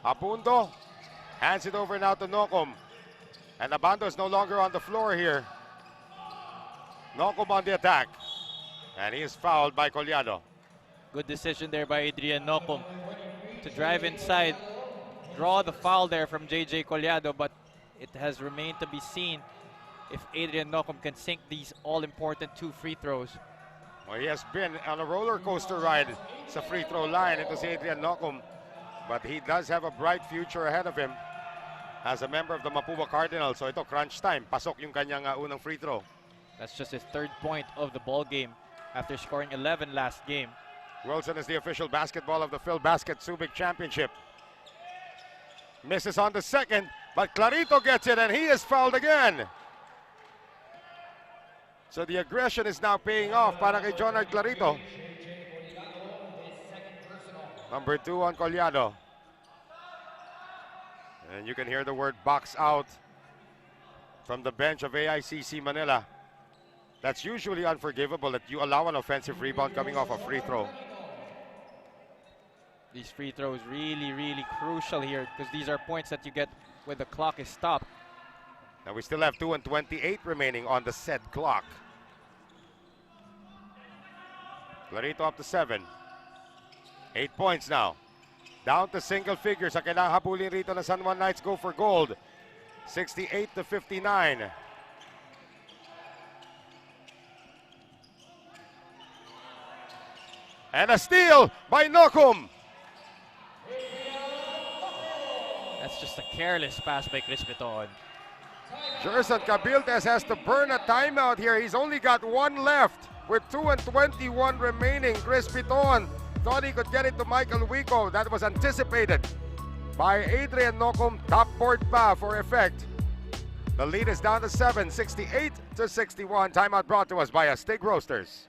Abundo hands it over now to Nocum. And Abando is no longer on the floor here. Nocum on the attack. And he is fouled by Collado. Good decision there by Adrian Nocum to drive inside, draw the foul there from JJ Collado, but it has remained to be seen if Adrian Nocum can sink these all-important 2 free throws. Well, he has been on a roller coaster ride sa free throw line. Ito si Adrian Nocum. But he does have a bright future ahead of him as a member of the Mapua Cardinals. So ito, crunch time. Pasok yung kanyang unang free throw. That's just his 3rd point of the ball game after scoring 11 last game. Wilson is the official basketball of the PhilBasket Subic Championship. Misses on the second, but Clarito gets it and he is fouled again. So the aggression is now paying off para kay Jonard Clarito. Number 2 on Collado. And you can hear the word box out from the bench of AICC Manila. That's usually unforgivable that you allow an offensive rebound coming off a free throw. These free throws really, really crucial here because these are points that you get when the clock is stopped. Now we still have 2:28 remaining on the said clock. Clarito up to 7. 8 points now. Down to single figures. Ang kailangang habulin rito na San Juan Knights go for gold. 68-59. And a steal by Nocum. That's just a careless pass by Chris Beton. Jerson Cabildes has to burn a timeout here. He's only got 1 left with 2:21 remaining. Chris Piton thought he could get it to Michael Wico. That was anticipated by Adrian Nocum. Top board pa for effect. The lead is down to 7, 68-61. Timeout brought to us by Astig Roasters.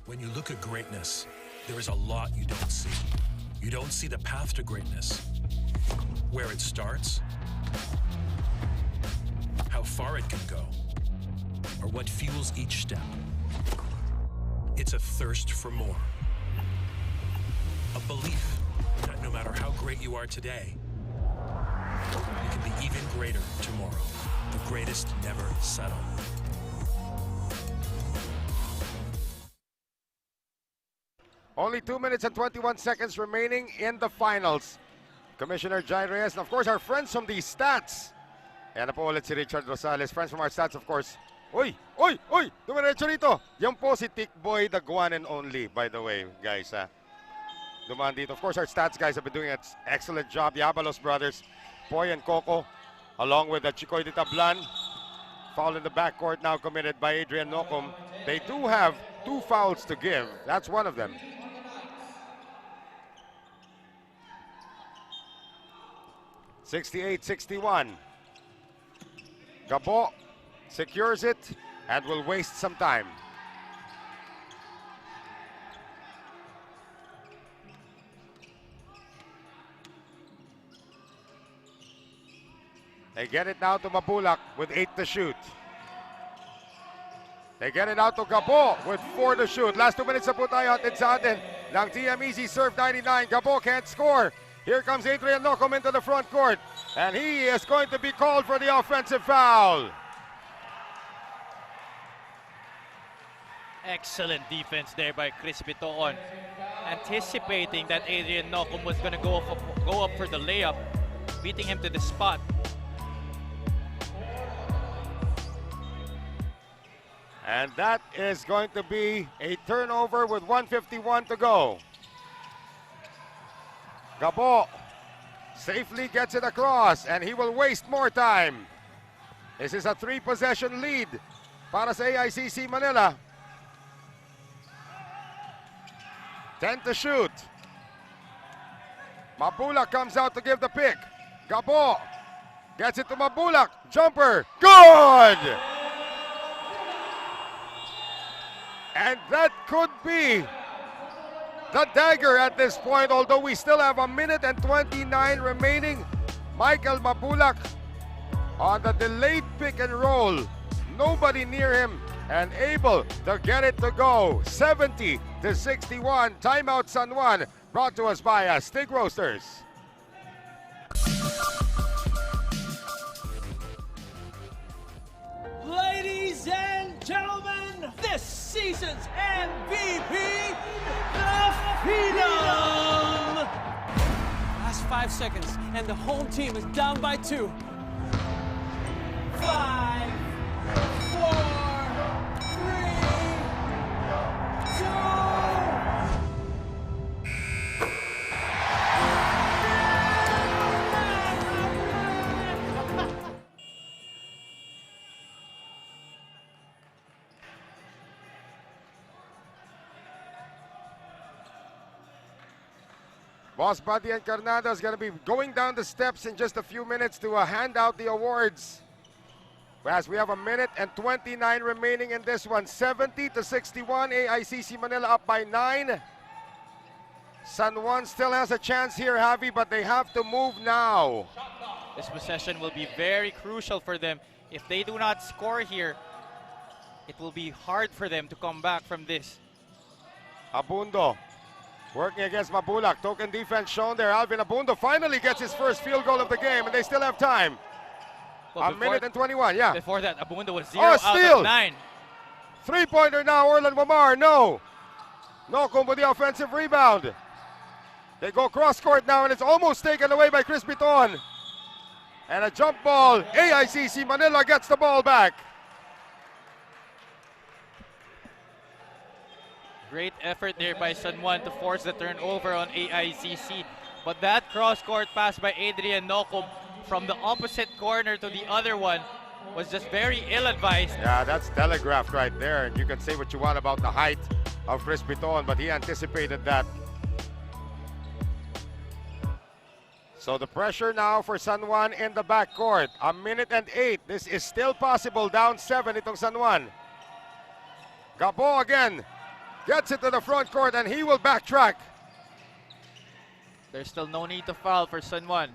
When you look at greatness, there is a lot you don't see. You don't see the path to greatness. where it starts, how far it can go, or what fuels each step. It's a thirst for more. A belief that no matter how great you are today, you can be even greater tomorrow. The greatest never settle. Only 2 minutes and 21 seconds remaining in the finals. Commissioner Jai Reyes, and of course our friends from the Stats. Ayan na po ulit si Richard Rosales. Friends from our Stats, of course. Uy! Dumiretso rito. Yan po si Tick Boy, the one and only, by the way, guys. Dumaan dito. Of course, our Stats guys have been doing an excellent job. The Abalos brothers, Poy and Coco, along with the Chicoy de Tablan. Foul in the backcourt now committed by Adrian Nocum. They do have 2 fouls to give. That's one of them. 68-61. Gabo secures it and will waste some time. They get it now to Mabulak with 8 to shoot. They get it out to Gabo with 4 to shoot. Last 2 minutes na po tayo atin sa atin ng TMEC Serve 99. Gabo can't score. Here comes Adrian Nocum into the front court. And he is going to be called for the offensive foul. Excellent defense there by Chris Bitoon. Anticipating that Adrian Nocum was going to go up for the layup, beating him to the spot. And that is going to be a turnover with 1:51 to go. Gabo safely gets it across and he will waste more time. This is a 3-possession lead para sa AICC Manila. 10 to shoot. Mabulak comes out to give the pick. Gabo gets it to Mabulak. Jumper. Good! And that could be the dagger at this point, although we still have 1 minute and 29 remaining. Michael Mabulak on the delayed pick and roll. Nobody near him and able to get it to go. 70-61. Timeout San Juan, brought to us by Stig Roasters. Ladies and gentlemen, this season's MVP, the Phenom! Last 5 seconds, and the home team is down by 2. 5, 4, 3, 2. Boss Buddy Encarnado is going to be going down the steps in just a few minutes to hand out the awards. As we have 1 minute and 29 remaining in this one. 70-61, AICC Manila up by 9. San Juan still has a chance here, Javi, but they have to move now. This possession will be very crucial for them. If they do not score here, it will be hard for them to come back from this. Abundo working against Mabulak. Token defense shown there. Alvin Abundo finally gets his first field goal of the game, and they still have time. Well, 1 minute and 21, yeah. Before that, Abundo was 0 Oh, out steal! of 9. Three-pointer now, Orlan Wamar. No. Nocum with the offensive rebound. They go cross-court now, and it's almost taken away by Chris Biton. And a jump ball. AICC Manila gets the ball back. Great effort there by San Juan to force the turnover on AICC. But that cross-court pass by Adrian Nocum from the opposite corner to the other one was just very ill-advised. Yeah, that's telegraphed right there. And you can say what you want about the height of Chris Biton, but he anticipated that. So the pressure now for San Juan in the backcourt. 1 minute and 8. This is still possible. Down 7 itong San Juan. Gabo again. Gets it to the front court and he will backtrack. There's still no need to foul for San Juan.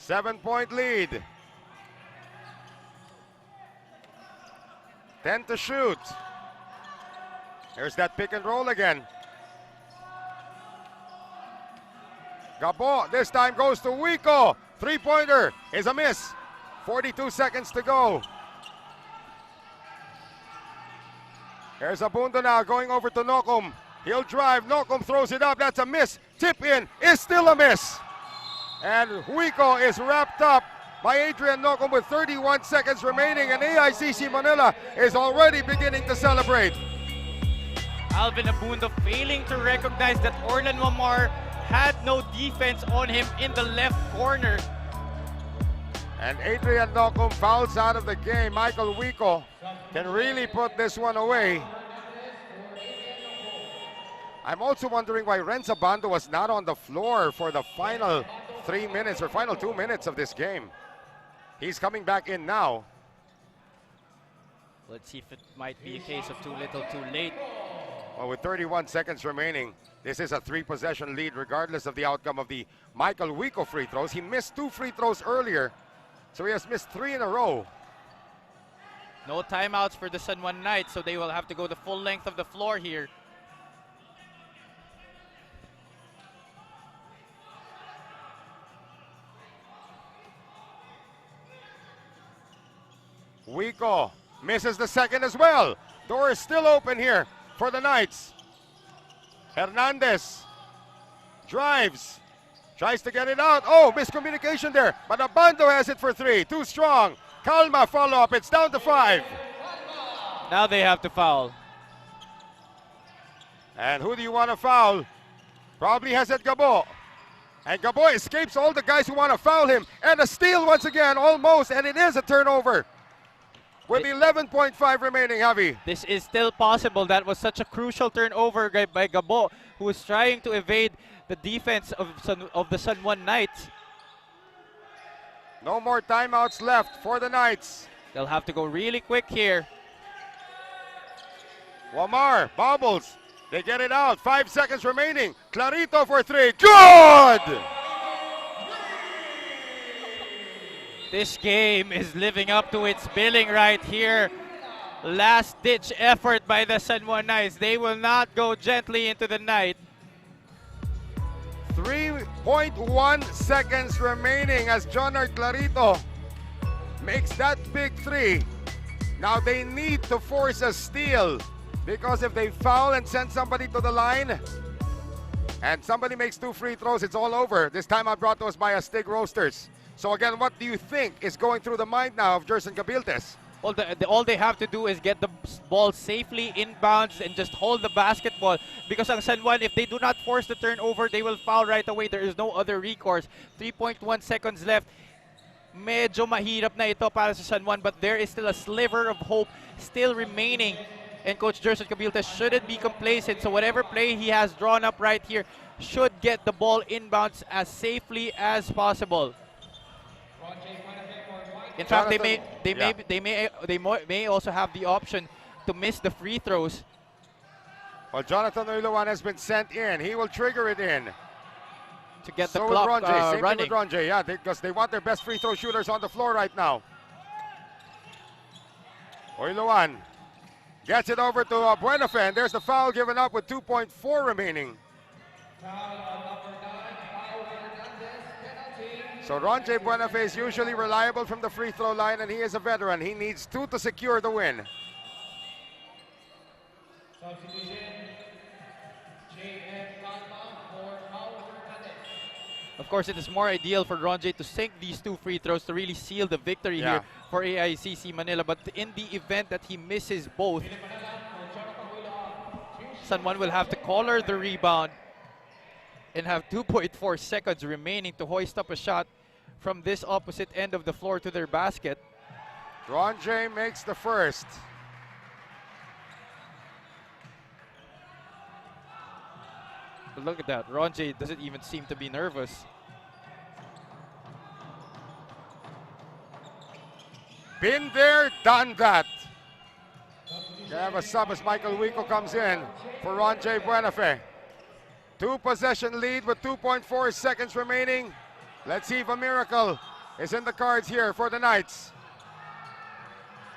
7-point lead. 10 to shoot. There's that pick and roll again. Gabo this time goes to Wico. Three-pointer is a miss. 42 seconds to go. There's Abundo now going over to Nokum. He'll drive. Nokum throws it up. That's a miss. Tip in is still a miss. And Wico is wrapped up by Adrian Nokum with 31 seconds remaining, and AICC Manila is already beginning to celebrate. Alvin Abundo failing to recognize that Orlan Mamar had no defense on him in the left corner. And Adrian Nokum fouls out of the game. Michael Wico can really put this one away. I'm also wondering why Renza Bando was not on the floor for the final 3 minutes or final 2 minutes of this game. He's coming back in now. Let's see if it might be a case of too little, too late. Well, with 31 seconds remaining, this is a 3-possession lead regardless of the outcome of the Michael Wico free throws. He missed 2 free throws earlier, so he has missed 3 in a row. No timeouts for the San Juan Knights, so they will have to go the full length of the floor here. Wico misses the second as well. Door is still open here for the Knights. Hernandez drives, tries to get it out. Oh, miscommunication there, but Abando has it for 3. Too strong. Calma follow-up. It's down to 5. Now they have to foul. And who do you want to foul? Probably has it Gabo. And Gabo escapes all the guys who want to foul him. And a steal once again, almost, and it is a turnover. With 11.5 remaining, Javi. This is still possible. That was such a crucial turnover by Gabo, who was trying to evade the defense of the San Juan Knights. No more timeouts left for the Knights. They'll have to go really quick here. Wamar bobbles. They get it out. 5 seconds remaining. Clarito for 3. Good! This game is living up to its billing right here. Last-ditch effort by the San Juan Knights. They will not go gently into the night. 3.1 seconds remaining as Jonard Clarito makes that big 3. Now they need to force a steal, because if they foul and send somebody to the line and somebody makes 2 free throws, it's all over. This timeout brought to us by Astig Roasters. So again, what do you think is going through the mind now of Jerson Cabiltes? Well, all they have to do is get the ball safely inbounds and just hold the basketball. Because ang San Juan, if they do not force the turnover, they will foul right away. There is no other recourse. 3.1 seconds left. Medyo mahirap na ito para sa San Juan, but there is still a sliver of hope still remaining. And Coach Jerson Cabiltes shouldn't be complacent. So whatever play he has drawn up right here should get the ball inbounds as safely as possible. In fact, they may also have the option to miss the free throws. Well, Jonathan Oiluan has been sent in. He will trigger it in. To get the so clock with Ronjay. Same running. thing with Ronjay, yeah, because they want their best free throw shooters on the floor right now. Oiluan gets it over to Buenafe, and there's the foul given up with 2.4 remaining. So Ronjay Buenafe is usually reliable from the free throw line, and he is a veteran. He needs 2 to secure the win. Of course, it is more ideal for Ronjay to sink these 2 free throws to really seal the victory here for AICC Manila. But in the event that he misses both, San Juan will have to collar the rebound and have 2.4 seconds remaining to hoist up a shot from this opposite end of the floor to their basket. Ronjay makes the first. But look at that. Ronjay doesn't even seem to be nervous. Been there, done that. They have a sub as Michael Wico comes in for Ronjay Buenafe. 2-possession lead with 2.4 seconds remaining. Let's see if a miracle is in the cards here for the Knights.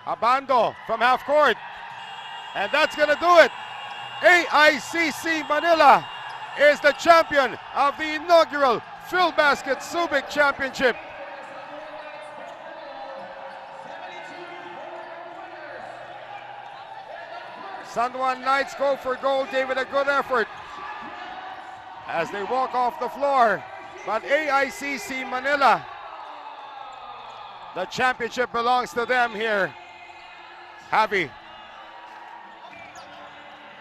Abando from half court. And that's going to do it. AICC Manila is the champion of the inaugural PhilBasket Subic Championship. San Juan Knights go for gold, gave it a good effort as they walk off the floor. But AICC Manila, the championship belongs to them here. Javi.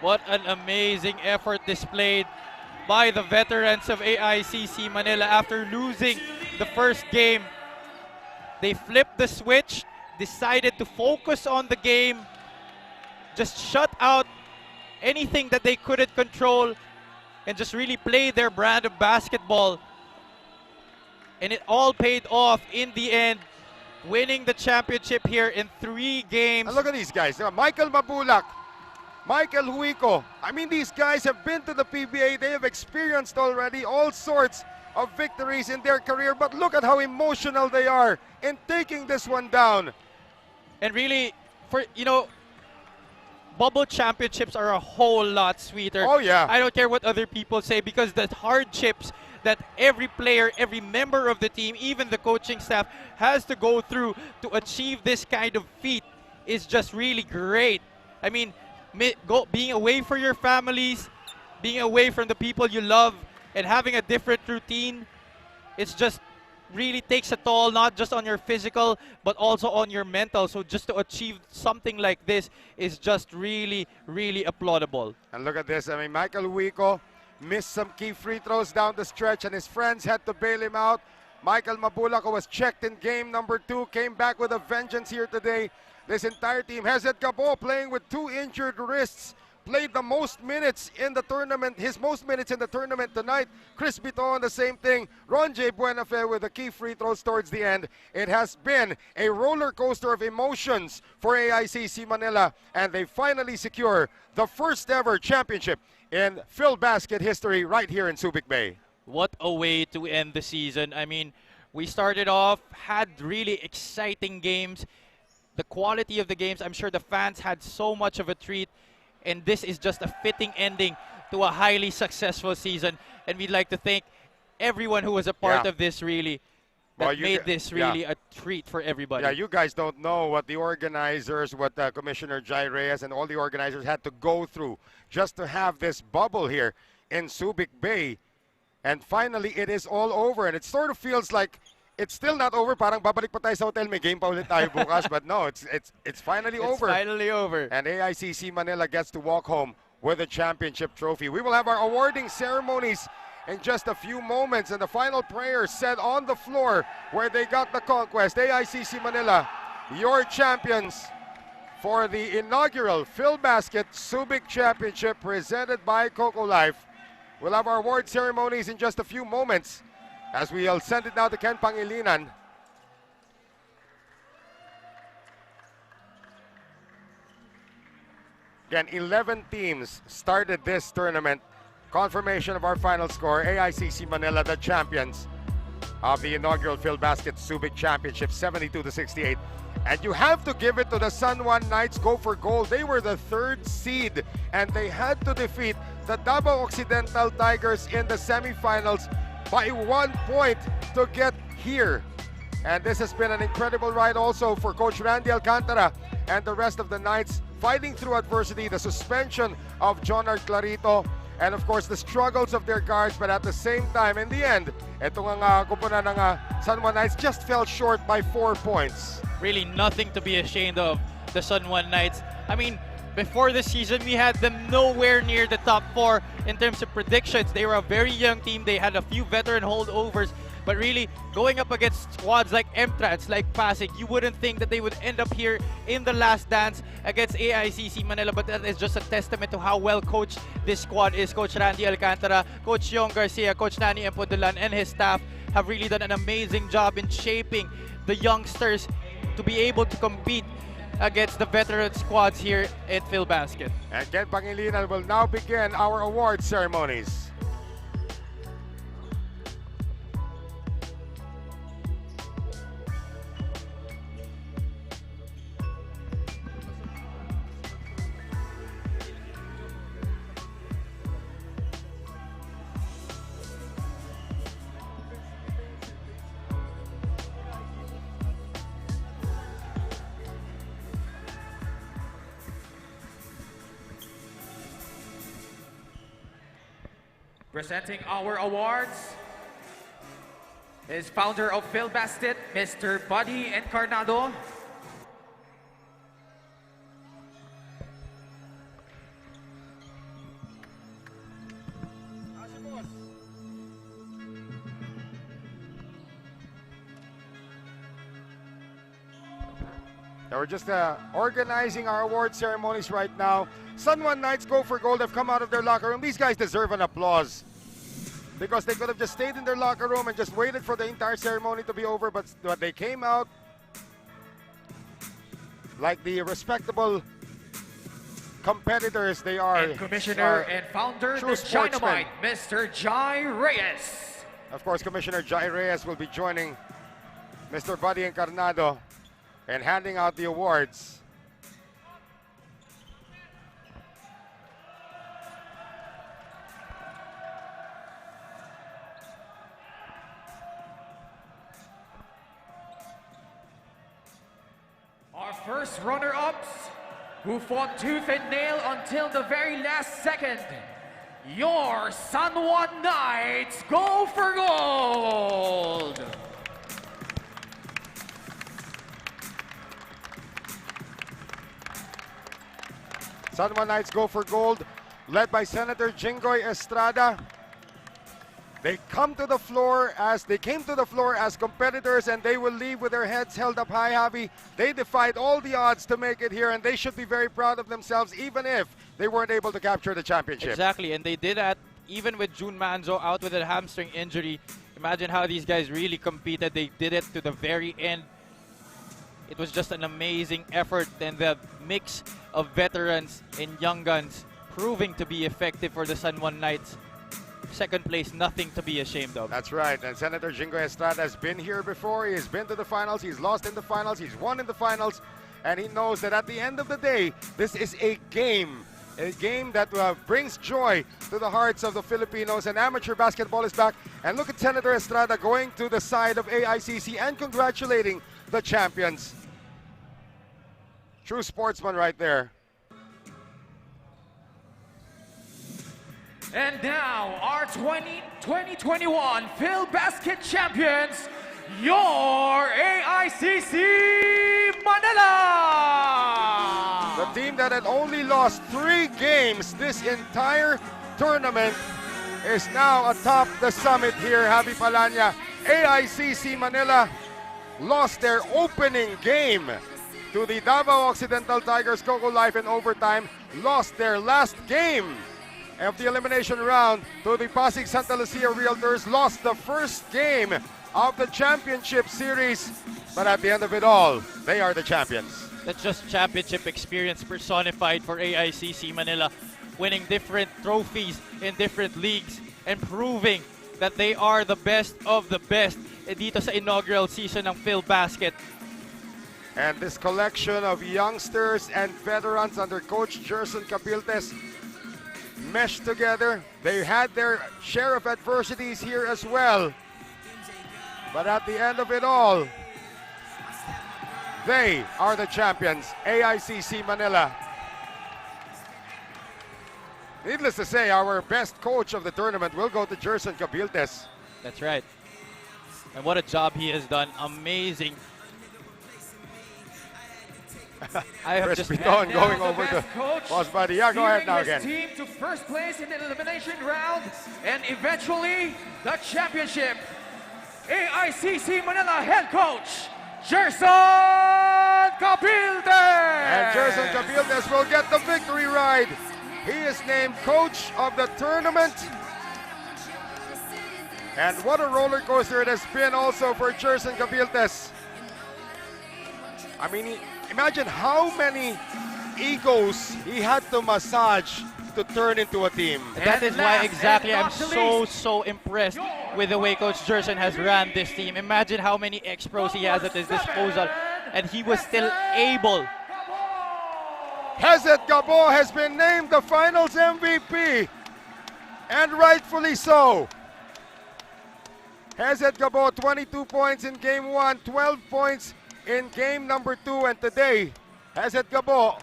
What an amazing effort displayed by the veterans of AICC Manila after losing the first game. They flipped the switch, decided to focus on the game, just shut out anything that they couldn't control, and just really play their brand of basketball. And it all paid off in the end, winning the championship here in 3 games. And look at these guys. Michael Mabulak, Michael Huico. I mean, these guys have been to the PBA. They have experienced already all sorts of victories in their career. But look at how emotional they are in taking this one down. And really, bubble championships are a whole lot sweeter. Oh, yeah. I don't care what other people say, because the hardships that every player, every member of the team, even the coaching staff has to go through to achieve this kind of feat is just really great. I mean, being away from your families, being away from the people you love, and having a different routine, it's just really takes a toll, not just on your physical, but also on your mental. So just to achieve something like this is just really, really applaudable. And look at this. I mean, Michael Huico missed some key free throws down the stretch, and his friends had to bail him out. Michael Mabulak, who was checked in game number 2, came back with a vengeance here today. This entire team. Hezed Gabo playing with 2 injured wrists, played the most minutes in the tournament, his most minutes in the tournament tonight. Chris Biton, the same thing. Ron J. Buenafe with the key free throws towards the end. It has been a roller coaster of emotions for AICC Manila, and they finally secure the first ever championship in PhilBasket history right here in Subic Bay. What a way to end the season. I mean, we started off, had really exciting games. The quality of the games, I'm sure the fans had so much of a treat. And this is just a fitting ending to a highly successful season. And we'd like to thank everyone who was a part of this, really, that made this really a treat for everybody. Yeah, you guys don't know what the organizers, what Commissioner Jai Reyes and all the organizers had to go through just to have this bubble here in Subic Bay. And finally, it is all over. And it sort of feels like it's still not over. Parang babalik pa tayo sa hotel, may game pa ulit tayo bukas. But no, it's finally over. It's finally over. And AICC Manila gets to walk home with a championship trophy. We will have our awarding ceremonies in just a few moments. And the final prayer said on the floor where they got the conquest. AICC Manila, your champions for the inaugural PhilBasket Subic Championship presented by Coco Life. We'll have our award ceremonies in just a few moments, as we'll send it now to Ken Pangilinan. Again, 11 teams started this tournament. Confirmation of our final score, AICC Manila, the champions of the inaugural PhilBasket Subic Championship, 72-68. And you have to give it to the San Juan Knights, go for gold. They were the 3rd seed, and they had to defeat the Davao Occidental Tigers in the semifinals by 1 point to get here. And this has been an incredible ride also for Coach Randy Alcantara and the rest of the Knights, fighting through adversity, the suspension of Jonard Clarito, and of course the struggles of their guards. But at the same time, in the end, itong kupunan ng San Juan Knights just fell short by 4 points. Really nothing to be ashamed of, the San Juan Knights. I mean, before the season, we had them nowhere near the top 4 in terms of predictions. They were a very young team. They had a few veteran holdovers. But really, going up against squads like M-Trans, like Pasig, you wouldn't think that they would end up here in the last dance against AICC Manila. But that is just a testament to how well coached this squad is. Coach Randy Alcantara, Coach Yong Garcia, Coach Nani Empodulan, and his staff have really done an amazing job in shaping the youngsters to be able to compete against the veteran squads here at PhilBasket. And Ken Pangilinan will now begin our award ceremonies. Presenting our awards is founder of Phil Basket, Mr. Buddy Encarnado. We're just organizing our award ceremonies right now. Sun One Knights Go for Gold have come out of their locker room. These guys deserve an applause because they could have just stayed in their locker room and just waited for the entire ceremony to be over, but they came out like the respectable competitors they are. And Commissioner and founder, the Dynamite, Mr. Jai Reyes. Of course, Commissioner Jai Reyes will be joining Mr. Buddy Encarnado and handing out the awards. Our first runner-ups, who fought tooth and nail until the very last second. Your San Juan Knights Go for Gold! San Juan Knights Go for Gold, led by Senator Jingoy Estrada. They came to the floor as competitors, and they will leave with their heads held up high, Javi. They defied all the odds to make it here, and they should be very proud of themselves, even if they weren't able to capture the championship. Exactly, and they did that even with June Manzo out with a hamstring injury. Imagine how these guys really competed. They did it to the very end. It was just an amazing effort, and the mix of veterans and young guns proving to be effective for the San Juan Knights. Second place, nothing to be ashamed of. That's right, and Senator Jingoy Estrada has been here before. He has been to the finals, he's lost in the finals, he's won in the finals, and he knows that at the end of the day, this is a game that brings joy to the hearts of the Filipinos, and amateur basketball is back. And look at Senator Estrada going to the side of AICC and congratulating the champions. True sportsman right there. And now, our 2021 Phil Basket champions, your AICC Manila! The team that had only lost 3 games this entire tournament is now atop the summit here, Javi Palanya. AICC Manila lost their opening game to the Davao Occidental Tigers. Coco Life in overtime, lost their last game of the elimination round to the Pasig Santa Lucia Realtors, lost the first game of the championship series, but at the end of it all, they are the champions. That's just championship experience personified for AICC Manila, winning different trophies in different leagues and proving that they are the best of the best dito sa inaugural season ng Phil Basket. And this collection of youngsters and veterans under Coach Jerson Cabiltes meshed together. They had their share of adversities here as well. But at the end of it all, they are the champions, AICC Manila. Needless to say, our best coach of the tournament will go to Jerson Cabiltes. That's right. And what a job he has done. Amazing. I have just going over to Boss Buddy. Yeah, go ahead now again. Team to first place in the elimination round and eventually the championship. AICC Manila head coach, Jerson Cabildes! And Jerson Cabildes will get the victory ride. He is named coach of the tournament. And what a roller coaster it has been also for Jerson Cabildes. I mean, imagine how many egos he had to massage to turn into a team. That is why exactly I'm so impressed with the way Coach Jerson has ran this team. Imagine how many ex-pros he has at his disposal, and he was still able. Hezet Gabo has been named the finals MVP, and rightfully so. Hezet Gabo, 22 points in game 1, 12 points in game number 2, and today, Hezet Gabo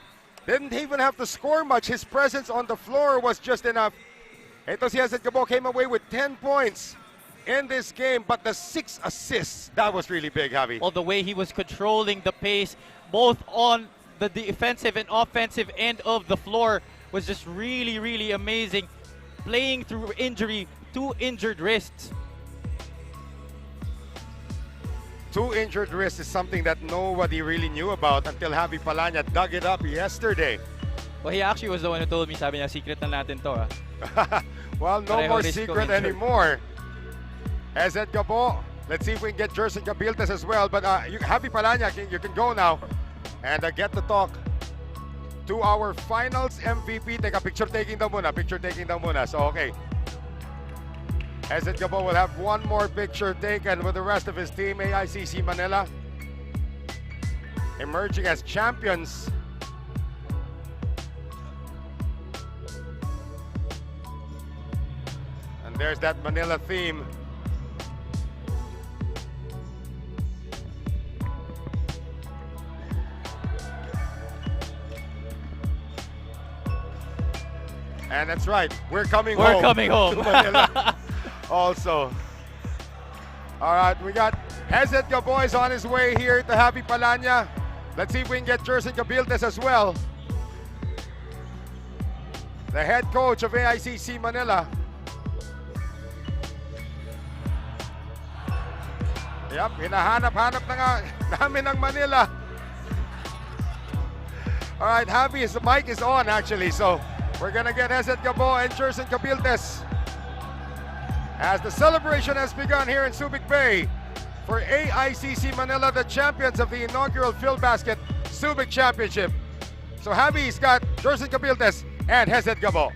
didn't even have to score much. His presence on the floor was just enough Ito si Hesed Gabo came away with 10 points in this game, but the 6 assists, that was really big, Javi. Well, the way he was controlling the pace, both on the defensive and offensive end of the floor, was just really, really amazing. Playing through injury, 2 injured wrists. 2 injured wrists is something that nobody really knew about until Javi Palanya dug it up yesterday. Well, he actually was the one who told me, sabi niya, secret na natin to. Well, no Pareho more risk secret injured. anymore. Hesed Gabo, let's see if we can get Jerson Cabiltes as well. But Javi Palanya, you can go now and get to talk to our finals MVP. Teka, picture taking daw muna. So, okay. Hesed Gabo will have one more picture taken with the rest of his team, AICC Manila. Emerging as champions. And there's that Manila theme. And that's right, we're coming home. We're coming home. To Manila also. All right, we got Hesed Gabo is on his way here to Javi Palanya. Let's see if we can get Jerson Cabiltes as well. The head coach of AICC Manila. Yep, hinahanap-hanap na nga namin ang Manila. All right, Javi, the mic is on actually, so we're gonna get Hesed Gabo and Jerson Cabiltes as the celebration has begun here in Subic Bay for AICC Manila, the champions of the inaugural PhilBasket Subic Championship. So Javi's got Jerson Cabiltes and Hesed Gabo.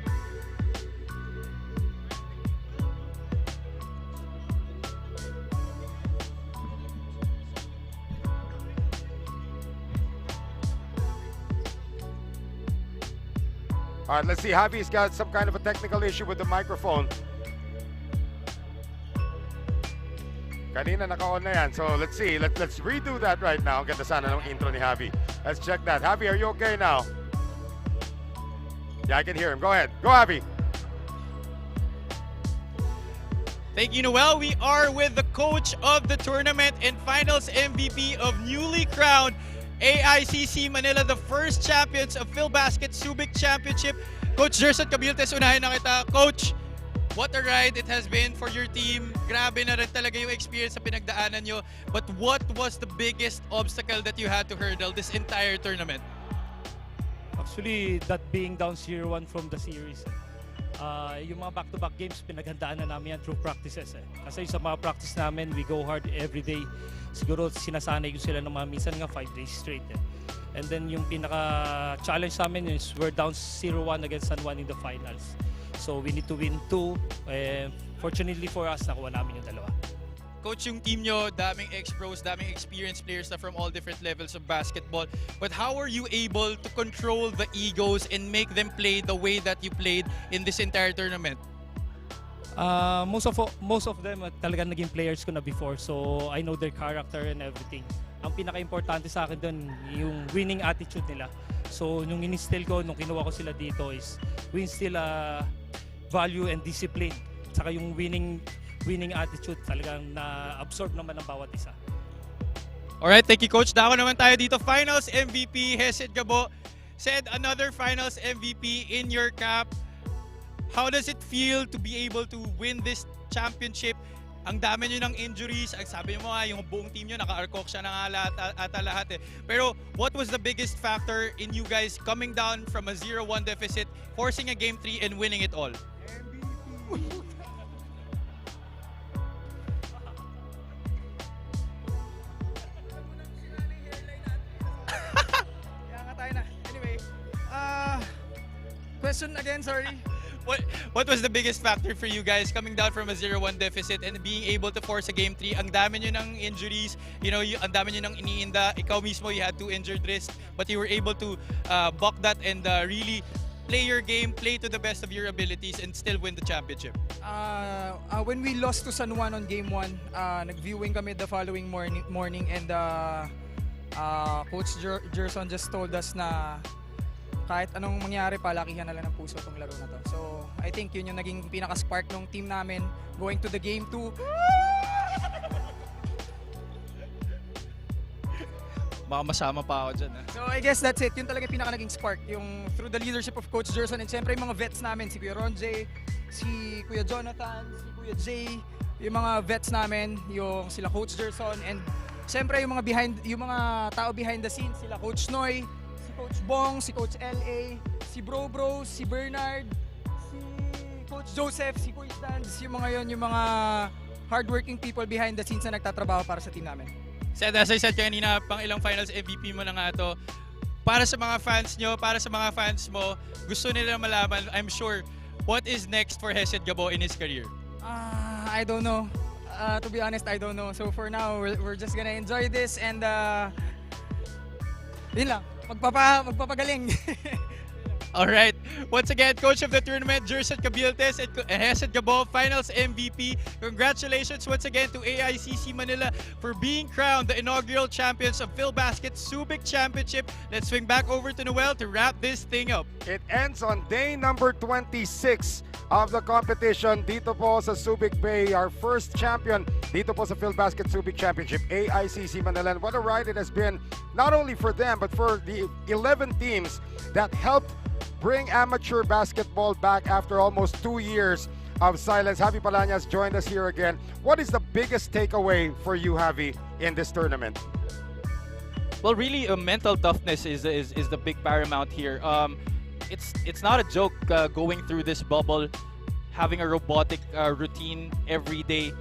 All right, let's see. Javi's got some kind of a technical issue with the microphone. Kanina naka-on na yan. So let's see. Let's redo that right now. Ganda sana ng intro ni Javi. Let's check that. Javi, are you okay now? Yeah, I can hear him. Go ahead. Go, Javi. Thank you, Noel. We are with the coach of the tournament and finals MVP of newly crowned AICC Manila, the first champions of PhilBasket Subic Championship. Coach Jerson Cabiltes, unahin na kita. Coach, what a ride it has been for your team. Grabe na rin talaga yung experience sa pinagdaanan nyo. But what was the biggest obstacle that you had to hurdle this entire tournament? Actually, that being down 0-1 from the series. Yung mga back-to-back games, pinaghandaan na namin yan through practices. Kasi sa mga practice namin, we go hard every day. Siguro sinasanay ko sila ng mga minsan nga 5 days straight. And then yung pinaka-challenge sa amin is we're down 0-1 against San Juan in the finals. So we need to win 2. Fortunately for us, nakuha namin yung dalawa. Coach, yung team nyo, daming ex-pros, daming experienced players na from all different levels of basketball. But how are you able to control the egos and make them play the way that you played in this entire tournament? Most of them talagang naging players ko na before, so I know their character and everything. Ang pinaka-importante sa akin doon, yung winning attitude nila. So nung in-instill ko, nung kinuha ko sila dito is we instill value and discipline. Saka yung winning attitude talagang na-absorb naman ng bawat isa. Alright, thank you, Coach. Dako naman tayo dito. Finals MVP, Hesed Gabo. Said another Finals MVP in your cap. How does it feel to be able to win this championship? Ang dami nyo ng injuries. Ang sabi mo nga, yung buong team nyo, naka-arcok siya na nga lahat. Pero what was the biggest factor in you guys coming down from a 0-1 deficit, forcing a Game 3 and winning it all? MVP! Question again, sorry. What was the biggest factor for you guys coming down from a 0-1 deficit and being able to force a Game 3? Ang dami nyo ng injuries, ang dami nyo ng iniinda. Ikaw mismo, you had 2 injured wrists, but you were able to buck that and really play your game, play to the best of your abilities, and still win the championship. When we lost to San Juan on Game 1, nag-viewing kami the following morning and Coach Gerson just told us na kahit anong mangyari, palakihan na lang ng puso tong laro na to. So, I think yun yung naging pinaka-spark ng team namin going to the game 2. Baka masama pa ako dyan. So, I guess that's it. Yun talaga yung pinaka-naging spark. Yung through the leadership of Coach Gerson and siyempre yung mga vets namin, si Kuya Ronjay, si Kuya Jonathan, si Kuya Jay, yung mga vets namin, yung sila Coach Gerson, and siyempre yung mga tao behind the scenes, sila Coach Noy, si Coach Bong, si Coach LA, si Bro, si Bernard, si Coach Joseph, si Kuya Stans, yung mga yon, yung mga hardworking people behind the scenes na nagtatrabaho para sa team namin. Seth, as I said kanina, pang ilang finals MVP mo na nga to. Para sa mga fans nyo, para sa mga fans mo, gusto nila malaman, I'm sure, what is next for Hesed Gabo in his career? I don't know. To be honest, I don't know. So for now, we're just gonna enjoy this and yun lang, magpapagaling. Alright, once again, coach of the tournament, Gerson Cabiltes and Hesed Gabo, finals MVP. Congratulations once again to AICC Manila for being crowned the inaugural champions of PhilBasket Subic Championship. Let's swing back over to Noel to wrap this thing up. It ends on day number 26 of the competition. Dito po sa Subic Bay, our first champion dito po sa PhilBasket Subic Championship, AICC Manila. And what a ride it has been, not only for them, but for the 11 teams that helped bring amateur basketball back after almost 2 years of silence. Javi Palañas joined us here again. What is the biggest takeaway for you, Javi, in this tournament? Well, really, mental toughness is the big paramount here. It's not a joke going through this bubble, having a robotic routine every day,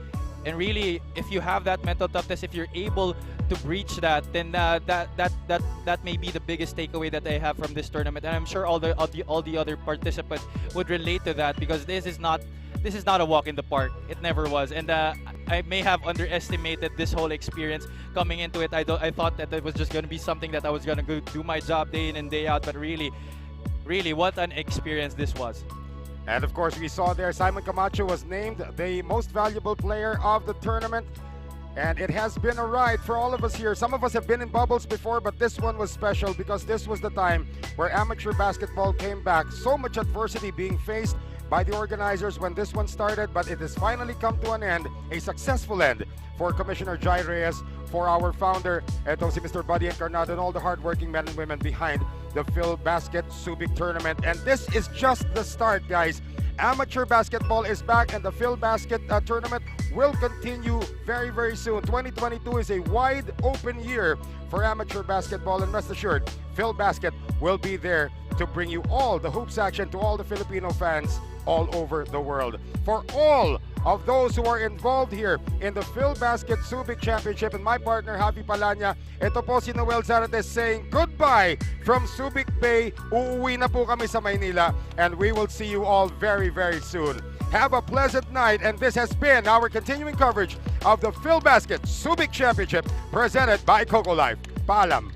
and really, if you have that mental toughness, if you're able to breach that, then that may be the biggest takeaway that I have from this tournament, and I'm sure all the other participants would relate to that, because this is not a walk in the park. It never was, and I may have underestimated this whole experience coming into it. I thought that it was just going to be something that I was going to go do my job day in and day out, but really, what an experience this was. And of course, we saw there Simon Camacho was named the most valuable player of the tournament. And it has been a ride for all of us here. Some of us have been in bubbles before, but this one was special because this was the time where amateur basketball came back. So much adversity being faced by the organizers when this one started, but it has finally come to an end, a successful end for Commissioner Jai Reyes, for our founder, si Mr. Buddy Encarnado, and all the hardworking men and women behind the PhilBasket Subic tournament. And this is just the start, guys. Amateur basketball is back, and the PhilBasket tournament will continue very, very soon. 2022 is a wide open year for amateur basketball, and rest assured, PhilBasket will be there to bring you all the hoops action to all the Filipino fans all over the world. For all of those who are involved here in the PhilBasket Subic Championship, and my partner Javi Palaña, ito po si Noel Zarates saying goodbye from Subic Bay. Uuwi na po kami sa Maynila, and we will see you all very, very soon. Have a pleasant night, and this has been our continuing coverage of the PhilBasket Subic Championship presented by Coco Life. Paalam.